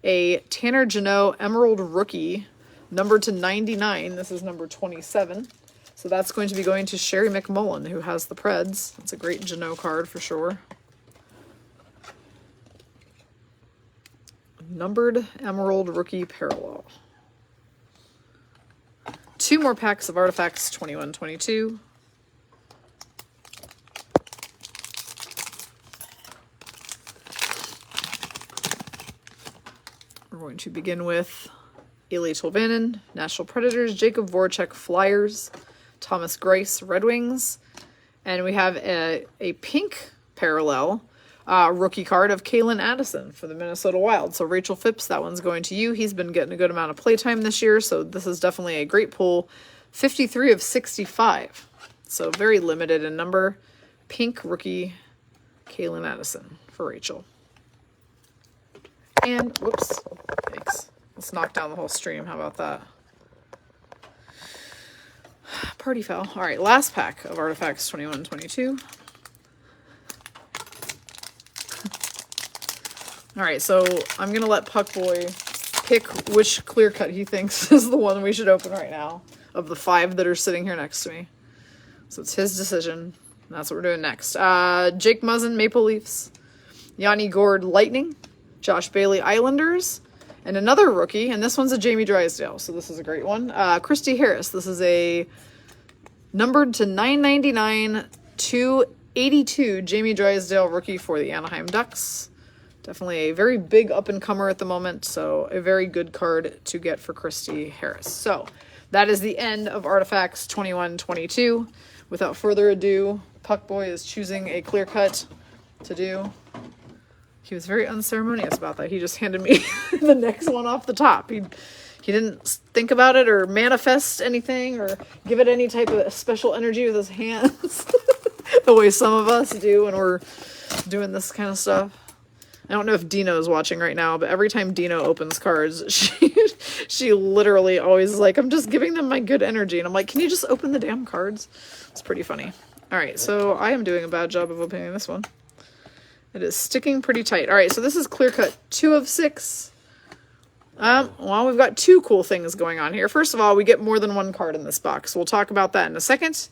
a Tanner Jeannot Emerald rookie, numbered to 99. This is number 27. So that's going to be going to Sherry McMullen, who has the Preds. That's a great Jeannot card for sure. Numbered Emerald rookie parallel. 2 more packs of Artifacts 21-22. We're going to begin with Eeli Tolvanen, Nashville Predators, Jacob Voracek, Flyers, Thomas Greiss, Red Wings, and we have a pink parallel rookie card of Kalen Addison for the Minnesota Wild. So Rachel Phipps, that one's going to you. He's been getting a good amount of playtime this year, so this is definitely a great pull. 53 of 65, so very limited in number. Pink rookie Kalen Addison for Rachel. And, whoops, thanks. Let's knock down the whole stream. How about that? Party foul. All right, last pack of Artifacts 21-22. All right, so I'm going to let Puckboy pick which clear cut he thinks is the one we should open right now of the 5 that are sitting here next to me. So it's his decision. That's what we're doing next. Jake Muzzin, Maple Leafs. Yanni Gourde, Lightning. Josh Bailey, Islanders. And another rookie, and this one's a Jamie Drysdale, so this is a great one. Christy Harris. This is a numbered to 999, 282 Jamie Drysdale rookie for the Anaheim Ducks. Definitely a very big up-and-comer at the moment, so a very good card to get for Christy Harris. So that is the end of Artifacts 21-22. Without further ado, Puckboy is choosing a clear cut to do. He was very unceremonious about that. He just handed me the next one off the top. He didn't think about it or manifest anything or give it any type of special energy with his hands the way some of us do when we're doing this kind of stuff. I don't know if Dino's watching right now, but every time Dino opens cards, she literally always is like, I'm just giving them my good energy. And I'm like, can you just open the damn cards? It's pretty funny. All right, so I am doing a bad job of opening this one. It is sticking pretty tight. All right, so this is clear cut 2 of 6. Well, we've got 2 cool things going on here. First of all, we get more than 1 card in this box. We'll talk about that in a second.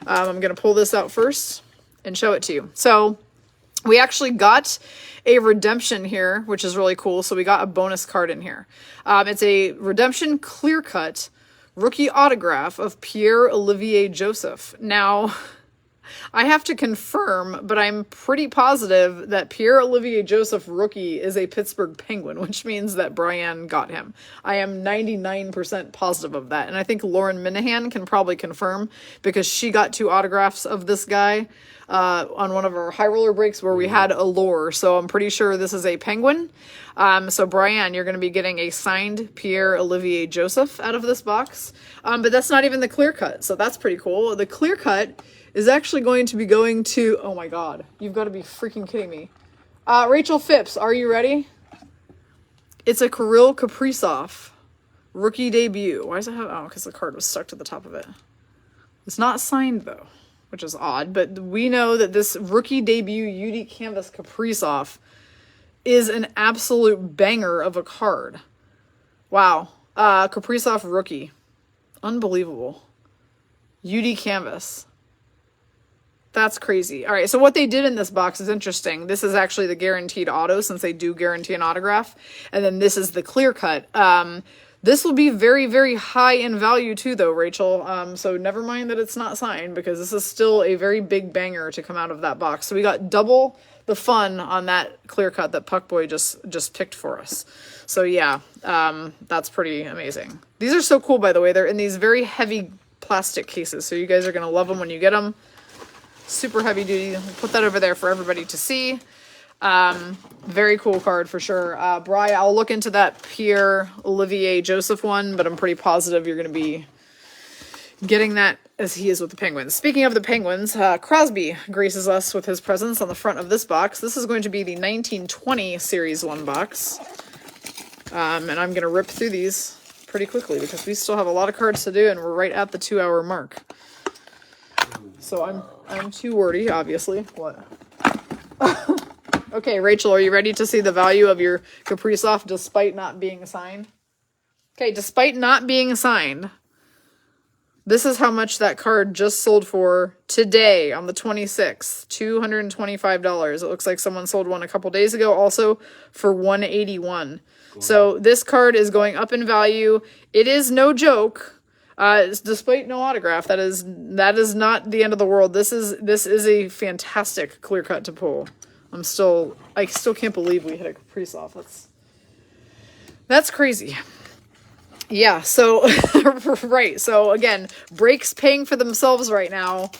I'm going to pull this out first and show it to you. So we actually got a redemption here, which is really cool. So we got a bonus card in here. It's a redemption clear cut rookie autograph of Pierre-Olivier Joseph. Now, I have to confirm, but I'm pretty positive that Pierre-Olivier Joseph rookie is a Pittsburgh Penguin, which means that Brian got him. I am 99% positive of that. And I think Lauren Minahan can probably confirm because she got 2 autographs of this guy on one of our high roller breaks where we had a lore. So I'm pretty sure this is a Penguin. So Brian, you're going to be getting a signed Pierre-Olivier Joseph out of this box. But that's not even the clear cut. So that's pretty cool. The clear cut is actually going to be going to, oh my God, you've got to be freaking kidding me. Rachel Phipps, are you ready? It's a Kirill Kaprizov rookie debut. Why does it have, oh, because the card was stuck to the top of it. It's not signed though, which is odd, but we know that this rookie debut UD Canvas Kaprizov is an absolute banger of a card. Wow. Kaprizov rookie. Unbelievable. UD Canvas. That's crazy. All right, so what they did in this box is interesting. This is actually the guaranteed auto, since they do guarantee an autograph. And then this is the clear cut. This will be very, very high in value too, though, Rachel. So never mind that it's not signed, because this is still a very big banger to come out of that box. So we got double the fun on that clear cut that Puckboy just picked for us. So yeah, that's pretty amazing. These are so cool, by the way. They're in these very heavy plastic cases, so you guys are going to love them when you get them. Super heavy duty. We'll put that over there for everybody to see. Very cool card for sure. Bri, I'll look into that Pierre-Olivier Joseph one, but I'm pretty positive you're going to be getting that as he is with the Penguins. Speaking of the Penguins, Crosby graces us with his presence on the front of this box. This is going to be the 1920 Series 1 box. And I'm going to rip through these pretty quickly because we still have a lot of cards to do and we're right at the 2-hour mark. So I'm too wordy, obviously. What? Okay, Rachel, are you ready to see the value of your Kaprizov despite not being signed? Okay, despite not being signed, this is how much that card just sold for today on the 26th, $225. It looks like someone sold one a couple days ago also for $181. So this card is going up in value. It is no joke. Despite no autograph, that is not the end of the world. This is a fantastic clear cut to pull. I still can't believe we hit a Kaprizov. That's crazy. Yeah, so right. So again, breaks paying for themselves right now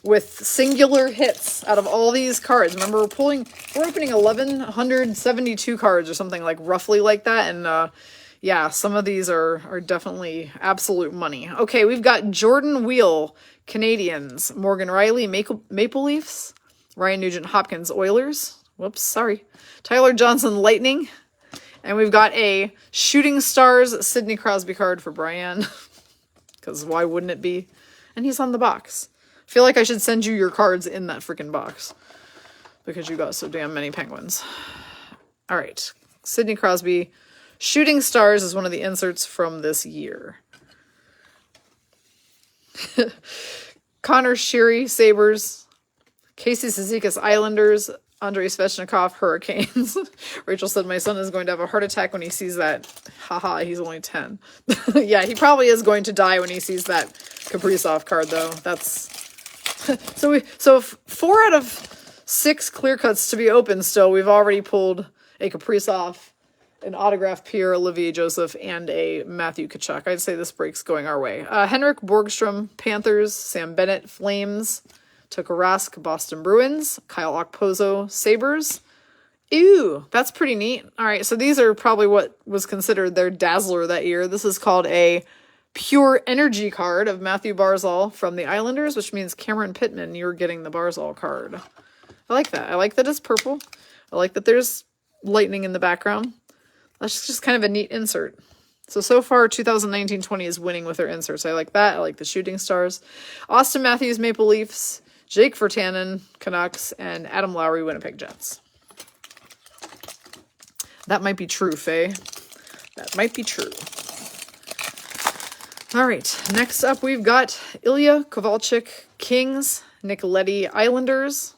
with singular hits out of all these cards. Remember, we're opening 1,172 cards or something like roughly like that, and yeah, some of these are definitely absolute money. Okay, we've got Jordan Wheel, Canadians, Morgan Riley, Maple Leafs, Ryan Nugent Hopkins, Oilers. Whoops, sorry. Tyler Johnson, Lightning. And we've got a Shooting Stars Sidney Crosby card for Brian. Because why wouldn't it be? And he's on the box. I feel like I should send you your cards in that freaking box. Because you got so damn many Penguins. All right. Sidney Crosby. Shooting Stars is one of the inserts from this year. Connor Sheary, Sabres. Casey Cizikas, Islanders. Andrei Svechnikov, Hurricanes. Rachel said, my son is going to have a heart attack when he sees that. Haha, he's only 10. Yeah, he probably is going to die when he sees that Kaprizov card, though. That's... So 4 out of 6 clear cuts to be open still. We've already pulled a Kaprizov, an autographed Pierre-Olivier Joseph, and a Matthew Tkachuk. I'd say this break's going our way. Henrik Borgstrom, Panthers. Sam Bennett, Flames. Tuukka Rask, Boston Bruins. Kyle Okposo, Sabres. Ew, that's pretty neat. All right, so these are probably what was considered their dazzler that year. This is called a Pure Energy card of Matthew Barzal from the Islanders, which means Cameron Pittman, you're getting the Barzal card. I like that. I like that it's purple. I like that there's lightning in the background. That's just kind of a neat insert. So far, 2019-20 is winning with their inserts. I like that. I like the Shooting Stars. Austin Matthews, Maple Leafs. Jake Virtanen, Canucks. And Adam Lowry, Winnipeg Jets. That might be true, Faye. That might be true. All right. Next up, we've got Ilya Kovalchuk, Kings. Nick Leddy, Islanders.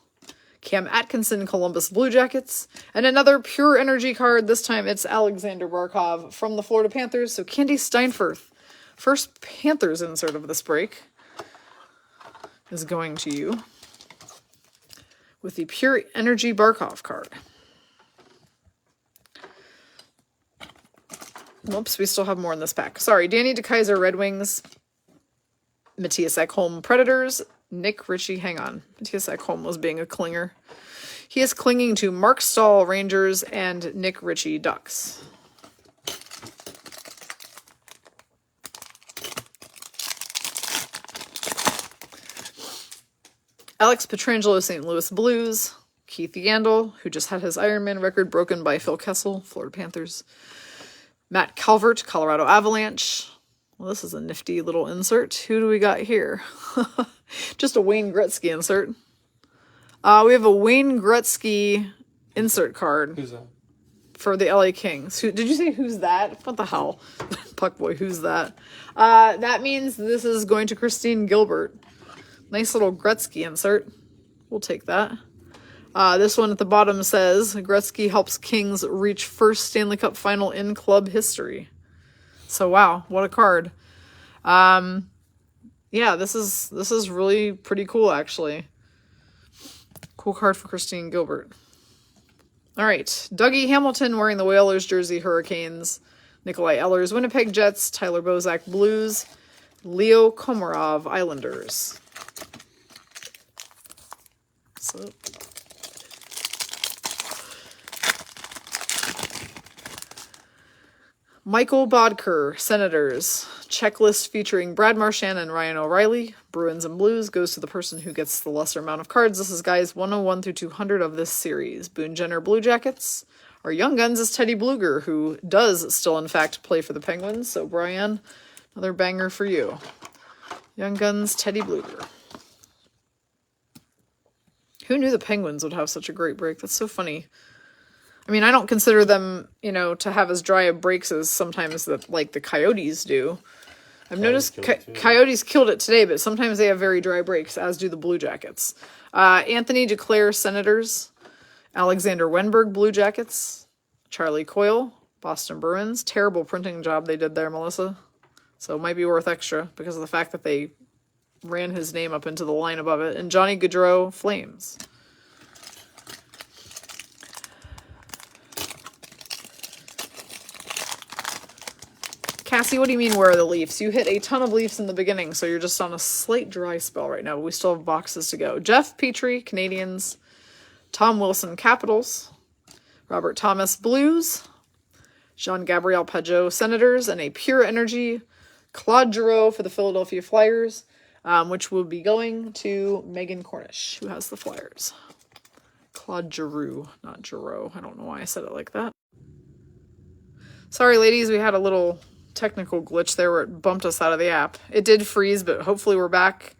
Cam Atkinson, Columbus Blue Jackets. And another Pure Energy card. This time it's Alexander Barkov from the Florida Panthers. So Candy Steinfurth, first Panthers insert of this break, is going to you with the Pure Energy Barkov card. Whoops, we still have more in this pack. Sorry, Danny DeKeyser, Red Wings. Matthias Ekholm, Predators. Nick Ritchie, hang on. Matthias Ekholm was being a clinger. He is clinging to Mark Stahl, Rangers, and Nick Ritchie, Ducks. Alex Pietrangelo, St. Louis Blues. Keith Yandel, who just had his Ironman record broken by Phil Kessel, Florida Panthers. Matt Calvert, Colorado Avalanche. Well, this is a nifty little insert. Who do we got here? Just a Wayne Gretzky insert. We have a Wayne Gretzky insert card. Who's that? For the LA Kings. Did you say who's that? What the hell? Puckboy, who's that? That means this is going to Christine Gilbert. Nice little Gretzky insert. We'll take that. This one at the bottom says, Gretzky helps Kings reach first Stanley Cup final in club history. So, wow, what a card. Yeah, this is really pretty cool, actually. Cool card for Christine Gilbert. All right, Dougie Hamilton wearing the Whalers jersey, Hurricanes. Nikolai Ehlers, Winnipeg Jets. Tyler Bozak, Blues. Leo Komarov, Islanders. So, Michael Bodker, Senators. Checklist featuring Brad Marchand and Ryan O'Reilly. Bruins and Blues goes to the person who gets the lesser amount of cards. This is guys 101 through 200 of this series. Boone Jenner, Blue Jackets. Our Young Guns is Teddy Bluger, who does still, in fact, play for the Penguins. So, Brian, another banger for you. Young Guns, Teddy Bluger. Who knew the Penguins would have such a great break? That's so funny. I mean, I don't consider them, you know, to have as dry of breaks as sometimes like the Coyotes do. I've noticed Coyotes killed it today, but sometimes they have very dry breaks, as do the Blue Jackets. Anthony Duclair, Senators. Alexander Wenberg, Blue Jackets. Charlie Coyle, Boston Bruins. Terrible printing job they did there, Melissa. So it might be worth extra because of the fact that they ran his name up into the line above it. And Johnny Gaudreau, Flames. Cassie, what do you mean, where are the Leafs? You hit a ton of Leafs in the beginning, so you're just on a slight dry spell right now, but we still have boxes to go. Jeff Petrie, Canadiens. Tom Wilson, Capitals. Robert Thomas, Blues. Jean-Gabriel Pageau, Senators. And a Pure Energy, Claude Giroux for the Philadelphia Flyers, which will be going to Megan Cornish, who has the Flyers. Claude Giroux, not Giroux. I don't know why I said it like that. Sorry, ladies, we had a little technical glitch there where it bumped us out of the app. It did freeze, but hopefully we're back.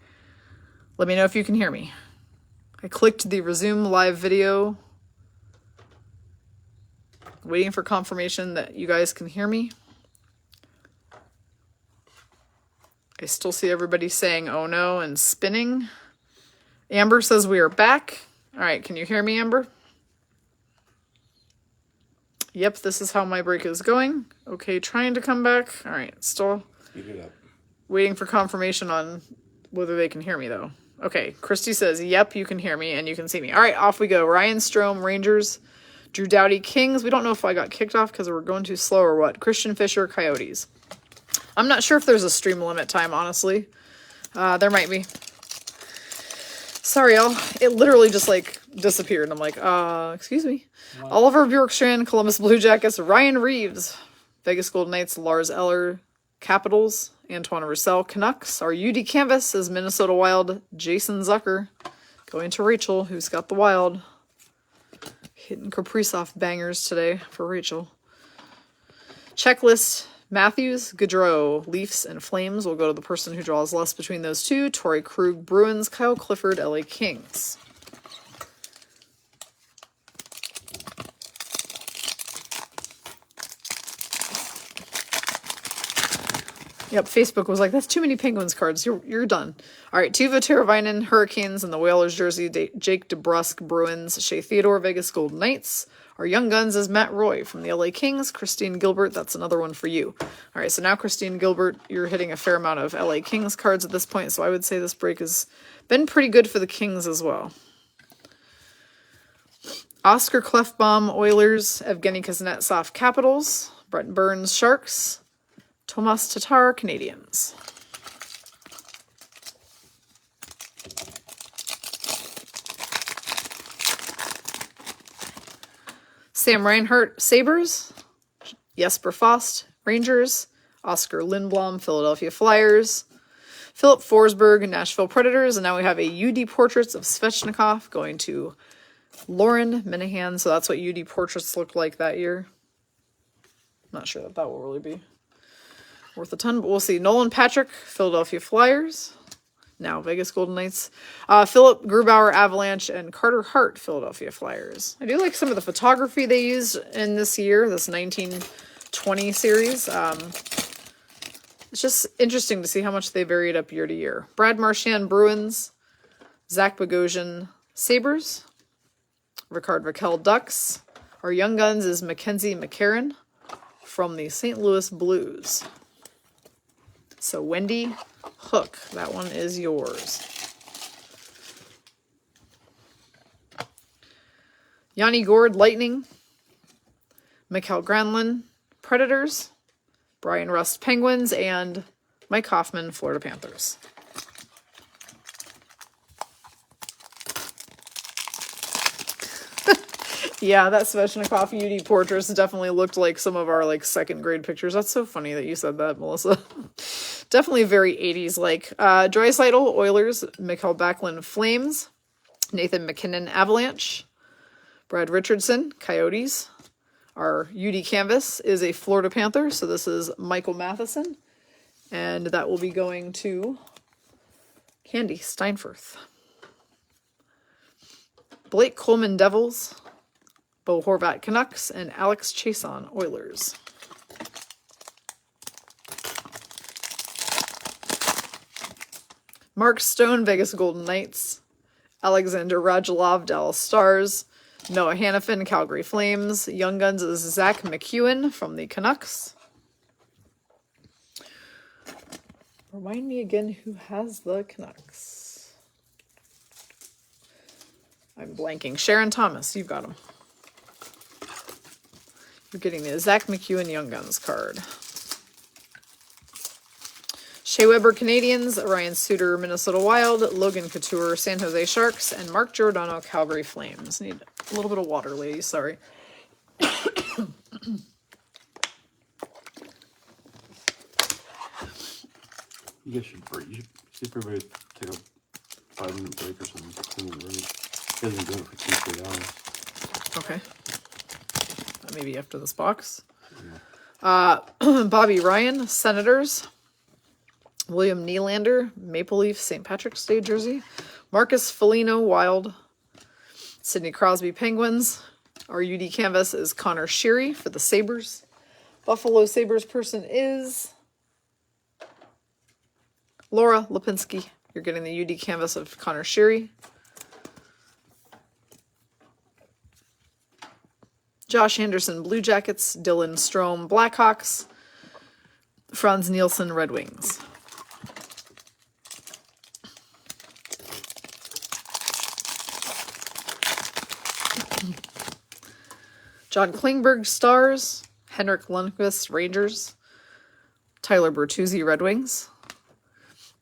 Let me know if you can hear me. I clicked the resume live video. Waiting for confirmation that you guys can hear me. I still see everybody saying, oh no, and spinning. Amber says we are back. All right, can you hear me, Amber? Yep, this is how my break is going. Okay, trying to come back. All right, still Speed it up. Waiting for confirmation on whether they can hear me, though. Okay, Christy says, yep, you can hear me and you can see me. All right, off we go. Ryan Strome, Rangers. Drew Doughty, Kings. We don't know if I got kicked off because we're going too slow or what. Christian Fisher, Coyotes. I'm not sure if there's a stream limit time, honestly. There might be. Sorry, y'all. It literally just, like, disappeared. I'm like, excuse me. What? Oliver Bjorkstrand, Columbus Blue Jackets. Ryan Reeves, Vegas Golden Knights. Lars Eller, Capitals. Antoine Roussel, Canucks. Our UD Canvas is Minnesota Wild. Jason Zucker going to Rachel, who's got the Wild. Hitting Kaprizov bangers today for Rachel. Checklist. Matthews, Gaudreau, Leafs, and Flames will go to the person who draws less between those two. Torrey Krug, Bruins. Kyle Clifford, LA Kings. Yep, Facebook was like, that's too many Penguins cards. You're done. All right, Teuvo Teravainen, Hurricanes, and the Whalers jersey. Jake DeBrusk, Bruins. Shea Theodore, Vegas Golden Knights. Our Young Guns is Matt Roy from the LA Kings. Christine Gilbert, that's another one for you. All right, so now Christine Gilbert, you're hitting a fair amount of LA Kings cards at this point, so I would say this break has been pretty good for the Kings as well. Oscar Klefbom, Oilers. Evgeny Kuznetsov, Capitals. Brent Burns, Sharks. Tomas Tatar, Canadiens. Sam Reinhart, Sabres. Jesper Fast, Rangers. Oscar Lindblom, Philadelphia Flyers. Philip Forsberg, Nashville Predators. And now we have a UD Portraits of Svechnikov going to Lauren Minahan. So that's what UD Portraits looked like that year. Not sure that will really be worth a ton, but we'll see. Nolan Patrick, Philadelphia Flyers. Now Vegas Golden Knights. Philip Grubauer, Avalanche, and Carter Hart, Philadelphia Flyers. I do like some of the photography they used in this year, this 1920 series. It's just interesting to see how much they varied up year to year. Brad Marchand, Bruins. Zach Bogosian, Sabres. Ricard Raquel Ducks. Our Young Guns is Mackenzie McCarron from the St. Louis Blues. So Wendy Hook, that one is yours. Yanni Gord Lightning. Mikkel Granlund Predators. Brian Rust Penguins, and Mike Hoffman Florida Panthers. Yeah, that Svechnikov UD portraits definitely looked like some of our like second grade pictures. That's so funny that you said that, Melissa. Definitely very 80s like. Draisaitl Oilers, Mikhail Backlund Flames, Nathan McKinnon Avalanche, Brad Richardson Coyotes. Our UD canvas is a Florida Panther, so this is Michael Matheson, and that will be going to Candy Steinfurth. Blake Coleman Devils, Bo Horvat Canucks, and Alex Chason Oilers. Mark Stone Vegas Golden Knights, Alexander Radulov Dallas Stars, Noah Hannafin Calgary Flames, Young Guns is Zach McEwen from the Canucks. Remind me again who has the Canucks. I'm blanking. Sharon Thomas, you've got him. You're getting the Zach McEwen Young Guns card. Shea Weber Canadiens, Ryan Suter Minnesota Wild, Logan Couture San Jose Sharks, and Mark Giordano Calgary Flames. Need a little bit of water, ladies. Sorry. You guys should break. You should see if everybody take a 5-minute break or something. Clean the room. You guys been doing it for 2-3 hours. Okay. Maybe after this box. Yeah. Bobby Ryan, Senators. William Nylander, Maple Leaf, St. Patrick's Day jersey. Marcus Foligno, Wild. Sidney Crosby, Penguins. Our UD canvas is Connor Sheary for the Sabres. Buffalo Sabres person is Laura Lipinski. You're getting the UD canvas of Connor Sheary. Josh Anderson, Blue Jackets. Dylan Strome, Blackhawks. Franz Nielsen, Red Wings. John Klingberg, Stars. Henrik Lundqvist, Rangers. Tyler Bertuzzi, Red Wings.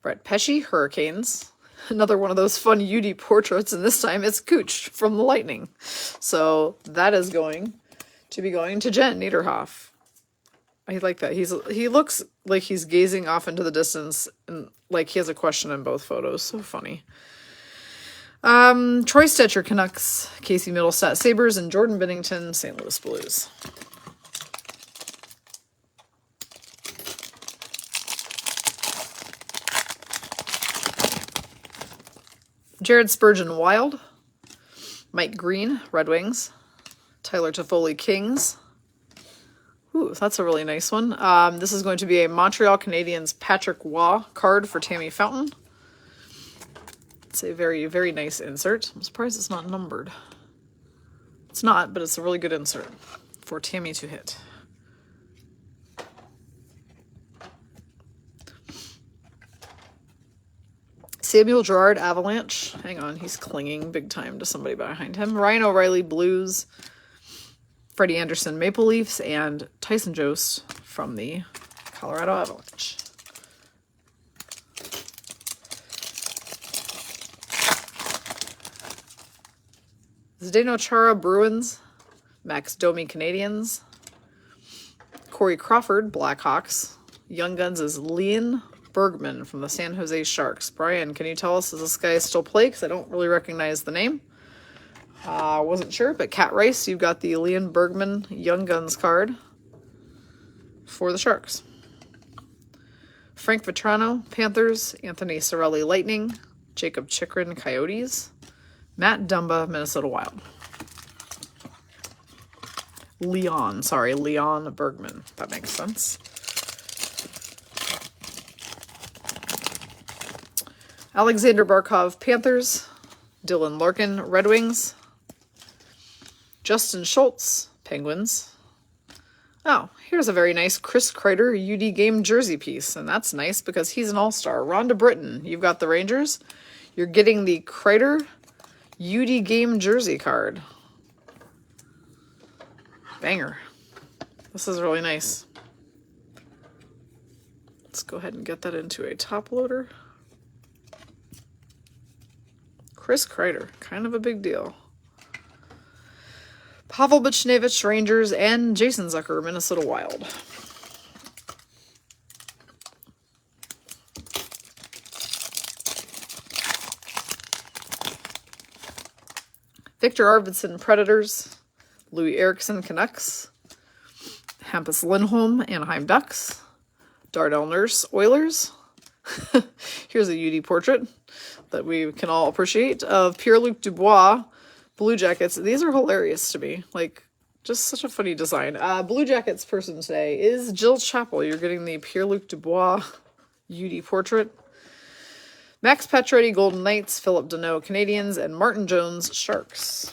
Brett Pesce, Hurricanes. Another one of those fun UD portraits, and this time it's Cooch from the Lightning. So that is going to be going to Jen Niederhoff. I like that. He looks like he's gazing off into the distance, and like he has a question in both photos. So funny. Troy Stetcher, Canucks. Casey Middlestat, Sabres, and Jordan Binnington, St. Louis Blues. Jared Spurgeon, Wild. Mike Green, Red Wings. Tyler Toffoli, Kings. Ooh, that's a really nice one. This is going to be a Montreal Canadiens Patrick Waugh card for Tammy Fountain. It's a very, very nice insert. I'm surprised it's not numbered. It's not, but it's a really good insert for Tammy to hit. Samuel Girard, Avalanche. Hang on, he's clinging big time to somebody behind him. Ryan O'Reilly, Blues. Freddie Anderson, Maple Leafs. And Tyson Jost from the Colorado Avalanche. Zdeno Chara, Bruins. Max Domi, Canadiens. Corey Crawford, Blackhawks. Young Guns is Leon Bergman from the San Jose Sharks. Brian, can you tell us, does this guy still play? Because I don't really recognize the name. Wasn't sure, but Cat Rice, you've got the Leon Bergman Young Guns card for the Sharks. Frank Vetrano, Panthers. Anthony Cirelli, Lightning. Jacob Chikrin, Coyotes. Matt Dumba, Minnesota Wild. Leon Bergman. That makes sense. Alexander Barkov, Panthers. Dylan Larkin, Red Wings. Justin Schultz, Penguins. Oh, here's a very nice Chris Kreider UD Game jersey piece, and that's nice because he's an all-star. Rhonda Britton, you've got the Rangers. You're getting the Kreider UD Game jersey card. Banger. This is really nice. Let's go ahead and get that into a top loader. Chris Kreider, kind of a big deal. Pavel Buchnevich, Rangers, and Jason Zucker, Minnesota Wild. Victor Arvidsson, Predators. Louis Eriksson, Canucks. Hampus Lindholm, Anaheim Ducks. Darnell Nurse, Oilers. Here's a UD portrait that we can all appreciate of Pierre-Luc Dubois, Blue Jackets. These are hilarious to me. Like, just such a funny design. Blue Jackets person today is Jill Chappell. You're getting the Pierre-Luc Dubois UD portrait. Max Pacioretty, Golden Knights. Philip Deneau, Canadiens. And Martin Jones, Sharks.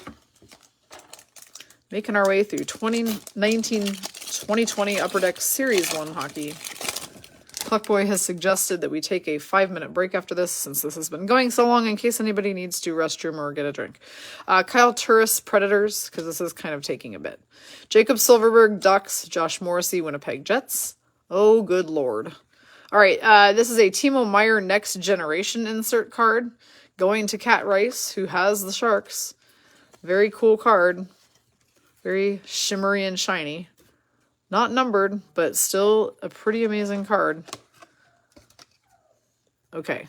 Making our way through 2019-2020 Upper Deck Series 1 hockey. Puckboy has suggested that we take a 5-minute break after this, since this has been going so long, in case anybody needs to restroom or get a drink. Kyle Turris, Predators, because this is kind of taking a bit. Jacob Silverberg, Ducks. Josh Morrissey, Winnipeg Jets. Oh, good lord. All right, this is a Timo Meier Next Generation insert card, going to Kat Rice, who has the Sharks. Very cool card. Very shimmery and shiny. Not numbered, but still a pretty amazing card. Okay.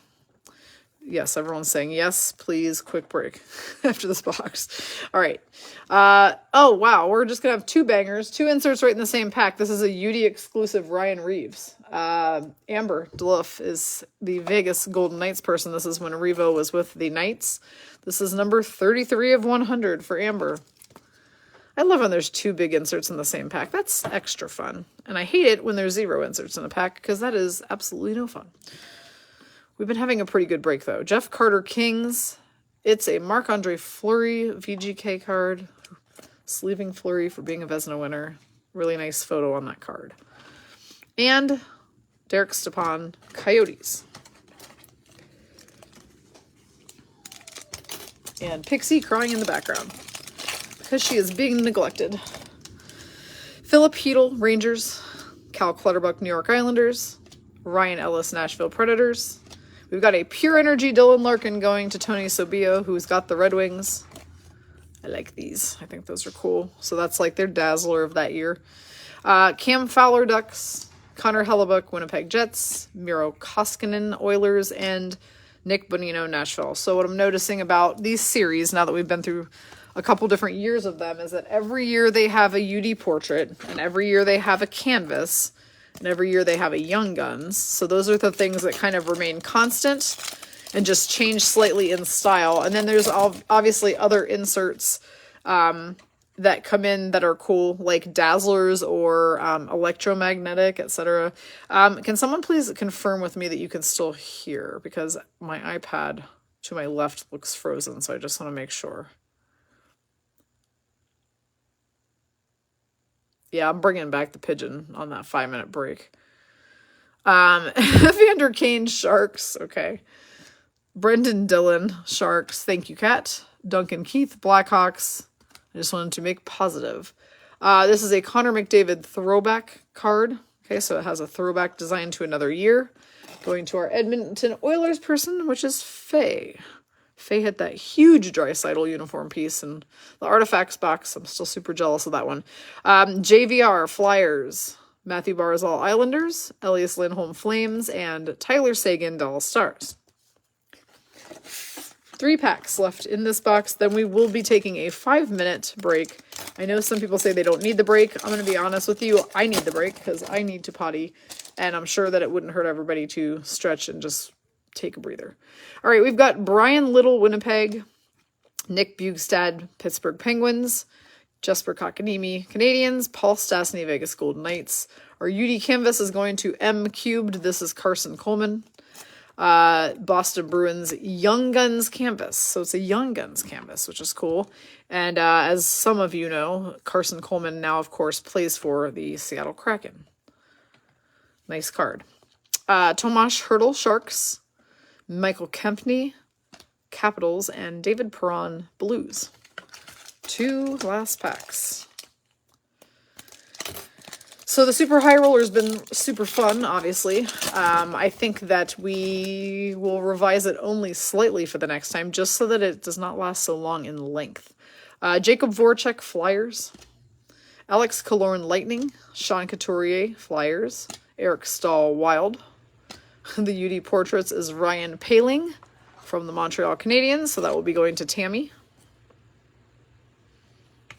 Yes, everyone's saying yes, please, quick break after this box. All right. Oh, wow. We're just going to have 2 bangers, 2 inserts right in the same pack. This is a UD exclusive Ryan Reeves. Amber Duluth is the Vegas Golden Knights person. This is when Revo was with the Knights. This is number 33 of 100 for Amber. I love when there's 2 big inserts in the same pack. That's extra fun. And I hate it when there's 0 inserts in a pack, because that is absolutely no fun. We've been having a pretty good break, though. Jeff Carter, Kings. It's a Marc-Andre Fleury VGK card. Sleeving Fleury for being a Vezina winner. Really nice photo on that card. And Derek Stepan, Coyotes. And Pixie crying in the background, because she is being neglected. Philip Hedl, Rangers. Cal Clutterbuck, New York Islanders. Ryan Ellis, Nashville Predators. We've got a Pure Energy Dylan Larkin going to Tony Sobio, who's got the Red Wings. I like these. I think those are cool. So that's like their dazzler of that year. Cam Fowler, Ducks. Connor Hellebuck, Winnipeg Jets. Miro Koskinen, Oilers. And Nick Bonino, Nashville. So what I'm noticing about these series, now that we've been through a couple different years of them, is that every year they have a UD portrait, and every year they have a canvas, and every year they have a Young Guns. So those are the things that kind of remain constant and just change slightly in style. And then there's obviously other inserts that come in that are cool, like Dazzlers or Electromagnetic, etc. Can someone please confirm with me that you can still hear? Because my iPad to my left looks frozen, so I just want to make sure. Yeah, I'm bringing back the pigeon on that 5-minute break. Evander Kane, Sharks. Okay. Brendan Dillon, Sharks. Thank you, Kat. Duncan Keith, Blackhawks. I just wanted to make positive. This is a Connor McDavid throwback card. Okay, so it has a throwback design to another year. Going to our Edmonton Oilers person, which is Faye. Faye hit that huge Draisaitl uniform piece in the Artifacts box. I'm still super jealous of that one. JVR, Flyers. Matthew Barzal, Islanders. Elias Lindholm, Flames. And Tyler Seguin, Dallas Stars. 3 packs left in this box. Then we will be taking a 5-minute break. I know some people say they don't need the break. I'm going to be honest with you. I need the break because I need to potty. And I'm sure that it wouldn't hurt everybody to stretch and just take a breather. All right, we've got Brian Little, Winnipeg. Nick Bugstad, Pittsburgh Penguins. Jesper Kotkaniemi, Canadiens. Paul Stastny, Vegas Golden Knights. Our UD canvas is going to M Cubed. This is Carson Coleman. Boston Bruins Young Guns canvas. So it's a Young Guns canvas, which is cool. And as some of you know, Carson Coleman now, of course, plays for the Seattle Kraken. Nice card. Tomas Hertl Sharks, Michael Kempney Capitals, and David Perron Blues. 2 last packs. So the super high roller's been super fun, obviously. I think that we will revise it only slightly for the next time, just so that it does not last so long in length. Jacob Voracek Flyers, Alex Killorn Lightning, Sean Couturier Flyers, Eric Stahl Wild. The UD Portraits is Ryan Paling from the Montreal Canadiens, so that will be going to Tammy.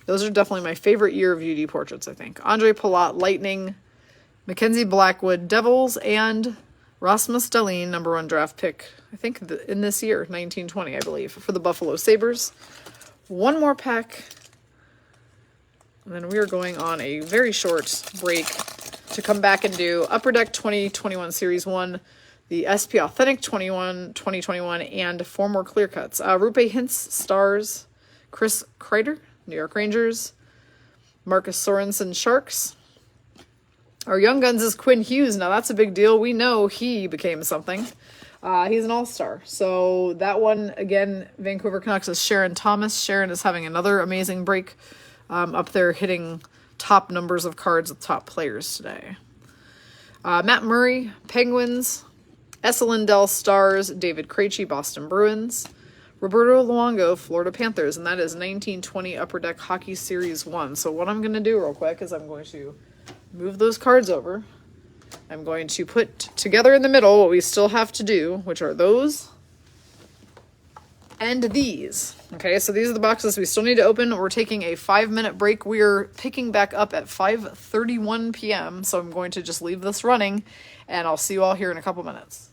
Those are definitely my favorite year of UD Portraits, I think. Andre Palat, Lightning, Mackenzie Blackwood, Devils, and Rasmus Dahlin, number 1 draft pick, I think in this year, 1920, I believe, for the Buffalo Sabres. 1 more pack, and then we are going on a very short break to come back and do Upper Deck 2021 Series 1, the SP Authentic 2021, and 4 more clear cuts. Rupe Hintz, Stars, Chris Kreider, New York Rangers, Marcus Sorensen, Sharks. Our Young Guns is Quinn Hughes. Now that's a big deal. We know he became something. He's an all-star. So that one, again, Vancouver Canucks is Sharon Thomas. Sharon is having another amazing break up there, hitting top numbers of cards with top players today. Matt Murray, Penguins. Essa Lindell, Stars. David Krejci, Boston Bruins. Roberto Luongo, Florida Panthers, and that is 1920 Upper Deck Hockey Series 1. So what I'm going to do real quick is I'm going to move those cards over. I'm going to put together in the middle what we still have to do, which are those and these. Okay, so these are the boxes we still need to open. We're taking a 5-minute break. We're picking back up at 5:31 p.m., so I'm going to just leave this running, and I'll see you all here in a couple minutes.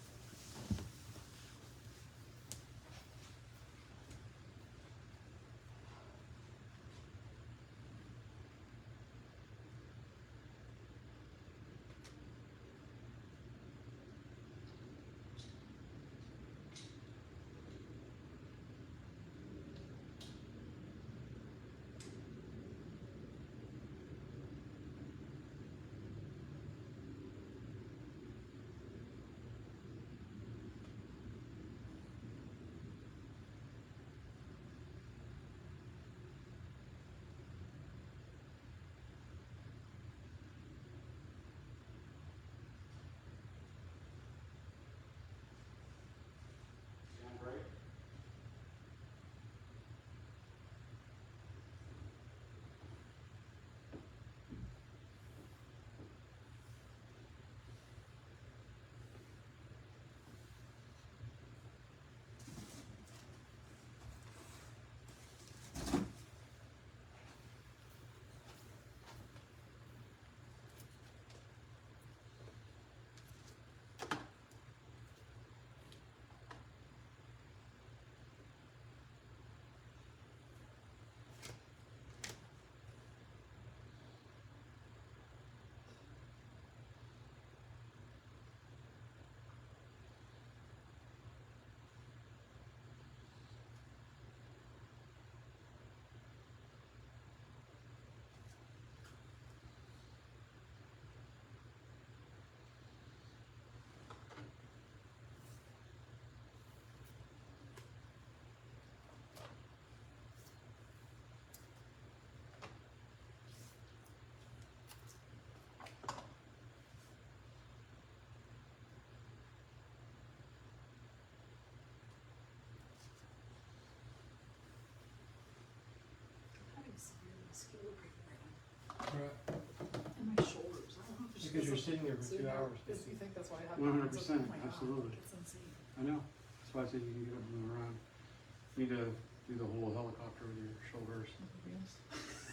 And my shoulders. I don't know if it's Because you're sitting there for 2 hours. You think that's why I have 100%, oh my God, absolutely. it's insane. I know. That's why I said you can get up and move around. You need to do the whole helicopter with your shoulders.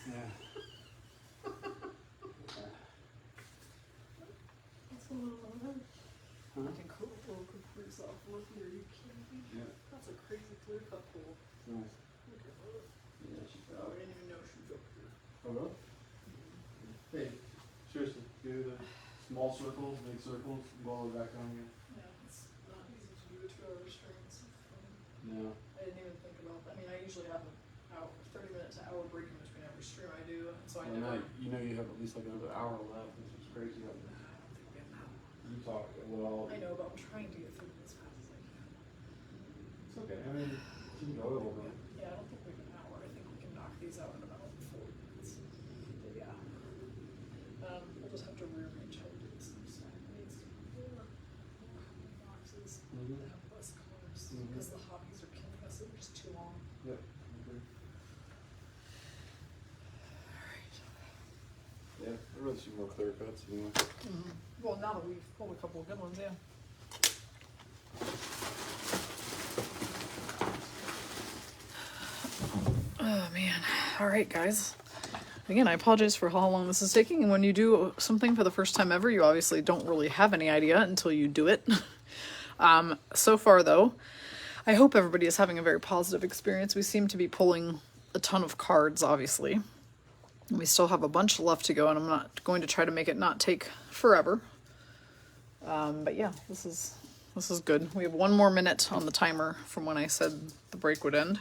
Yeah. That's a little lower. Huh? I can cool freeze off. Look here, you kidding me? Yeah. That's a crazy clear cut pool. Nice. Look at that. Yeah, she's Oh, I didn't even know she was up here. Oh, really? Hey, seriously, do the small circles, big circles, and go all the way back down again. Yeah, it's not easy to Yeah. I didn't even think about that. I mean, I usually have an hour, 30 minute to hour break in between every stream I do, and so I Well, never. now, you know you have at least like another hour left, which is crazy. I don't think we have an hour. You talk, well, I know, but I'm trying to get through them as fast as I can. it's okay. I mean, you can go a little bit. Yeah, I don't think we have an hour. I think we can knock these out in about 40 minutes. But yeah. We'll just have to rearrange how we do this next time. I need more boxes that have less colors because the hobbies are killing us. They're just too long. Yep. Yeah, I'd rather see more clear cuts anyway. Well, now that we've pulled a couple of good ones, yeah. Oh man. All right, guys. Again, I apologize for how long this is taking. And when you do something for the first time ever, you obviously don't really have any idea until you do it. So far, though, I hope everybody is having a very positive experience. We seem to be pulling a ton of cards, obviously. We still have a bunch left to go, and I'm not going to try to make it not take forever. But yeah, this is good. We have 1 more minute on the timer from when I said the break would end.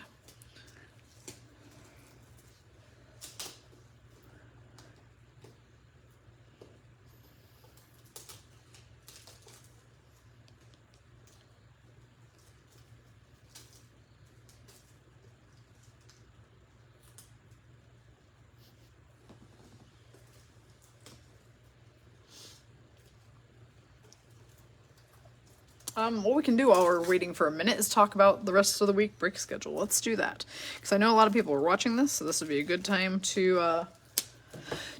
What we can do while we're waiting for a minute is talk about the rest of the week break schedule. Let's do that. Because I know a lot of people are watching this, so this would be a good time to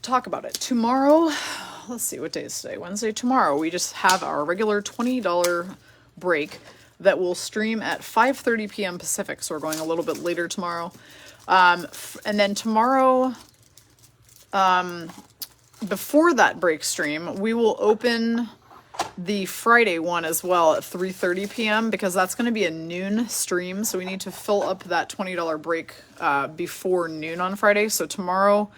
talk about it. Tomorrow, let's see, what day is today? Wednesday. Tomorrow, we just have our regular $20 break that will stream at 5:30 p.m. Pacific, so we're going a little bit later tomorrow. And then tomorrow, before that break stream, we will open the Friday one as well at 3:30 p.m. because that's going to be a noon stream, so we need to fill up that $20 break before noon on Friday. So tomorrow,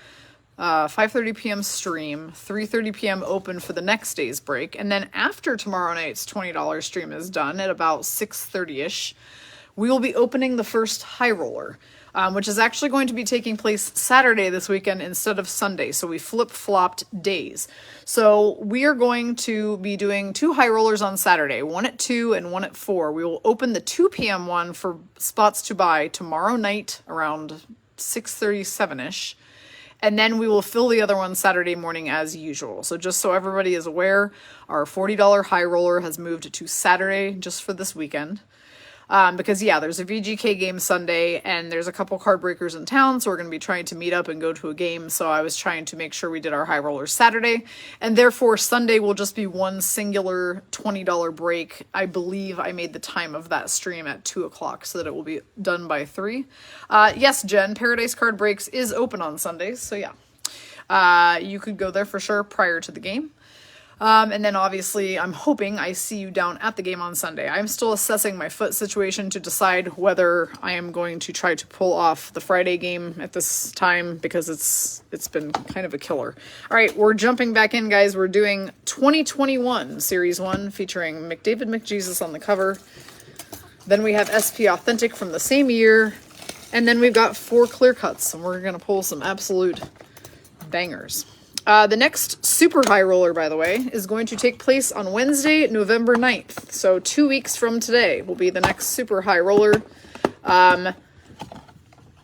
5:30 p.m. stream, 3:30 p.m. open for the next day's break, and then after tomorrow night's $20 stream is done at about 6:30ish, we will be opening the first high roller. Which is actually going to be taking place Saturday this weekend instead of Sunday. So we flip-flopped days. So we are going to be doing 2 high rollers on Saturday, one at 2 and one at 4. We will open the 2 p.m. one for spots to buy tomorrow night around 6:37ish. And then we will fill the other one Saturday morning as usual. So just so everybody is aware, our $40 high roller has moved to Saturday just for this weekend. Because yeah, there's a VGK game Sunday and there's a couple card breakers in town, so we're going to be trying to meet up and go to a game. So I was trying to make sure we did our high rollers Saturday, and therefore Sunday will just be one singular $20 break. I believe I made the time of that stream at 2 o'clock so that it will be done by 3. Yes, Jen, Paradise Card Breaks is open on Sundays, so yeah. You could go there for sure prior to the game. And then obviously I'm hoping I see you down at the game on Sunday. I'm still assessing my foot situation to decide whether I am going to try to pull off the Friday game at this time because it's been kind of a killer. All right, we're jumping back in, guys. We're doing 2021 Series 1 featuring McDavid McJesus on the cover. Then we have SP Authentic from the same year. And then we've got 4 clear cuts, and we're going to pull some absolute bangers. The next super high roller, by the way, is going to take place on Wednesday, November 9th. So 2 weeks from today will be the next super high roller.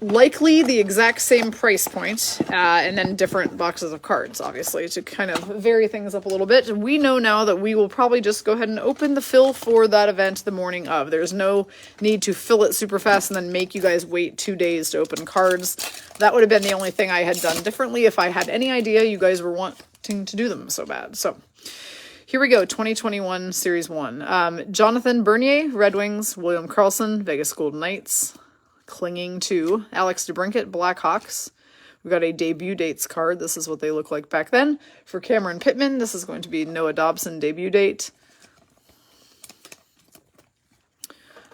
Likely the exact same price point, and then different boxes of cards, obviously, to kind of vary things up a little bit. We know now that we will probably just go ahead and open the fill for that event the morning of. There's no need to fill it super fast and then make you guys wait 2 days to open cards. That would have been the only thing I had done differently if I had any idea you guys were wanting to do them so bad. So here we go, 2021 Series 1. Jonathan Bernier, Red Wings. William Karlsson, Vegas Golden Knights. Clinging to Alex DeBrincat, Blackhawks. We've got a debut dates card. This is what they look like back then. For Cameron Pittman, this is going to be Noah Dobson debut date.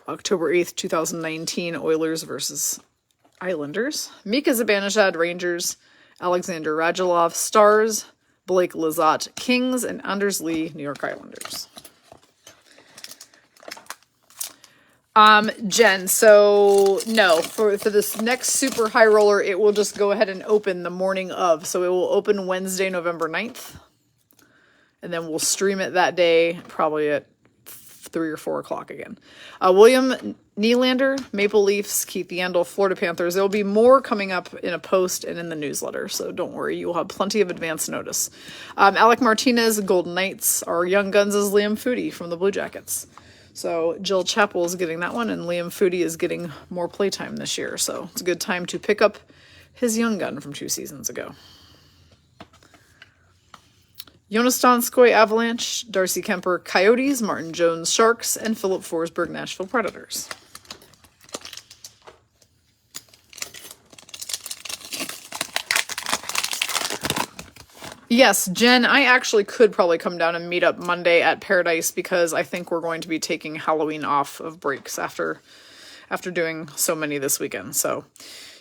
October 8th, 2019, Oilers versus Islanders. Mika Zibanejad, Rangers. Alexander Radulov, Stars. Blake Lizotte, Kings. And Anders Lee, New York Islanders. Jen, so no, for this next super high roller, it will just go ahead and open the morning of. So it will open Wednesday, November 9th. And then we'll stream it that day, probably at 3 or 4 o'clock again. William Nylander, Maple Leafs, Keith Yandel, Florida Panthers. There will be more coming up in a post and in the newsletter, so don't worry. You will have plenty of advance notice. Alec Martinez, Golden Knights. Our Young Guns is Liam Foudy from the Blue Jackets. So Jill Chappell is getting that one, and Liam Foudy is getting more playtime this year. So it's a good time to pick up his Young Gun from 2 seasons ago. Jonas Donskoy, Avalanche, Darcy Kemper, Coyotes, Martin Jones, Sharks, and Philip Forsberg, Nashville Predators. Yes, Jen, I actually could probably come down and meet up Monday at Paradise because I think we're going to be taking Halloween off of breaks after doing so many this weekend. So,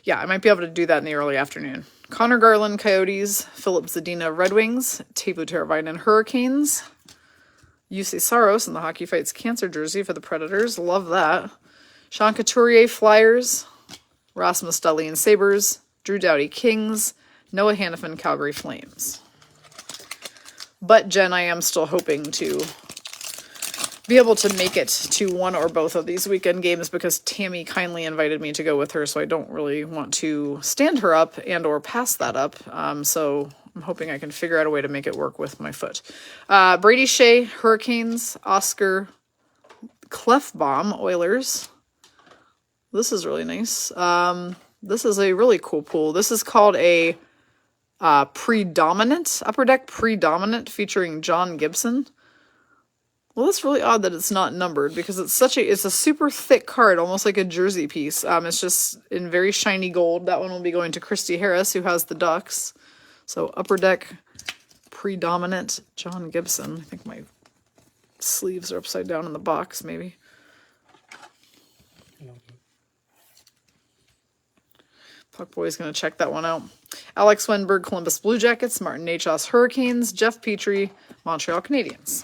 yeah, I might be able to do that in the early afternoon. Connor Garland, Coyotes, Philip Zadina, Red Wings, Teuvo Teravainen, Hurricanes, Jussi Saros in the Hockey Fights Cancer jersey for the Predators. Love that. Sean Couturier, Flyers, Rasmus Dahlin, Sabres, Drew Doughty, Kings, Noah Hannafin, Calgary Flames. But, Jen, I am still hoping to be able to make it to one or both of these weekend games because Tammy kindly invited me to go with her, so I don't really want to stand her up and or pass that up. So I'm hoping I can figure out a way to make it work with my foot. Brady Shea, Hurricanes, Oscar Clefbaum, Oilers. This is really nice. This is a really cool pool. This is called a Predominant, Upper Deck Predominant featuring John Gibson. Well, that's really odd that it's not numbered because it's a super thick card, almost like a jersey piece. It's just in very shiny gold. That one will be going to Christy Harris, who has the Ducks. So Upper Deck Predominant John Gibson. I think my sleeves are upside down in the box, maybe. Puckboy's going to check that one out. Alex Wenberg, Columbus Blue Jackets. Martin Nachos, Hurricanes. Jeff Petrie, Montreal Canadiens.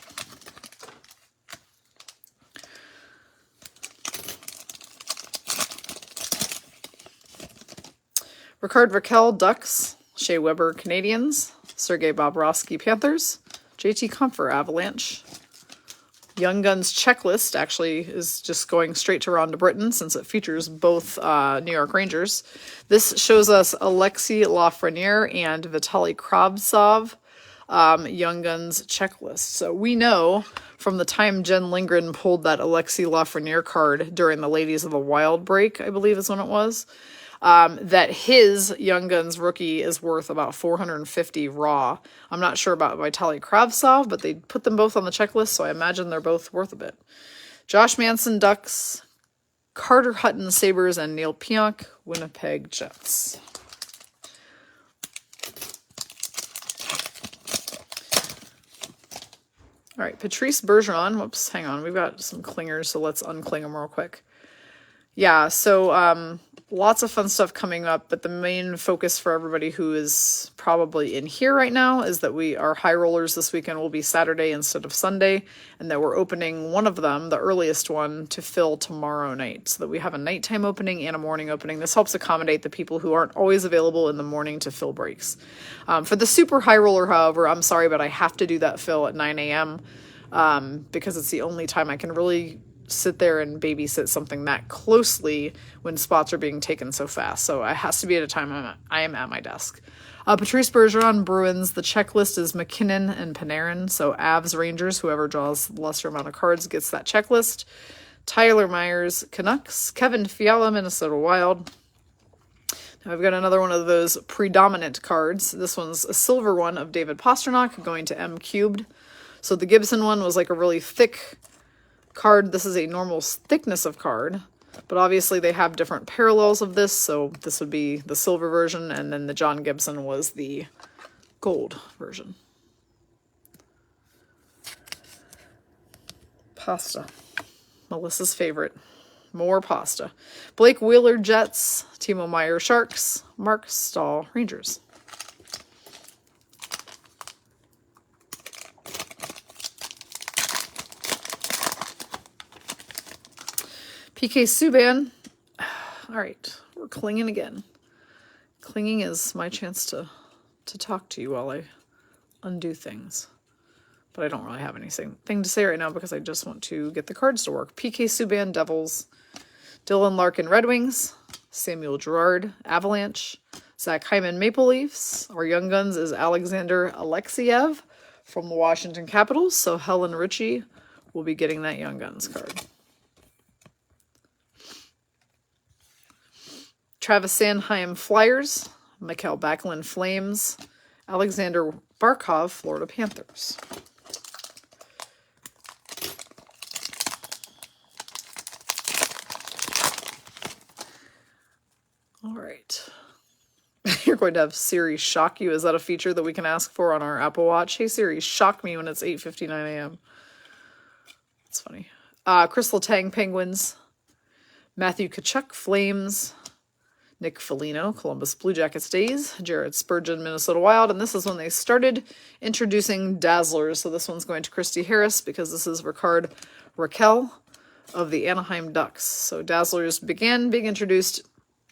Ricard Raquel, Ducks. Shea Weber, Canadiens. Sergei Bobrovsky, Panthers. JT Comfer, Avalanche. Young Guns checklist actually is just going straight to Ron Britain since it features both New York Rangers. This shows us Alexei Lafreniere and Vitaly Kravtsov Young Guns checklist. So we know from the time Jen Lindgren pulled that Alexei Lafreniere card during the Ladies of the Wild break, I believe is when it was, that his Young Guns rookie is worth about 450 raw. I'm not sure about Vitaly Kravtsov, but they put them both on the checklist, so I imagine they're both worth a bit. Josh Manson, Ducks. Carter Hutton, Sabres, and Neil Pionk, Winnipeg Jets. All right, Patrice Bergeron. Whoops, hang on. We've got some clingers, so let's uncling them real quick. Yeah, so lots of fun stuff coming up, but the main focus for everybody who is probably in here right now is that our high rollers this weekend will be Saturday instead of Sunday, and that we're opening one of them, the earliest one, to fill tomorrow night, so that we have a nighttime opening and a morning opening. This helps accommodate the people who aren't always available in the morning to fill breaks. For the super high roller, however, I'm sorry, but I have to do that fill at 9 a.m. Because it's the only time I can really sit there and babysit something that closely when spots are being taken so fast. So it has to be at a time I am at my desk. Patrice Bergeron, Bruins. The checklist is McKinnon and Panarin. So Avs, Rangers, whoever draws the lesser amount of cards gets that checklist. Tyler Myers, Canucks. Kevin Fiala, Minnesota Wild. Now I've got another one of those predominant cards. This one's a silver one of David Pastrnak going to M cubed. So the Gibson one was like a really thick card. This is a normal thickness of card, but obviously they have different parallels of this, so this would be the silver version, and then the John Gibson was the gold version. Pasta. Melissa's favorite. More pasta. Blake Wheeler, Jets. Timo Meier, Sharks. Mark Stahl, Rangers. PK Subban. All right, we're clinging again. Clinging is my chance to talk to you while I undo things. But I don't really have anything to say right now because I just want to get the cards to work. PK Subban, Devils. Dylan Larkin, Red Wings. Samuel Girard, Avalanche. Zach Hyman, Maple Leafs. Our Young Guns is Alexander Alexiev from the Washington Capitals. So Helen Ritchie will be getting that Young Guns card. Travis Sanheim, Flyers. Mikhail Backlund, Flames. Alexander Barkov, Florida Panthers. All right. You're going to have Siri shock you. Is that a feature that we can ask for on our Apple Watch? Hey Siri, shock me when it's 8:59 a.m. That's funny. Chris Letang, Penguins. Matthew Tkachuk, Flames. Nick Foligno, Columbus Blue Jackets Days. Jared Spurgeon, Minnesota Wild. And this is when they started introducing Dazzlers. So this one's going to Christy Harris because this is Ricard Raquel of the Anaheim Ducks. So Dazzlers began being introduced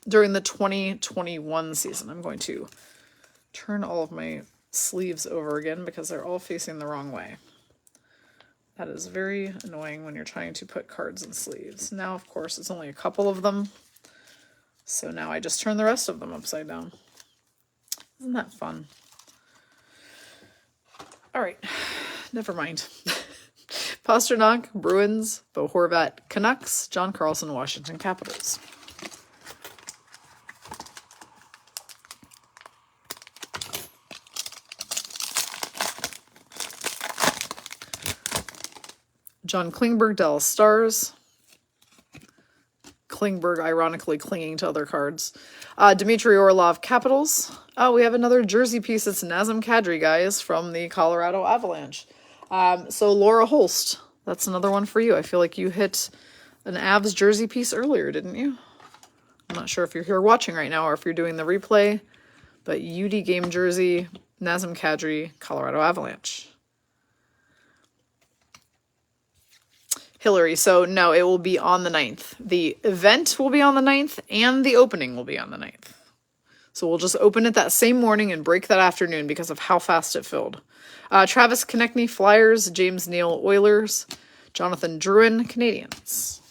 during the 2021 season. I'm going to turn all of my sleeves over again because they're all facing the wrong way. That is very annoying when you're trying to put cards in sleeves. Now, of course, it's only a couple of them. So now I just turn the rest of them upside down. Isn't that fun? All right, never mind. Pasternak, Bruins. Bo Horvat, Canucks. John Carlson, Washington Capitals. John Klingberg, Dallas Stars. Klingberg ironically clinging to other cards. Dmitry Orlov, Capitals. Oh, we have another jersey piece. It's Nazem Kadri, guys, from the Colorado Avalanche. So Laura Holst, that's another one for you. I feel like you hit an Avs jersey piece earlier, didn't you? I'm not sure if you're here watching right now or if you're doing the replay, but UD game jersey, Nazem Kadri, Colorado Avalanche. Hillary, so no, it will be on the 9th. The event will be on the 9th, and the opening will be on the 9th. So we'll just open it that same morning and break that afternoon because of how fast it filled. Travis Konechny, Flyers. James Neal, Oilers. Jonathan Drouin, Canadiens.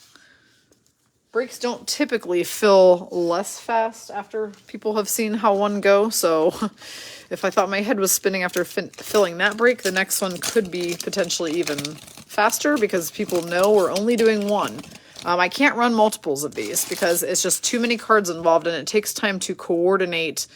Breaks don't typically fill less fast after people have seen how one go, so if I thought my head was spinning after filling that break, the next one could be potentially even faster because people know we're only doing one. I can't run multiples of these because it's just too many cards involved and it takes time to coordinate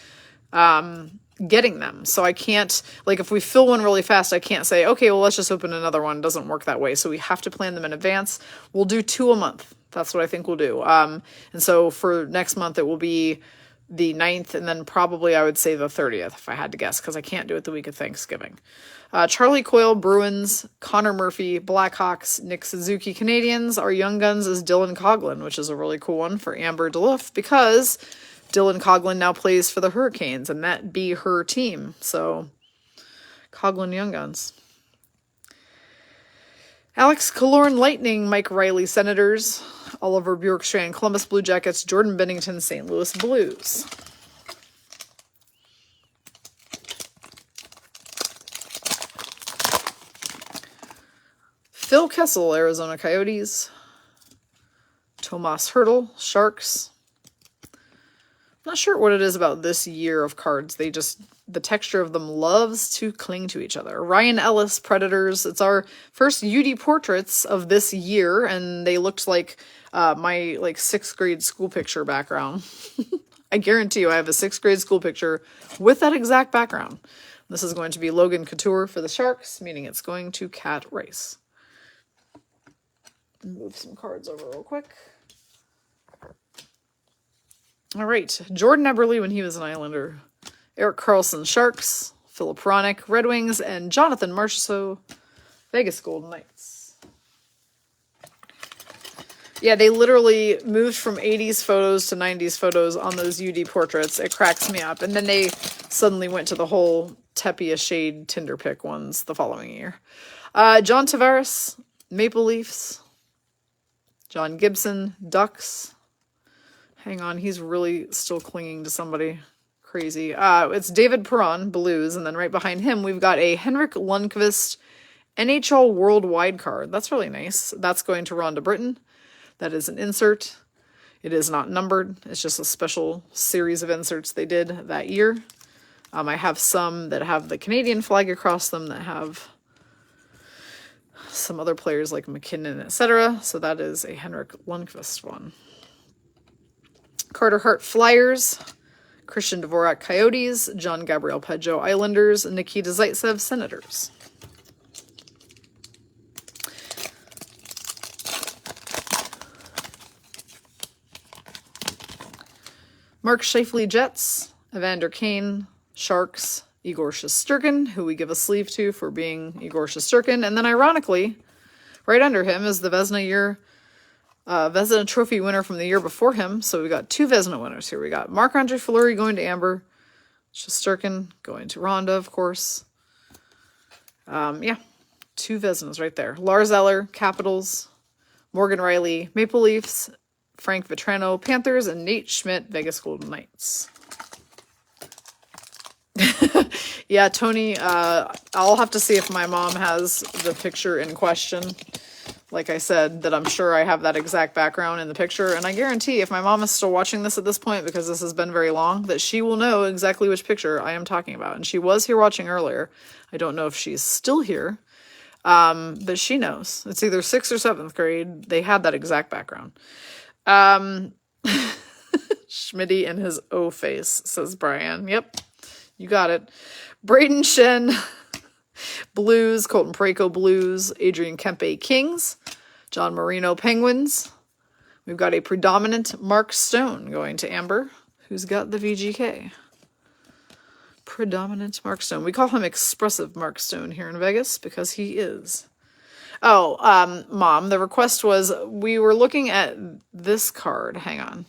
getting them. So I can't, like if we fill one really fast, I can't say, okay, well, let's just open another one. It doesn't work that way. So we have to plan them in advance. We'll do 2 a month. That's what I think we'll do. And so for next month, it will be the 9th and then probably I would say the 30th if I had to guess because I can't do it the week of Thanksgiving. Charlie Coyle, Bruins. Connor Murphy, Blackhawks. Nick Suzuki, Canadiens. Our Young Guns is Dylan Coghlan, which is a really cool one for Amber DeLuff because Dylan Coghlan now plays for the Hurricanes and that be her team. So Coghlan Young Guns. Alex Killorn, Lightning. Mike Riley, Senators. Oliver Bjorkstrand, Columbus Blue Jackets. Jordan Bennington, St. Louis Blues. Phil Kessel, Arizona Coyotes. Tomas Hertl, Sharks. I'm not sure what it is about this year of cards. The texture of them loves to cling to each other. Ryan Ellis, Predators. It's our first UD portraits of this year, and they looked like my 6th grade school picture background. I guarantee you I have a 6th grade school picture with that exact background. This is going to be Logan Couture for the Sharks, meaning it's going to Cat Race. Move some cards over real quick. All right, Jordan Eberle when he was an Islander. Eric Carlson, Sharks. Philip Hronik, Red Wings. And Jonathan Marchessault, Vegas Golden Knights. Yeah, they literally moved from 80s photos to 90s photos on those UD portraits. It cracks me up. And then they suddenly went to the whole Tepia shade Tinder pick ones the following year. John Tavares, Maple Leafs. John Gibson, Ducks. Hang on, he's really still clinging to somebody. Crazy. It's David Perron, Blues, and then right behind him we've got a Henrik Lundqvist NHL Worldwide card. That's really nice. That's going to Rhonda Britton. That is an insert. It is not numbered. It's just a special series of inserts they did that year. I have some that have the Canadian flag across them that have some other players like McKinnon, etc. So that is a Henrik Lundqvist one. Carter Hart Flyers, Christian Dvorak Coyotes, John Gabriel Pageau Islanders, Nikita Zaitsev Senators. Mark Scheifele Jets, Evander Kane Sharks, Igor Shesterkin, who we give a sleeve to for being Igor Shesterkin. And then ironically, right under him is the Vezina Trophy winner from the year before him. So we got two Vezina winners here. We got Marc-Andre Fleury going to Amber, Shesterkin going to Rhonda, of course. Yeah, two Vezinas right there. Lars Eller, Capitals, Morgan Riley, Maple Leafs, Frank Vetrano, Panthers, and Nate Schmidt, Vegas Golden Knights. Yeah, Tony, I'll have to see if my mom has the picture in question. Like I said, that I'm sure I have that exact background in the picture. And I guarantee if my mom is still watching this at this point, because this has been very long, that she will know exactly which picture I am talking about. And she was here watching earlier. I don't know if she's still here, but she knows. It's either 6th or 7th grade. They had that exact background. Schmitty and his O face, says Brian. Yep, you got it. Braden Shen, Blues, Colton Parayko Blues, Adrian Kempe Kings, John Marino Penguins. We've got a predominant Mark Stone going to Amber, who's got the VGK. Predominant Mark Stone. We call him Expressive Mark Stone here in Vegas because he is. Oh, Mom, the request was we were looking at this card. Hang on.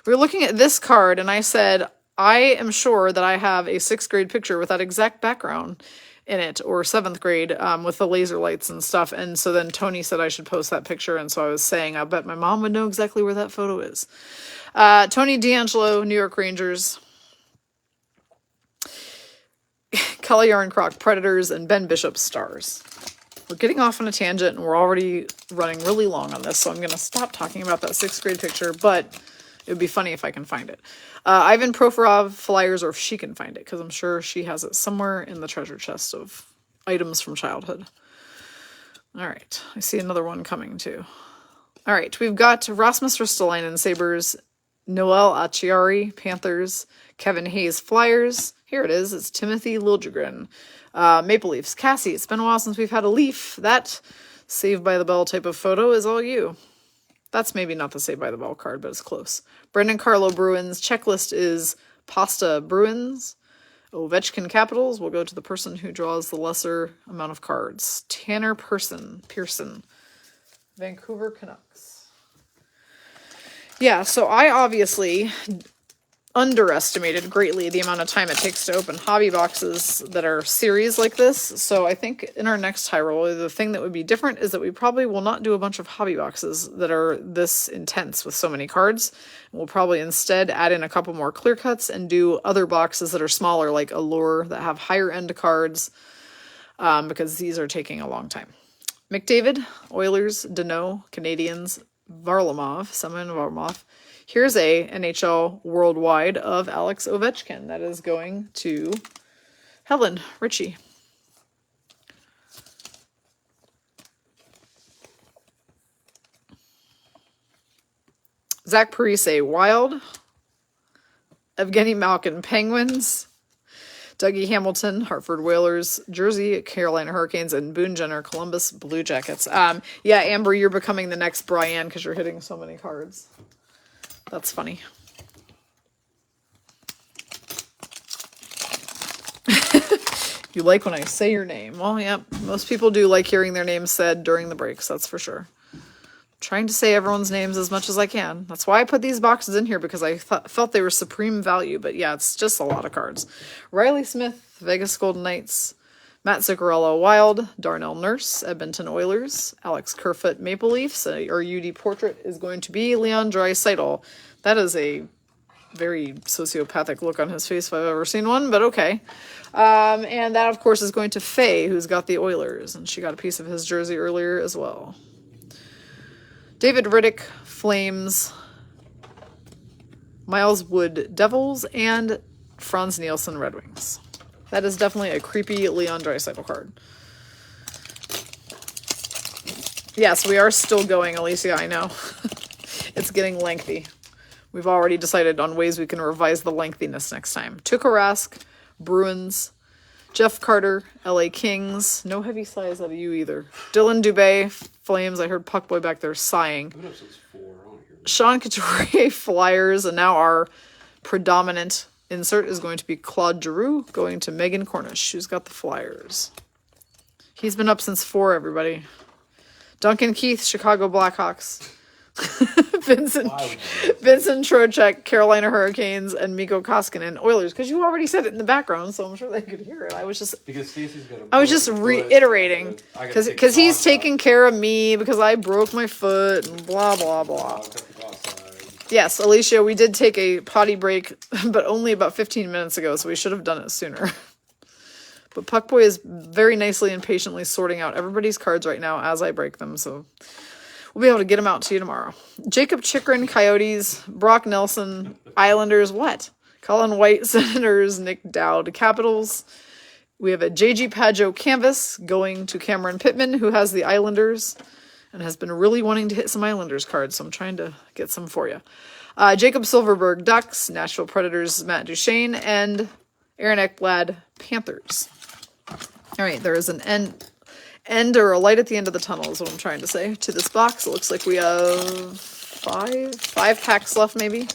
We were looking at this card, and I said, I am sure that I have a 6th grade picture with that exact background in it, or 7th grade, with the laser lights and stuff. And so then Tony said I should post that picture, and so I was saying, I bet my mom would know exactly where that photo is. Tony D'Angelo, New York Rangers. Kelly Yarncroc, Predators, and Ben Bishop, Stars. We're getting off on a tangent, and we're already running really long on this, so I'm going to stop talking about that 6th grade picture, but it would be funny if I can find it. Ivan Provorov, Flyers, or if she can find it, because I'm sure she has it somewhere in the treasure chest of items from childhood. All right, I see another one coming, too. All right, we've got Rasmus Ristolainen, Sabres, Noel Acciari, Panthers, Kevin Hayes, Flyers. Here it is. It's Timothy Liljegren. Maple Leafs. Cassie, it's been a while since we've had a Leaf. That Saved by the Bell type of photo is all you. That's maybe not the Saved by the Bell card, but it's close. Brendan Carlo, Bruins. Checklist is Pasta, Bruins. Ovechkin, Capitals. We'll go to the person who draws the lesser amount of cards. Tanner Pearson, Vancouver Canucks. Yeah, so I obviously underestimated greatly the amount of time it takes to open hobby boxes that are series like this. So I think in our next high roll, the thing that would be different is that we probably will not do a bunch of hobby boxes that are this intense with so many cards. We'll probably instead add in a couple more clear cuts and do other boxes that are smaller, like Allure, that have higher end cards, because these are taking a long time. McDavid, Oilers, Deneau, Canadians, Varlamov, Semyon Varlamov. Here's a NHL Worldwide of Alex Ovechkin. That is going to Helen Ritchie. Zach Parise, Wild. Evgeny Malkin, Penguins. Dougie Hamilton, Hartford Whalers, Jersey, Carolina Hurricanes, and Boone Jenner, Columbus Blue Jackets. Yeah, Amber, you're becoming the next Brian because you're hitting so many cards. That's funny. You like when I say your name. Well, yeah, most people do like hearing their names said during the breaks, that's for sure. I'm trying to say everyone's names as much as I can. That's why I put these boxes in here, because I felt they were supreme value. But yeah, it's just a lot of cards. Riley Smith, Vegas Golden Knights. Matt Zuccarello Wild, Darnell Nurse, Edmonton Oilers, Alex Kerfoot Maple Leafs. Our UD portrait is going to be Leon Draisaitl. That is a very sociopathic look on his face if I've ever seen one, but okay. And that, of course, is going to Faye, who's got the Oilers, and she got a piece of his jersey earlier as well. David Riddick, Flames, Miles Wood, Devils, and Franz Nielsen, Red Wings. That is definitely a creepy Leon Draisaitl card. Yes, we are still going, Alicia, I know. It's getting lengthy. We've already decided on ways we can revise the lengthiness next time. Tuukka Rask, Bruins, Jeff Carter, LA Kings. No heavy sighs out of you either. Dylan Dubé, Flames. I heard Puckboy back there sighing. Sean Couturier, Flyers. And now our predominant insert is going to be Claude Giroux going to Megan Cornish, who's got the Flyers. He's been up since 4, everybody. Duncan Keith, Chicago Blackhawks. Vincent Trocheck, Carolina Hurricanes, and Mikko Koskinen, Oilers. Because you already said it in the background, so I'm sure they could hear it. I was just reiterating because he's taking care of me because I broke my foot and blah blah blah. Yes, Alicia, we did take a potty break, but only about 15 minutes ago, so we should have done it sooner. But Puckboy is very nicely and patiently sorting out everybody's cards right now as I break them, so we'll be able to get them out to you tomorrow. Jacob Chikrin, Coyotes. Brock Nelson, Islanders. What? Colin White, Senators. Nick Dowd, Capitals. We have a JG Pageau canvas going to Cameron Pittman, who has the Islanders and has been really wanting to hit some Islanders cards, so I'm trying to get some for you. Jacob Silverberg, Ducks. Nashville Predators, Matt Duchene. And Aaron Ekblad, Panthers. All right, there is an end or a light at the end of the tunnel is what I'm trying to say to this box. It looks like we have five packs left maybe.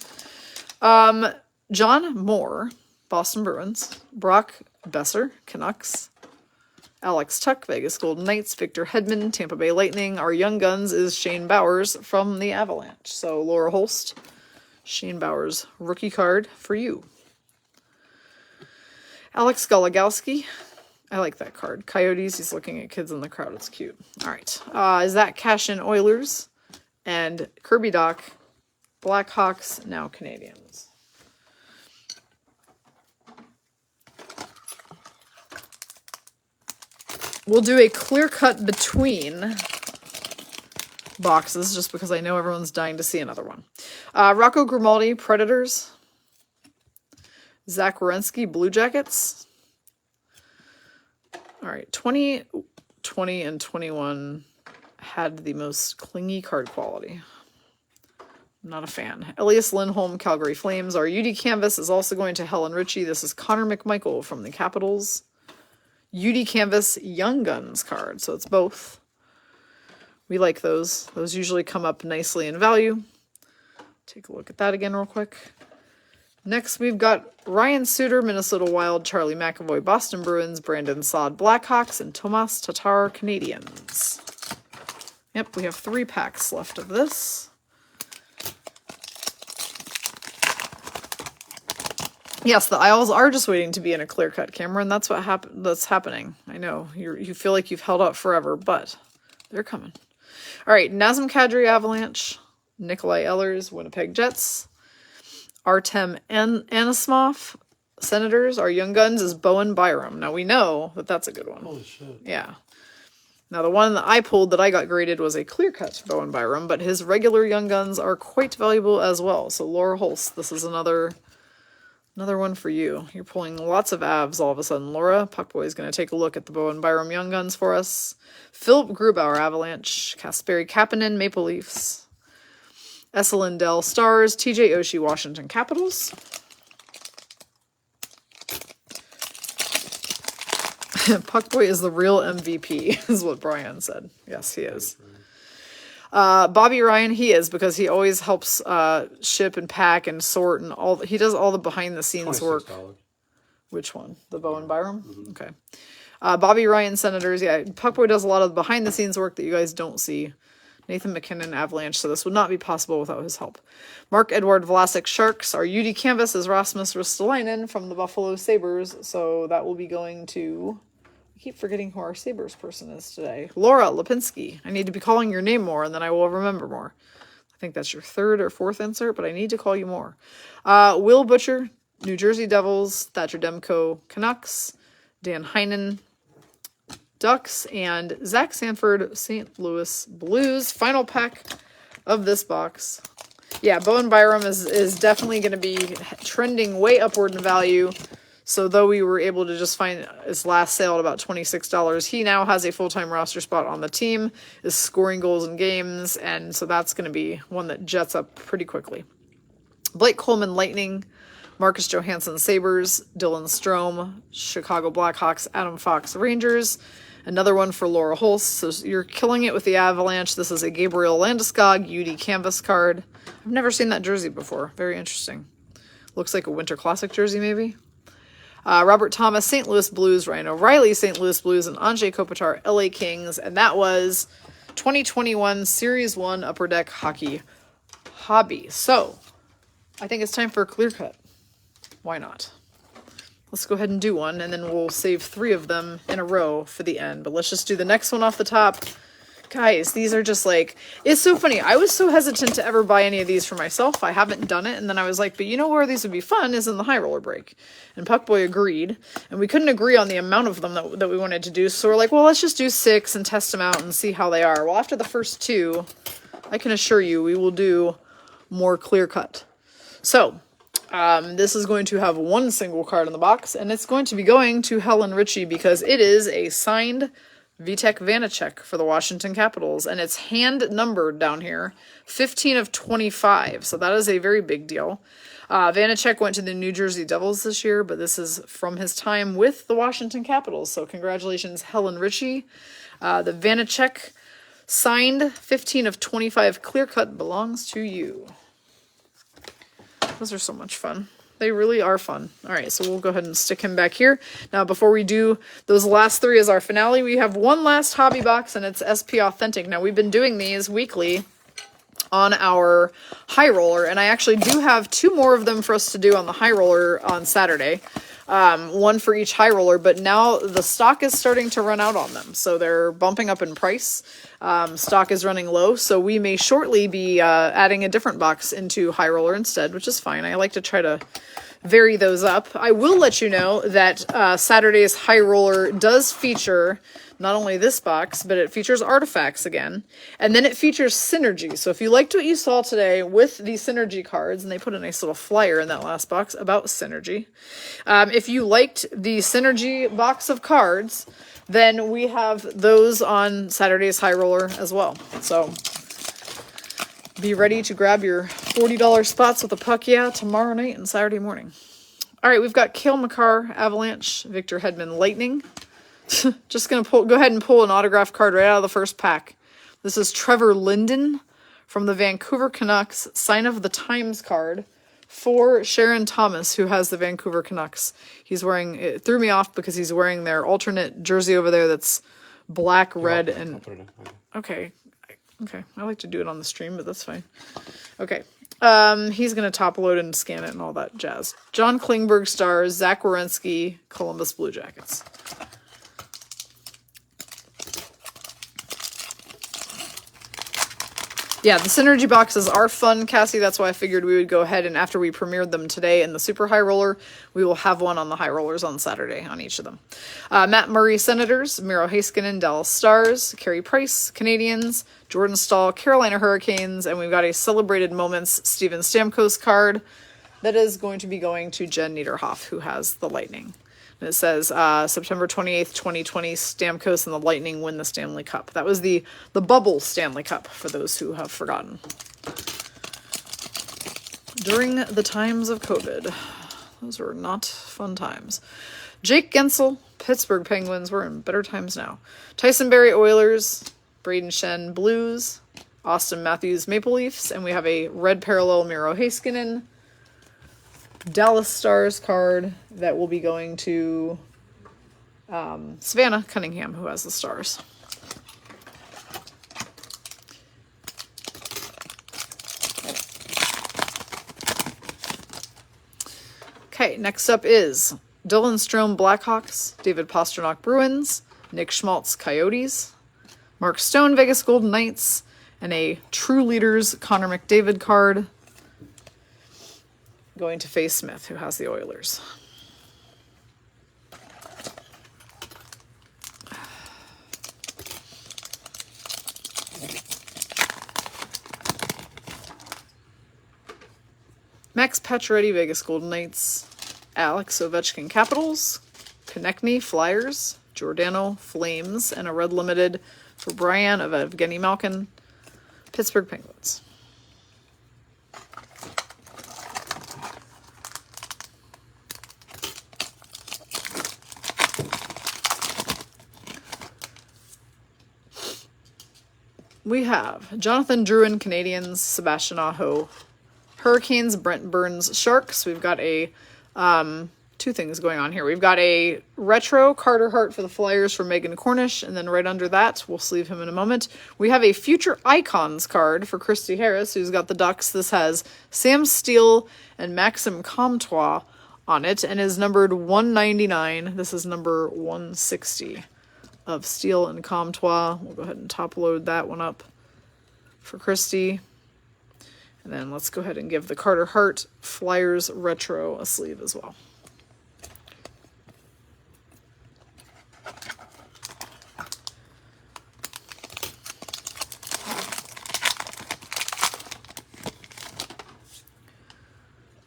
John Moore, Boston Bruins. Brock Besser, Canucks. Alex Tuck, Vegas Golden Knights. Victor Hedman, Tampa Bay Lightning. Our Young Guns is Shane Bowers from the Avalanche. So Laura Holst, Shane Bowers rookie card for you. Alex Gologowski. I like that card. Coyotes, he's looking at kids in the crowd. It's cute. All right. Is that Cash in Oilers? And Kirby Doc, Blackhawks, now Canadians. We'll do a clear cut between boxes just because I know everyone's dying to see another one. Rocco Grimaldi, Predators. Zach Werenski, Blue Jackets. All right, 20, 20, and 21 had the most clingy card quality. I'm not a fan. Elias Lindholm, Calgary Flames. Our UD canvas is also going to Helen Ritchie. This is Connor McMichael from the Capitals. UD canvas Young Guns card, so it's both. We like those. Those usually come up nicely in value. Take a look at that again real quick. Next, we've got Ryan Suter, Minnesota Wild, Charlie McAvoy, Boston Bruins, Brandon Saad, Blackhawks, and Tomas Tatar, Canadians. Yep, we have 3 packs left of this. Yes, the aisles are just waiting to be in a clear-cut, Cameron. That's what that's happening. I know, you feel like you've held up forever, but they're coming. All right, Nazem Kadri, Avalanche, Nikolai Ehlers, Winnipeg Jets, Artem Anisimov, Senators. Our Young Guns is Bowen Byram. Now, we know that that's a good one. Holy shit. Yeah. Now, the one that I pulled that I got graded was a clear-cut Bowen Byram, but his regular Young Guns are quite valuable as well. So, Laura Holst, this is another one for you. You're pulling lots of Avs all of a sudden, Laura. Puckboy is going to take a look at the Bowen Byram Young Guns for us. Philip Grubauer, Avalanche. Kasperi Kapanen, Maple Leafs. Esa Lindell, Stars. TJ Oshie, Washington Capitals. Puckboy is the real MVP, is what Brian said. Yes, he is. Bobby Ryan, he is, because he always helps ship and pack and sort and all. He does all the behind the scenes work. Which one? The Bowen Byram? Mm-hmm. Okay. Bobby Ryan, Senators. Yeah, Puckboy does a lot of the behind the scenes work that you guys don't see. Nathan McKinnon, Avalanche, so this would not be possible without his help. Mark Edward Vlasic, Sharks. Our UD canvas is Rasmus Ristolainen from the Buffalo Sabres, so that will be going to I keep forgetting who our Sabres person is today. Laura Lipinski. I need to be calling your name more, and then I will remember more. I think that's your third or fourth insert, but I need to call you more. Will Butcher, New Jersey Devils, Thatcher Demko, Canucks, Dan Heinen, Ducks, and Zach Sanford, St. Louis Blues. Final pack of this box. Yeah, Bowen Byram is definitely going to be trending way upward in value. So though we were able to just find his last sale at about $26, he now has a full-time roster spot on the team, is scoring goals in games, and so that's going to be one that jets up pretty quickly. Blake Coleman, Lightning, Marcus Johansson, Sabres, Dylan Strome, Chicago Blackhawks, Adam Fox, Rangers. Another one for Laura Holst. So you're killing it with the Avalanche. This is a Gabriel Landeskog UD Canvas card. I've never seen that jersey before. Very interesting. Looks like a Winter Classic jersey, maybe. Robert Thomas, St. Louis Blues, Ryan O'Reilly, St. Louis Blues, and Anjay Kopitar, LA Kings. And that was 2021 Series 1 Upper Deck Hockey Hobby. So, I think it's time for a clear cut. Why not? Let's go ahead and do one, and then we'll save 3 of them in a row for the end. But let's just do the next one off the top. Guys, these are just like, it's so funny. I was so hesitant to ever buy any of these for myself. I haven't done it. And then I was like, but you know where these would be fun is in the high roller break. And Puckboy agreed. And we couldn't agree on the amount of them that we wanted to do. So we're like, well, let's just do 6 and test them out and see how they are. Well, after the first 2, I can assure you we will do more clear cut. So, this is going to have 1 single card in the box. And it's going to be going to Helen Ritchie because it is a signed Vitek Vanacek for the Washington Capitals, and it's hand numbered down here, 15 of 25, so that is a very big deal. Vanacek went to the New Jersey Devils this year, but this is from his time with the Washington Capitals, so congratulations, Helen Ritchie. The Vanacek signed 15 of 25 clear cut belongs to you. Those are so much fun. They really are fun. All right, so we'll go ahead and stick him back here. Now, before we do those last 3 as our finale, we have one last hobby box, and it's SP Authentic. Now, we've been doing these weekly on our high roller, and I actually do have 2 more of them for us to do on the high roller on Saturday. 1 for each high roller, but now the stock is starting to run out on them, so they're bumping up in price. Stock is running low, so we may shortly be adding a different box into high roller instead, which is fine. I like to try to vary those up. I will let you know that Saturday's high roller does feature not only this box, but it features artifacts again. And then it features Synergy. So if you liked what you saw today with the Synergy cards, and they put a nice little flyer in that last box about Synergy. If you liked the Synergy box of cards, then we have those on Saturday's high roller as well. So be ready to grab your $40 spots with a puck, yeah, tomorrow night and Saturday morning. All right, we've got Cale Makar, Avalanche, Victor Hedman, Lightning. Just going to go ahead and pull an autograph card right out of the first pack. This is Trevor Linden from the Vancouver Canucks, Sign of the Times card for Sharon Thomas, who has the Vancouver Canucks. He's wearing, it threw me off because he's wearing their alternate jersey over there that's black, red, and... Okay. Okay. I like to do it on the stream, but that's fine. Okay. He's going to top load and scan it and all that jazz. John Klingberg Stars, Zach Werenski, Columbus Blue Jackets. Yeah, the Synergy boxes are fun, Cassie. That's why I figured we would go ahead and after we premiered them today in the Super High Roller, we will have one on the High Rollers on Saturday on each of them. Matt Murray, Senators, Miro Heiskanen, Dallas Stars, Carey Price, Canadians, Jordan Stahl, Carolina Hurricanes, and we've got a Celebrated Moments Steven Stamkos card that is going to be going to Jen Niederhoff, who has the Lightning. And it says, September 28th, 2020, Stamkos and the Lightning win the Stanley Cup. That was the bubble Stanley Cup, for those who have forgotten. During the times of COVID. Those were not fun times. Jake Gensel, Pittsburgh Penguins. We're in better times now. Tyson Barrie, Oilers. Braden Shen, Blues. Austin Matthews, Maple Leafs. And we have a red parallel Miro Heiskanen Dallas Stars card that will be going to Savannah Cunningham, who has the Stars. Okay, next up is Dylan Strome, Blackhawks. David Pastrnak, Bruins. Nick Schmaltz, Coyotes. Mark Stone, Vegas Golden Knights. And a True Leaders Connor McDavid card going to Faye Smith, who has the Oilers. Max Pacioretty, Vegas Golden Knights. Alex Ovechkin, Capitals. Konechny, Flyers. Giordano, Flames. And a red limited for Brian of Evgeny Malkin, Pittsburgh Penguins. We have Jonathan Drouin, Canadians. Sebastian Aho, Hurricanes. Brent Burns, Sharks. We've got a two things going on here. We've got a retro Carter Hart for the Flyers for Megan Cornish, and then right under that, we'll sleeve him in a moment, we have a Future Icons card for Christy Harris, who's got the Ducks. This has Sam Steele and Maxim Comtois on it, and is numbered 199. This is number 160 of Steele and Comtois. We'll go ahead and top load that one up for Christy. And then let's go ahead and give the Carter Hart Flyers retro a sleeve as well.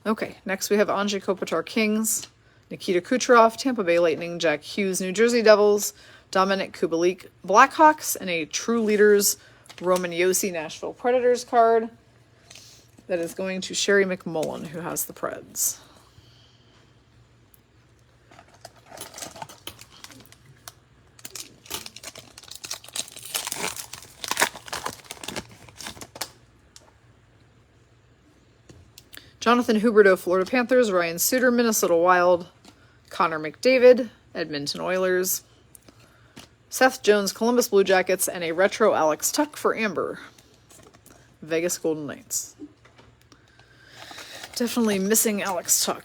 Okay, next we have Anze Kopitar, Kings. Nikita Kucherov, Tampa Bay Lightning. Jack Hughes, New Jersey Devils. Dominic Kubalik, Blackhawks. And a True Leaders Roman Josi, Nashville Predators card. That is going to Sherry McMullen, who has the Preds. Jonathan Huberdeau, Florida Panthers. Ryan Suter, Minnesota Wild. Connor McDavid, Edmonton Oilers. Seth Jones, Columbus Blue Jackets. And a retro Alex Tuck for Amber, Vegas Golden Knights. Definitely missing Alex Tuck.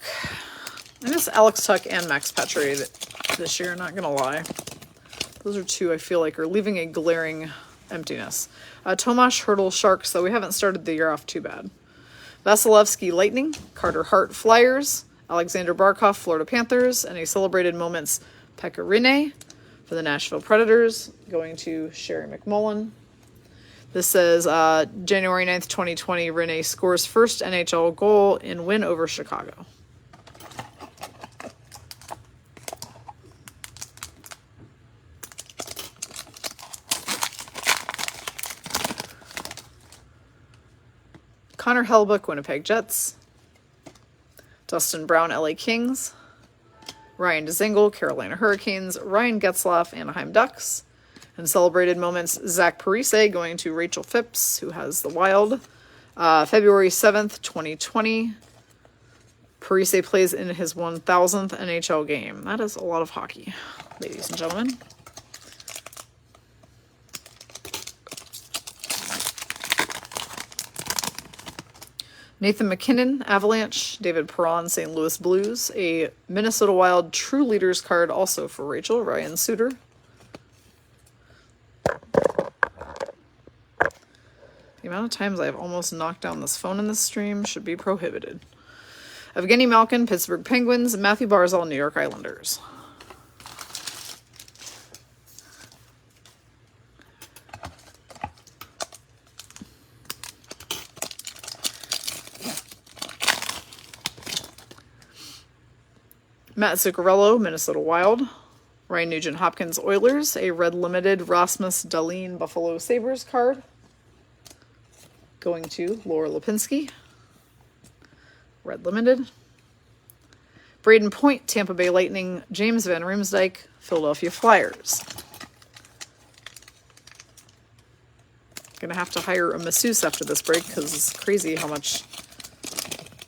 I miss Alex Tuck and Max Pacioretty this year, not gonna lie. Those are two I feel like are leaving a glaring emptiness. Tomas Hertl, Sharks, though we haven't started the year off too bad. Vasilevsky, Lightning. Carter Hart, Flyers. Alexander Barkov, Florida Panthers. And a Celebrated Moments Pekka Rinne for the Nashville Predators, going to Sherry McMullen. This says January 9th, 2020, Rinne scores first NHL goal in win over Chicago. Connor Hellebuyck, Winnipeg Jets. Dustin Brown, LA Kings. Ryan Dzingel, Carolina Hurricanes. Ryan Getzlaf, Anaheim Ducks. And Celebrated Moments, Zach Parise going to Rachel Phipps, who has the Wild. February 7th, 2020. Parise plays in his 1000th NHL game. That is a lot of hockey, ladies and gentlemen. Nathan McKinnon, Avalanche. David Perron, St. Louis Blues. A Minnesota Wild True Leaders card also for Rachel, Ryan Suter. The amount of times I've almost knocked down this phone in this stream should be prohibited. Evgeny Malkin, Pittsburgh Penguins. Matthew Barzal, New York Islanders. Matt Zuccarello, Minnesota Wild. Ryan Nugent-Hopkins, Oilers. A red limited Rasmus Dahlin, Buffalo Sabres card, going to Laura Lipinski. Red limited. Braden Point, Tampa Bay Lightning. James Van Riemsdyk, Philadelphia Flyers. Gonna have to hire a masseuse after this break because it's crazy how much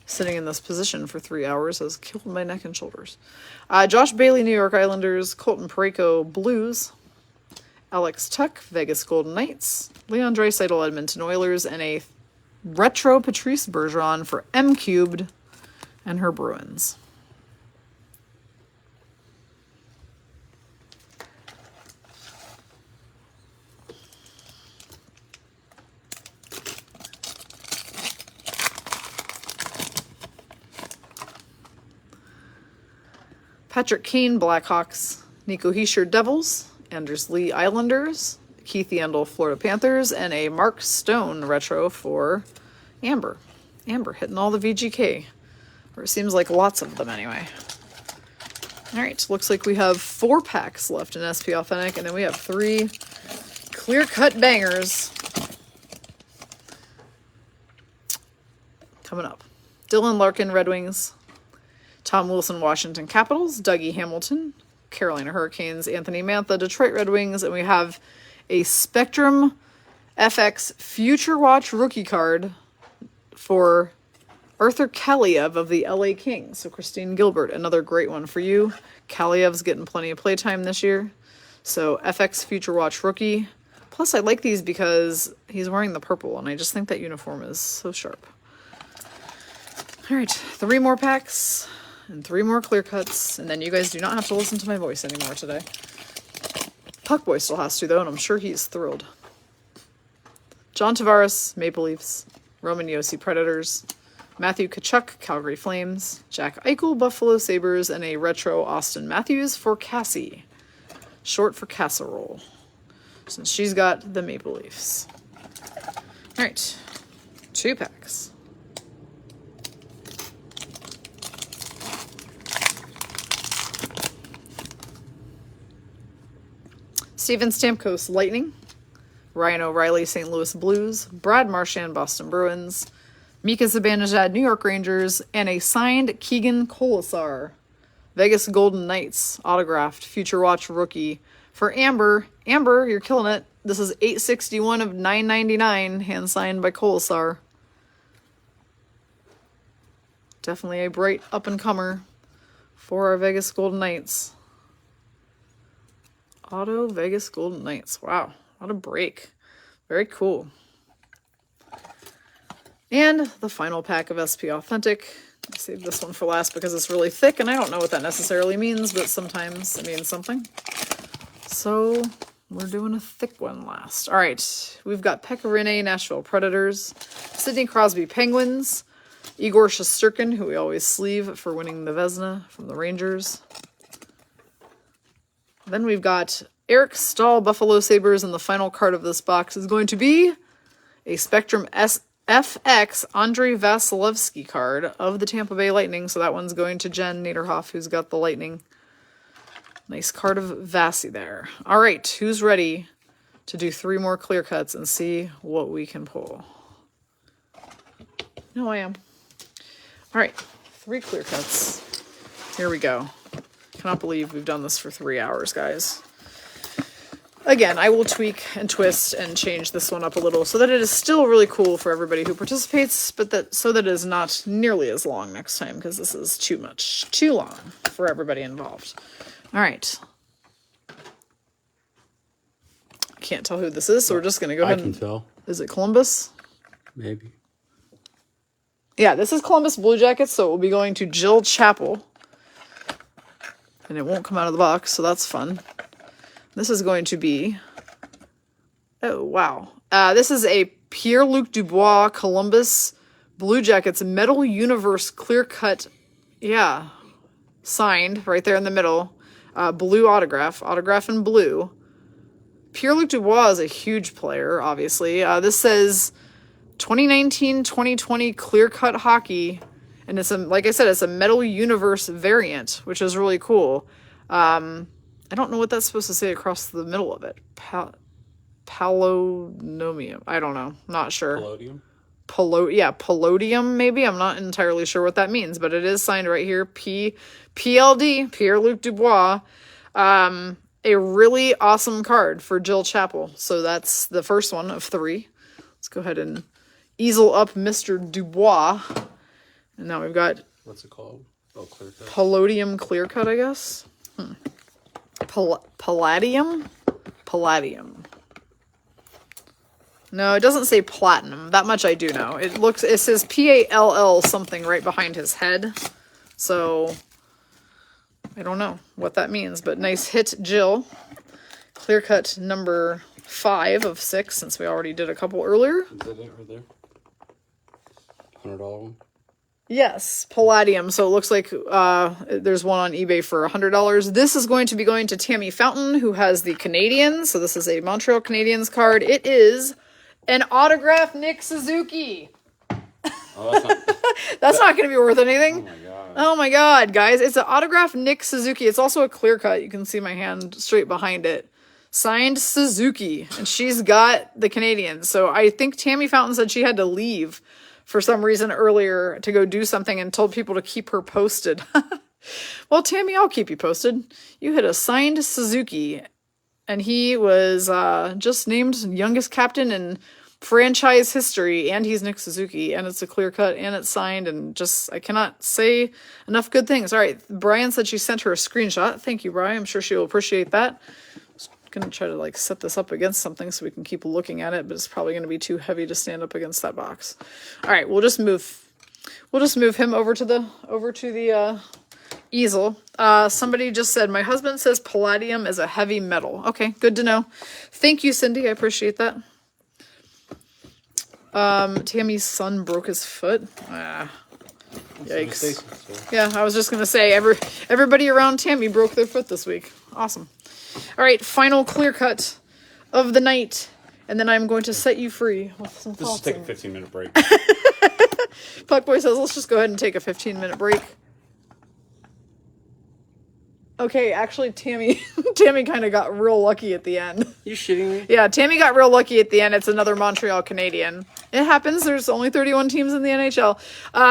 sitting in this position for 3 hours has killed my neck and shoulders. Josh Bailey, New York Islanders. Colton Parayko, Blues. Alex Tuck, Vegas Golden Knights. Leon Draisaitl, Edmonton Oilers. And a retro Patrice Bergeron for M Cubed and her Bruins. Patrick Kane Blackhawks, Nico Hischier Devils, Anders Lee Islanders, Keith Yandel Florida Panthers, and a Mark Stone retro for Amber. Amber hitting all the VGK. Or it seems like lots of them anyway. Alright, looks like we have 4 packs left in SP Authentic, and then we have 3 clear-cut bangers coming up. Dylan Larkin Red Wings, Tom Wilson Washington Capitals, Dougie Hamilton Carolina Hurricanes, Anthony Mantha Detroit Red Wings, and we have a Spectrum FX Future Watch rookie card for Arthur Kaliev of the LA Kings. So Christine Gilbert, another great one for you. Kaliev's getting plenty of playtime this year. So FX Future Watch rookie. Plus I like these because he's wearing the purple and I just think that uniform is so sharp. All right, 3 more packs and 3 more clear cuts, and then you guys do not have to listen to my voice anymore today. Puckboy still has to though, and I'm sure he's thrilled. John Tavares, Maple Leafs. Roman Josi Predators. Matthew Tkachuk, Calgary Flames, Jack Eichel, Buffalo Sabres, and a retro Austin Matthews for Cassie. Short for casserole, since she's got the Maple Leafs. All right, 2 packs. Steven Stamkos, Lightning. Ryan O'Reilly, St. Louis Blues. Brad Marchand, Boston Bruins. Mika Zibanejad, New York Rangers, and a signed Keegan Colasar, Vegas Golden Knights, autographed Future Watch rookie for Amber. Amber, you're killing it. This is 861 of 999, hand signed by Colasar. Definitely a bright up-and-comer for our Vegas Golden Knights. Auto Vegas Golden Knights. Wow, what a break. Very cool. And the final pack of SP Authentic. I saved this one for last because it's really thick, and I don't know what that necessarily means, but sometimes it means something. So we're doing a thick one last. All right, we've got Pekka Rinne, Nashville Predators, Sidney Crosby Penguins, Igor Shesterkin, who we always sleeve for winning the Vezina from the Rangers. Then we've got Eric Stahl, Buffalo Sabres, and the final card of this box is going to be a Spectrum FX Andrei Vasilevsky card of the Tampa Bay Lightning. So that one's going to Jen Naderhoff, who's got the Lightning. Nice card of Vasi there. All right, who's ready to do 3 more clear cuts and see what we can pull? No, I am. All right, 3 clear cuts. Here we go. Cannot believe we've done this for 3 hours, guys. Again, I will tweak and twist and change this one up a little so that it is still really cool for everybody who participates, but so that it is not nearly as long next time, because this is too long for everybody involved. All right. I can't tell who this is, so we're just going to go ahead and... I can tell. Is it Columbus? Maybe. Yeah, this is Columbus Blue Jackets, so it will be going to Jill Chappell. And it won't come out of the box, so that's fun. This is going to be... Oh, wow. This is a Pierre-Luc Dubois Columbus Blue Jackets Metal Universe clear cut. Yeah. Signed right there in the middle. Blue autograph. Autograph in blue. Pierre-Luc Dubois is a huge player, obviously. This says 2019-2020 clear cut hockey. And it's, like I said, it's a Metal Universe variant, which is really cool. I don't know what that's supposed to say across the middle of it. Palladium. I don't know. Not sure. Palladium? Palladium, maybe. I'm not entirely sure what that means, but it is signed right here. PLD, Pierre-Luc Dubois. A really awesome card for Jill Chappell. So that's the first one of 3. Let's go ahead and easel up Mr. Dubois. And now we've got... What's it called? Oh, clear cut. Palladium clear cut, I guess. Palladium? Palladium. No, it doesn't say platinum. That much I do know. It says PALL something right behind his head. So, I don't know what that means, but nice hit, Jill. Clear cut number 5 of 6, since we already did a couple earlier. Is that it right there? $100 one? Yes, Palladium. So it looks like there's one on eBay for $100. This is going to be going to Tammy Fountain, who has the Canadiens. So this is a Montreal Canadiens card. It is an autographed Nick Suzuki. Oh, that's not... That's not going to be worth anything. Oh my god. Oh my god, guys. It's an autographed Nick Suzuki. It's also a clear cut. You can see my hand straight behind it. Signed Suzuki. And she's got the Canadiens. So I think Tammy Fountain said she had to leave for some reason earlier to go do something and told people to keep her posted. Well, Tammy, I'll keep you posted. You hit a signed Suzuki. And he was just named youngest captain in franchise history, and he's Nick Suzuki, and it's a clear cut, and it's signed, and just, I cannot say enough good things. All right, Brian said she sent her a screenshot. Thank you, Brian. I'm sure she will appreciate that. Just gonna try to like set this up against something so we can keep looking at it, but it's probably gonna be too heavy to stand up against that box. All right, we'll just move him over to the easel. Somebody just said, my husband says palladium is a heavy metal. Okay, good to know. Thank you, Cindy. I appreciate that. Tammy's son broke his foot. Yikes. Yeah, I was just gonna say everybody around Tammy broke their foot this week. Awesome. All right, final clear cut of the night, and then I'm going to set you free with some thoughts. Let's take a 15-minute break. Puckboy says, let's just go ahead and take a 15-minute break. Okay, actually, Tammy kind of got real lucky at the end. You shitting me? Yeah, Tammy got real lucky at the end. It's another Montreal Canadien. It happens. There's only 31 teams in the NHL.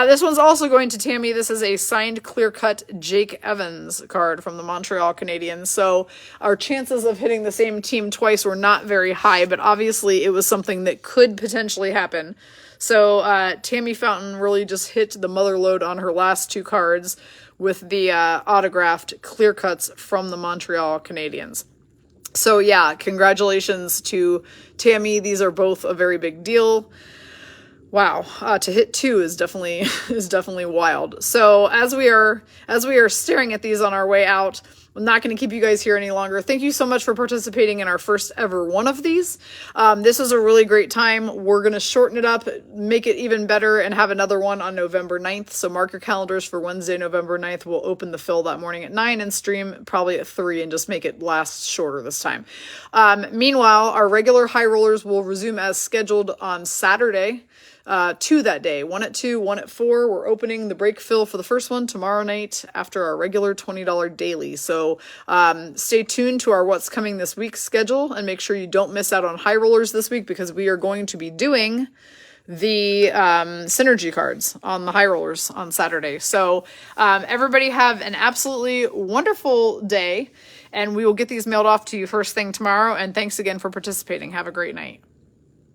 This one's also going to Tammy. This is a signed clear-cut Jake Evans card from the Montreal Canadiens. So our chances of hitting the same team twice were not very high, but obviously it was something that could potentially happen. So Tammy Fountain really just hit the mother load on her last two cards with the autographed clear cuts from the Montreal Canadiens. So yeah, congratulations to Tammy. These are both a very big deal. Wow, to hit two is definitely wild. So as we are staring at these on our way out, I'm not going to keep you guys here any longer. Thank you so much for participating in our first ever one of these. This was a really great time. We're going to shorten it up, make it even better, and have another one on November 9th. So mark your calendars for Wednesday, November 9th. We'll open the fill that morning at 9 and stream probably at 3 and just make it last shorter this time. Meanwhile, our regular high rollers will resume as scheduled on Saturday. Two that day, one at 2, one at 4. We're opening the break fill for the first one tomorrow night after our regular $20 daily. So stay tuned to our What's Coming This Week schedule and make sure you don't miss out on high rollers this week because we are going to be doing the synergy cards on the high rollers on Saturday. So everybody have an absolutely wonderful day, and we will get these mailed off to you first thing tomorrow. And thanks again for participating. Have a great night.